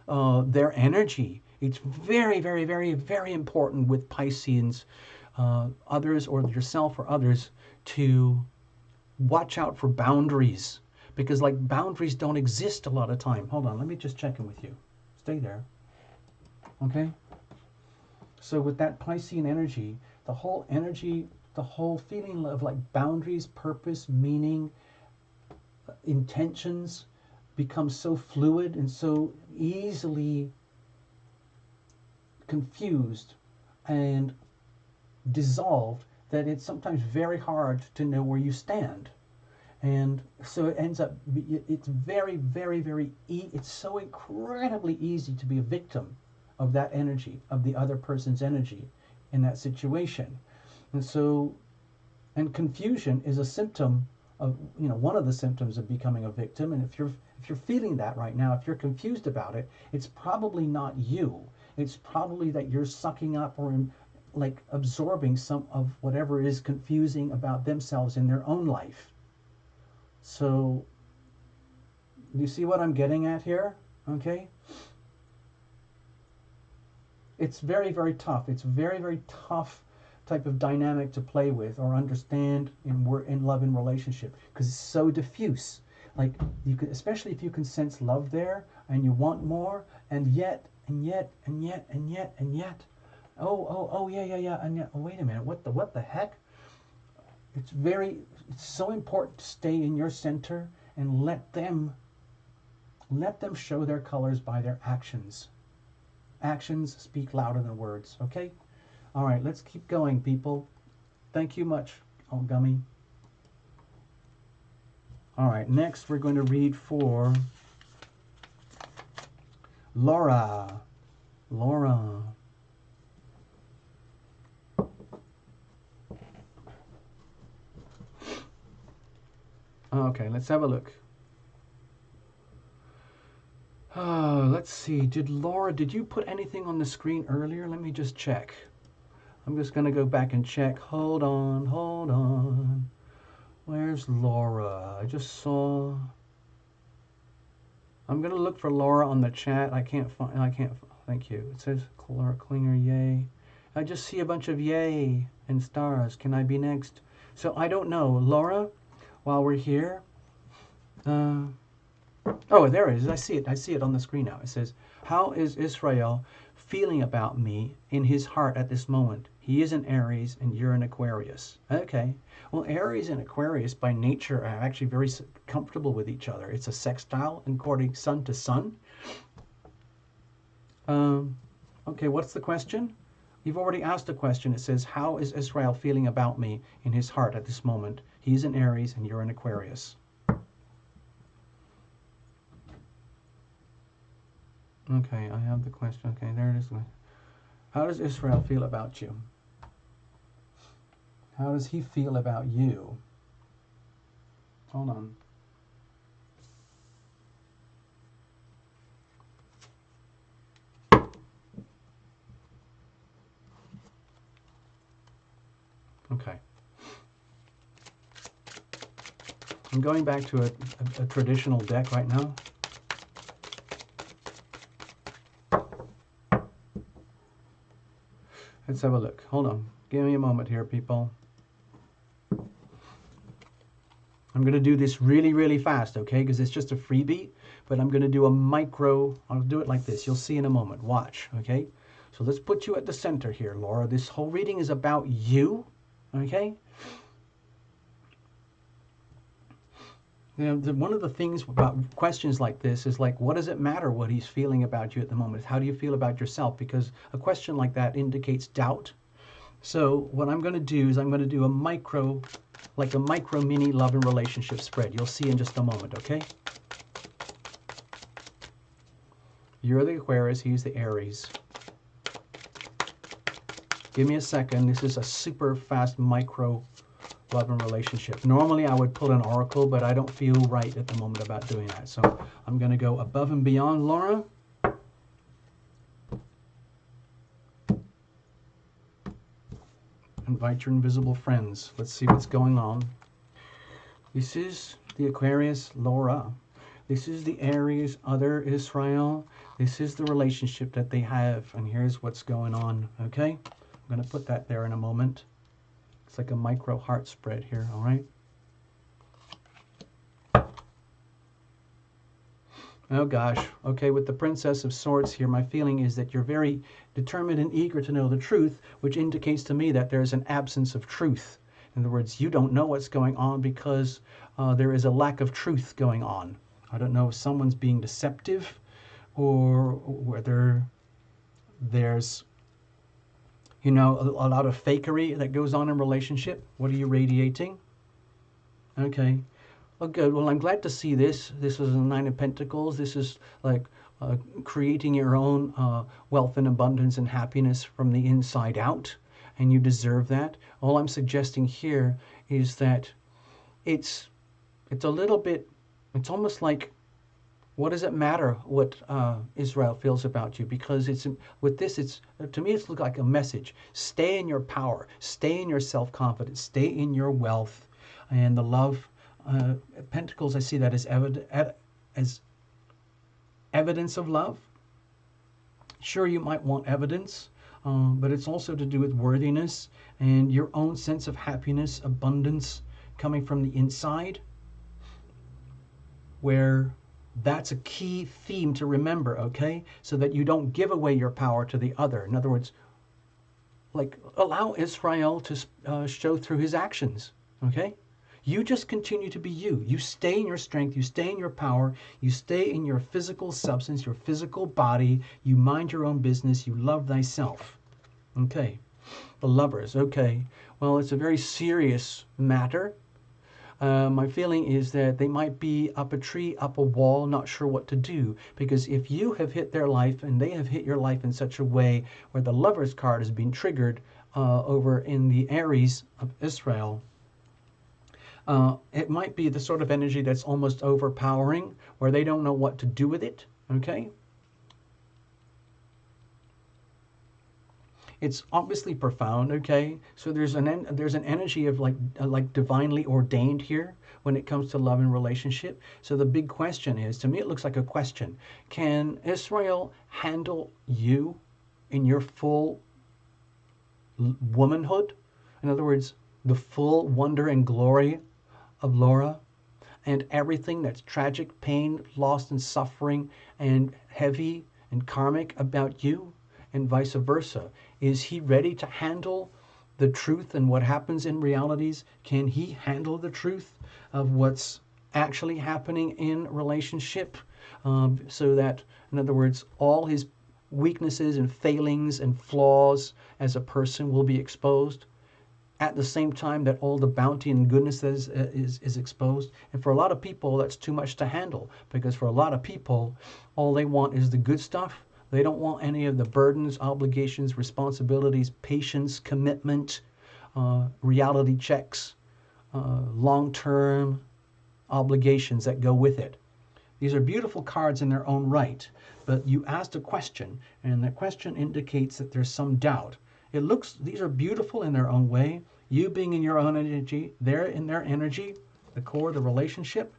their energy. It's very, very, very, very important with Pisceans, others or yourself or others, to watch out for boundaries, because like boundaries don't exist a lot of time. Hold on, let me just check in with you. Stay there. Okay? So with that Piscean energy, the whole feeling of like boundaries, purpose, meaning, intentions becomes so fluid and so easily confused and dissolved that it's sometimes very hard to know where you stand. And so it ends up, it's very, very, very, it's so incredibly easy to be a victim of that energy, of the other person's energy in that situation. And so, and confusion is a symptom of, one of the symptoms of becoming a victim. And if you're feeling that right now, if you're confused about it, it's probably not you. It's probably that you're sucking up or like absorbing some of whatever is confusing about themselves in their own life. So, do you see what I'm getting at here? Okay? It's very, very tough. It's very, very tough type of dynamic to play with or understand in love and relationship, because it's so diffuse. Like, you can, especially if you can sense love there and you want more, and yet, oh, yeah, and yet, oh, wait a minute, what the heck? It's so important to stay in your center and let them show their colors by their actions. Actions speak louder than words, okay? All right, let's keep going, people. Thank you much, oh gummy. All right, next we're going to read for Laura. Laura. Okay, let's have a look. Let's see. Laura, did you put anything on the screen earlier? Let me just check. I'm just going to go back and check. Hold on. Where's Laura? I just saw... I'm going to look for Laura on the chat. I can't find... Thank you. It says Laura Klinger, yay. I just see a bunch of yay and stars. Can I be next? So I don't know. Laura, while we're here... Oh, there it is. I see it on the screen now. It says, how is Israel feeling about me in his heart at this moment? He is an Aries and you're an Aquarius. Okay. Well, Aries and Aquarius by nature are actually very comfortable with each other. It's a sextile according sun to sun. Okay, what's the question? You've already asked a question. It says, how is Israel feeling about me in his heart at this moment? He's an Aries and you're an Aquarius. Okay, I have the question. Okay, there it is. How does Israel feel about you? How does he feel about you? Hold on. Okay. I'm going back to a traditional deck right now. Let's have a look. Hold on. Give me a moment here, people. I'm going to do this really, really fast, okay? Because it's just a freebie, but I'm going to do a micro. I'll do it like this. You'll see in a moment. Watch, okay? So let's put you at the center here, Laura. This whole reading is about you, okay? You know, one of the things about questions like this is like, what does it matter what he's feeling about you at the moment? How do you feel about yourself? Because a question like that indicates doubt. So what I'm going to do is I'm going to do a micro mini love and relationship spread. You'll see in just a moment, okay? You're the Aquarius, he's the Aries. Give me a second. This is a super fast micro love and relationship. Normally I would pull an oracle, but I don't feel right at the moment about doing that. So I'm going to go above and beyond, Laura. Invite your invisible friends. Let's see what's going on. This is the Aquarius, Laura. This is the Aries, other Israel. This is the relationship that they have. And here's what's going on, okay? I'm going to put that there in a moment. It's like a micro heart spread here, all right? Oh gosh, okay, with the Princess of Swords here, my feeling is that you're very determined and eager to know the truth, which indicates to me that there's an absence of truth. In other words, you don't know what's going on because there is a lack of truth going on. I don't know if someone's being deceptive or whether there's, you know, a lot of fakery that goes on in relationship. What are you radiating? Okay. Oh, good. Well, I'm glad to see this. This is a Nine of Pentacles. This is like creating your own wealth and abundance and happiness from the inside out, and you deserve that. All I'm suggesting here is that it's a little bit, it's almost like What does it matter what Israel feels about you? Because it's with this, it's to me, it's look like a message. Stay in your power. Stay in your self-confidence. Stay in your wealth, and the love. Pentacles, I see that as evidence of love. Sure, you might want evidence, but it's also to do with worthiness and your own sense of happiness, abundance coming from the inside, where that's a key theme to remember, okay? So that you don't give away your power to the other. In other words, like allow Israel to show through his actions, okay? You just continue to be you. You stay in your strength. You stay in your power. You stay in your physical substance, your physical body. You mind your own business. You love thyself. Okay. The lovers. Okay. Well, it's a very serious matter. My feeling is that they might be up a tree, up a wall, not sure what to do. Because if you have hit their life and they have hit your life in such a way where the Lovers card has been triggered over in the Aries of Israel, it might be the sort of energy that's almost overpowering, where they don't know what to do with it, okay? It's obviously profound, okay? So there's an energy of like divinely ordained here when it comes to love and relationship. So the big question is, to me it looks like a question. Can Israel handle you in your full womanhood? In other words, the full wonder and glory of Laura, and everything that's tragic, pain, loss, and suffering, and heavy and karmic about you, and vice versa? Is he ready to handle the truth and what happens in realities? Can he handle the truth of what's actually happening in relationship? So that, in other words, all his weaknesses and failings and flaws as a person will be exposed, at the same time that all the bounty and goodness that is exposed. And for a lot of people, that's too much to handle, because for a lot of people, all they want is the good stuff. They don't want any of the burdens, obligations, responsibilities, patience, commitment, reality checks, long-term obligations that go with it. These are beautiful cards in their own right, but you asked a question, and the question indicates that there's some doubt. It looks, these are beautiful in their own way. You being in your own energy, they're in their energy, the core of the relationship.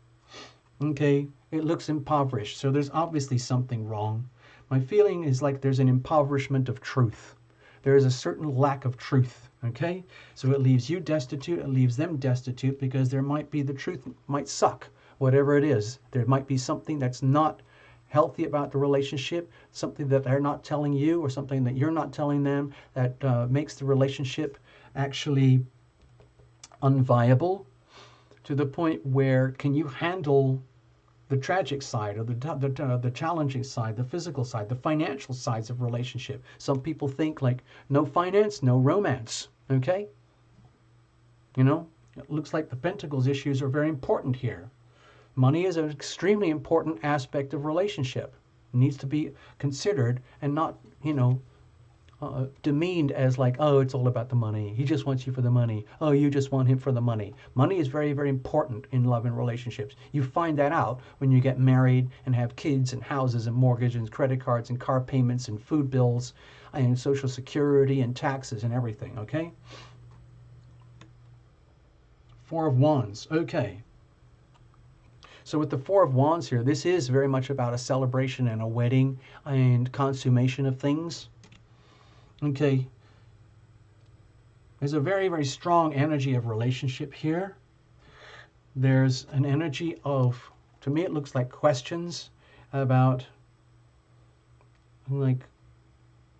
Okay, it looks impoverished, so there's obviously something wrong. My feeling is like there's an impoverishment of truth. There is a certain lack of truth, okay? So it leaves you destitute, it leaves them destitute, because there might be, the truth might suck, whatever it is. There might be something that's not healthy about the relationship, something that they're not telling you, or something that you're not telling them, that makes the relationship actually unviable, to the point where, can you handle the tragic side, or the challenging side, the physical side, the financial sides of relationship? Some people think like, no finance, no romance, okay? You know, it looks like the Pentacles issues are very important here. Money is an extremely important aspect of relationship. It needs to be considered and not, you know, demeaned as like, oh, it's all about the money. He just wants you for the money. Oh, you just want him for the money. Money is very, very important in love and relationships. You find that out when you get married and have kids and houses and mortgages and credit cards and car payments and food bills and Social Security and taxes and everything, okay? Four of Wands, okay. So with the Four of Wands here, this is very much about a celebration and a wedding and consummation of things. Okay. There's a very, very strong energy of relationship here. There's an energy of, to me it looks like questions about like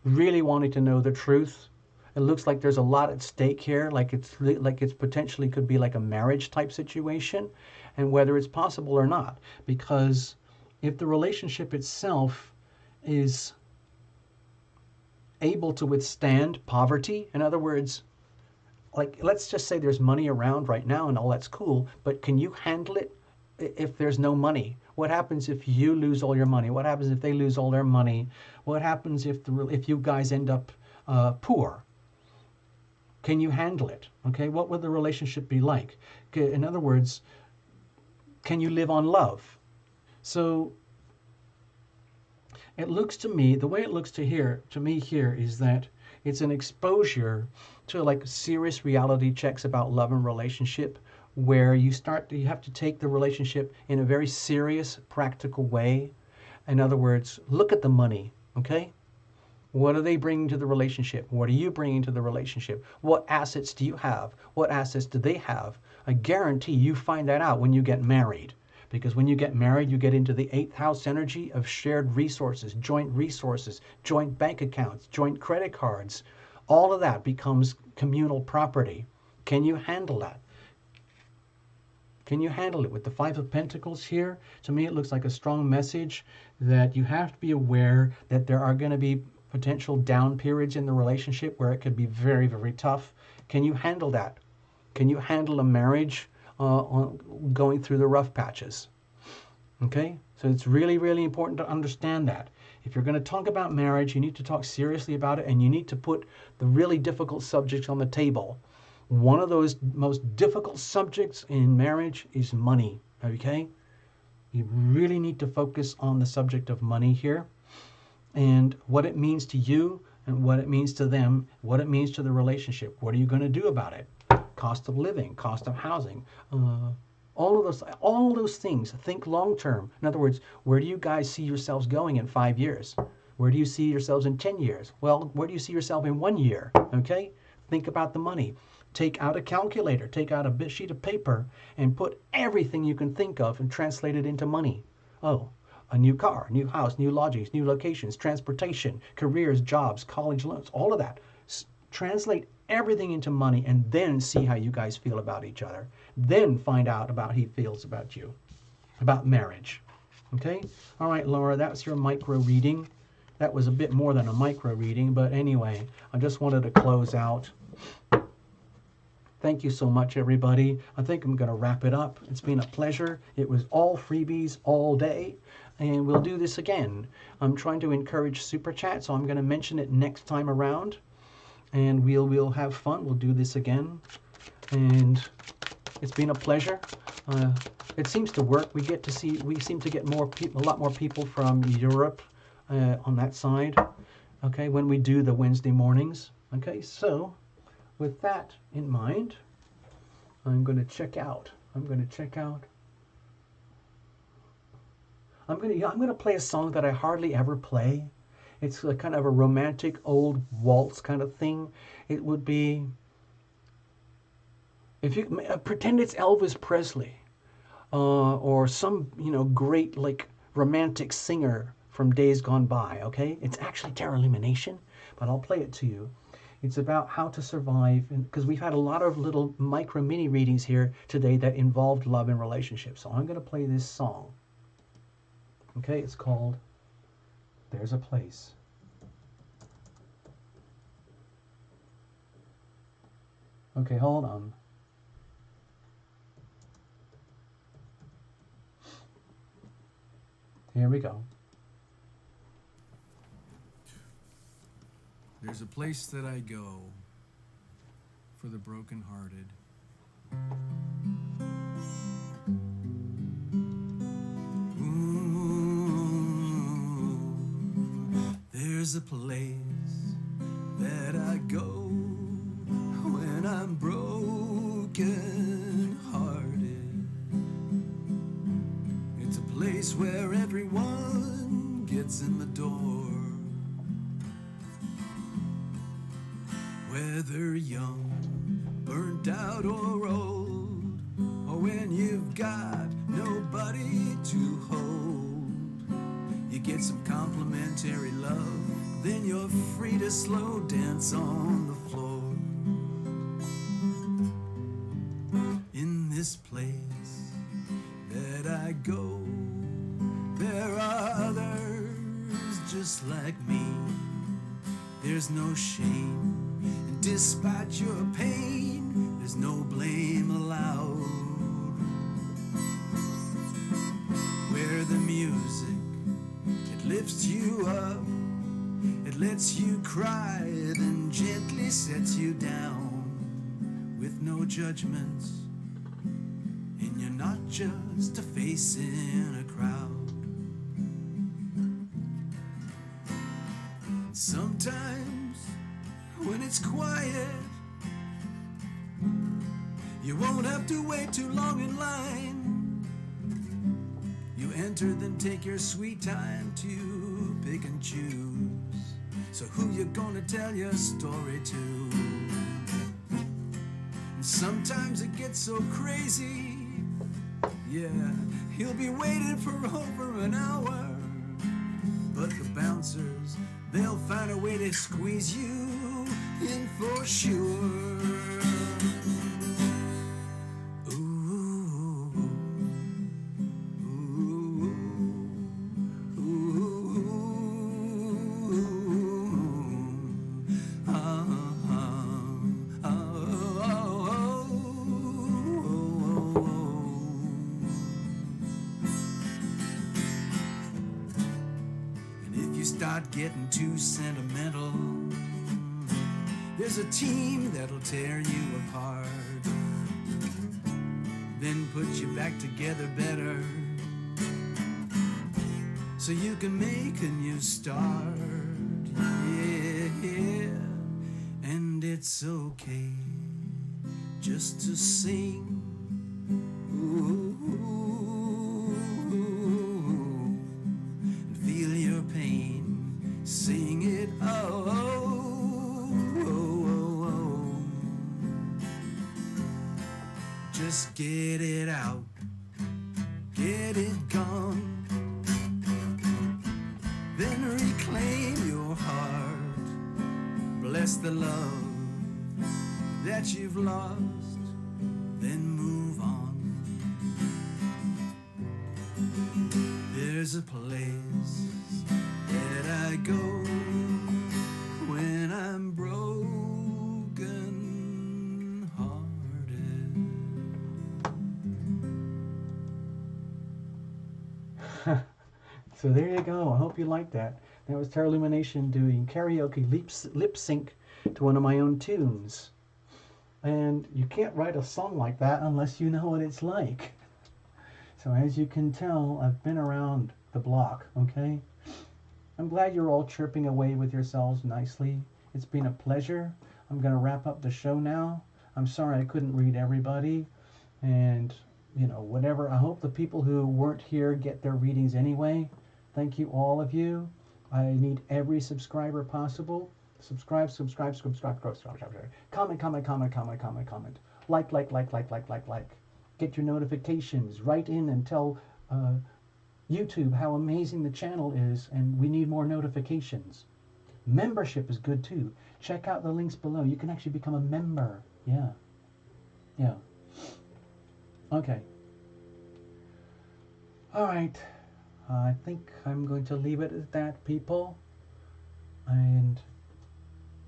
really wanting to know the truth. It looks like there's a lot at stake here, like it's potentially could be like a marriage type situation, and whether it's possible or not. Because if the relationship itself is able to withstand poverty, in other words, like let's just say there's money around right now and all that's cool, but can you handle it if there's no money? What happens if you lose all your money? What happens if they lose all their money? What happens if you guys end up poor? Can you handle it? Okay, what would the relationship be like? In other words, can you live on love? So It looks to me, the way it looks to me here is that it's an exposure to like serious reality checks about love and relationship, where you have to take the relationship in a very serious, practical way. In other words, look at the money, okay? What are they bringing to the relationship? What are you bringing to the relationship? What assets do you have? What assets do they have? I guarantee you find that out when you get married. Because when you get married, you get into the 8th house energy of shared resources, joint bank accounts, joint credit cards. All of that becomes communal property. Can you handle that? Can you handle it? With the Five of Pentacles here, to me it looks like a strong message that you have to be aware that there are going to be potential down periods in the relationship where it could be very, very tough. Can you handle that? Can you handle a marriage going through the rough patches? Okay, so it's really, really important to understand that. If you're going to talk about marriage, you need to talk seriously about it, and you need to put the really difficult subjects on the table. One of those most difficult subjects in marriage is money, okay? You really need to focus on the subject of money here and what it means to you and what it means to them, what it means to the relationship. What are you going to do about it? Cost of living, cost of housing, all of those things. Think long term. In other words, where do you guys see yourselves going in 5 years? Where do you see yourselves in 10 years? Well, where do you see yourself in 1 year? Okay? Think about the money. Take out a calculator, take out a big sheet of paper, and put everything you can think of and translate it into money. Oh, a new car, new house, new lodgings, new locations, transportation, careers, jobs, college loans, all of that. Translate everything into money and then see how you guys feel about each other. Then find out about how he feels about you, about marriage. Okay? All right, Laura, that's your micro reading. That was a bit more than a micro reading, but anyway, I just wanted to close out. Thank you so much, everybody. I think I'm going to wrap it up. It's been a pleasure. It was all freebies all day, and we'll do this again. I'm trying to encourage Super Chat, so I'm going to mention it next time around, and we'll have fun. We'll do this again, and it's been a pleasure. It seems to work. We seem to get a lot more people from Europe on that side. Okay, when we do the Wednesday mornings. Okay, so with that in mind, I'm going to check out. I'm going to play a song that I hardly ever play. It's a kind of a romantic old waltz kind of thing. It would be, if you pretend it's Elvis Presley, or some great like romantic singer from days gone by. Okay, it's actually Terra Lumination, but I'll play it to you. It's about how to survive, because we've had a lot of little micro mini readings here today that involved love and relationships. So I'm going to play this song. Okay, it's called There's a Place. Okay, hold on. Here we go. There's a place that I go for the brokenhearted. There's a place that I go when I'm broken hearted. It's a place where everyone gets in the door. Whether young, burnt out or old, or when you've got nobody to hold, you get some complimentary love, then you're free to slow dance on the floor. In this place that I go, there are others just like me. There's no shame. Despite your pain, there's no blame allowed. Where the music, it lifts you up, it lets you cry, then gently sets you down with no judgments, and you're not just a face in a crowd. Sometimes when it's quiet, you won't have to wait too long in line. You enter, then take your sweet time to pick and choose. So who you gonna tell your story to? And sometimes it gets so crazy, yeah, he'll be waiting for over an hour. But the bouncers, they'll find a way to squeeze you in for sure. Start getting too sentimental, there's a team that'll tear you apart, then put you back together better, so you can make a new start. Yeah, and it's okay just to sing. Ooh. Sing it, oh, oh, oh, oh, oh. Just get it out, get it gone, then reclaim your heart. Bless the love that you've lost, then move on. There's a place that I go when I'm broken hearted. So there you go. I hope you liked that. That was Terra Lumination doing karaoke lip sync to one of my own tunes. And you can't write a song like that unless you know what it's like. So as you can tell, I've been around the block, okay? I'm glad you're all chirping away with yourselves nicely. It's been a pleasure. I'm going to wrap up the show now. I'm sorry I couldn't read everybody. And, you know, whatever. I hope the people who weren't here get their readings anyway. Thank you, all of you. I need every subscriber possible. Subscribe. Comment. Like. Get your notifications. Write in and tell YouTube how amazing the channel is, and we need more notifications. Membership is good too. Check out the links below. You can actually become a member. Yeah. Okay. All right. I think I'm going to leave it at that, people. And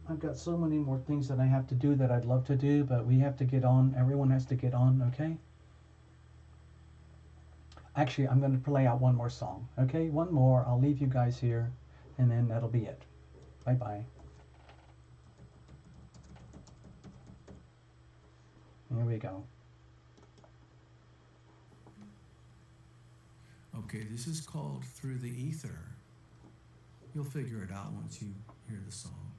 I've got so many more things that I have to do that I'd love to do, but we have to get on. Everyone has to get on, okay? Actually, I'm going to play out one more song, okay? One more. I'll leave you guys here, and then that'll be it. Bye-bye. Here we go. Okay, this is called Through the Ether. You'll figure it out once you hear the song.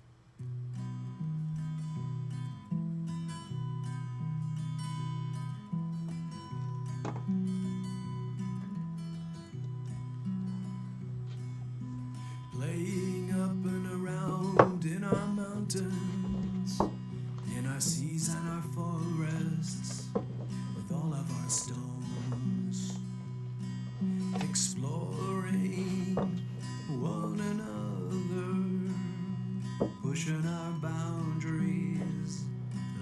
Playing up and around in our mountains, in our seas and our forests, with all of our stones, exploring one another, pushing our boundaries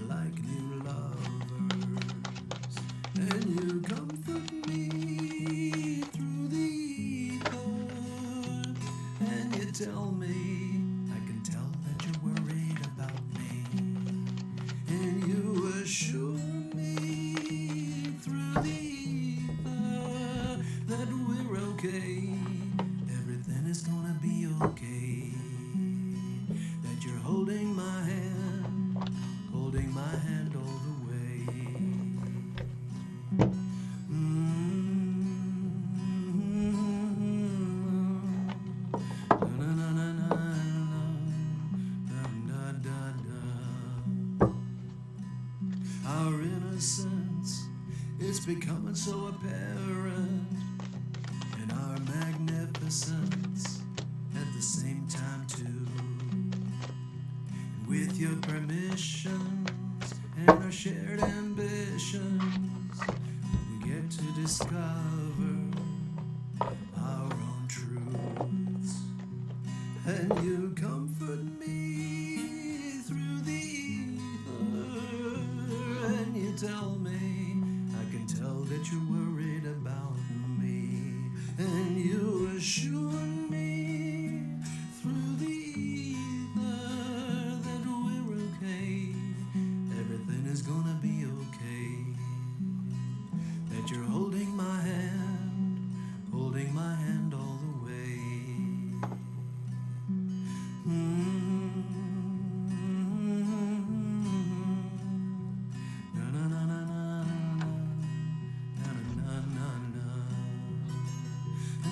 like new lovers. And you comfort me through the ether, and you tell me, I can tell that you're worried about me, and you assure me through the ether that we're okay, everything is gonna be okay, that you're holding my hand all the way. Na na na na with your permissions and our shared ambitions, we get to discover our own truths. And you comfort me through the ether, and you tell me, I can tell that you're worried about me, and you assure me through the ether that we're okay, everything is gonna be okay, that you're holding my hand all the way. Na na na na na na na na na.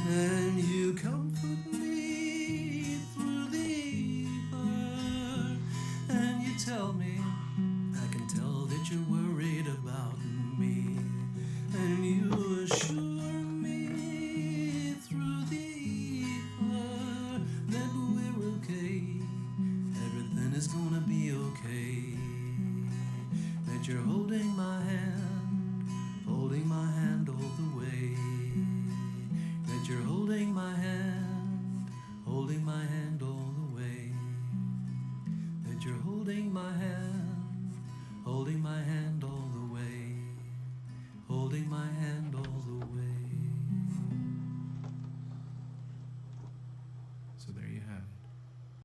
And you comfort me through the ether, and you tell me, I can tell that you're worried about me, and you assure me through the ether that we're okay, everything is gonna be okay, that you're holding my hand all the way, that you're holding my hand all the way, that you're holding my hand all the way, holding my hand all the way. So there you have it.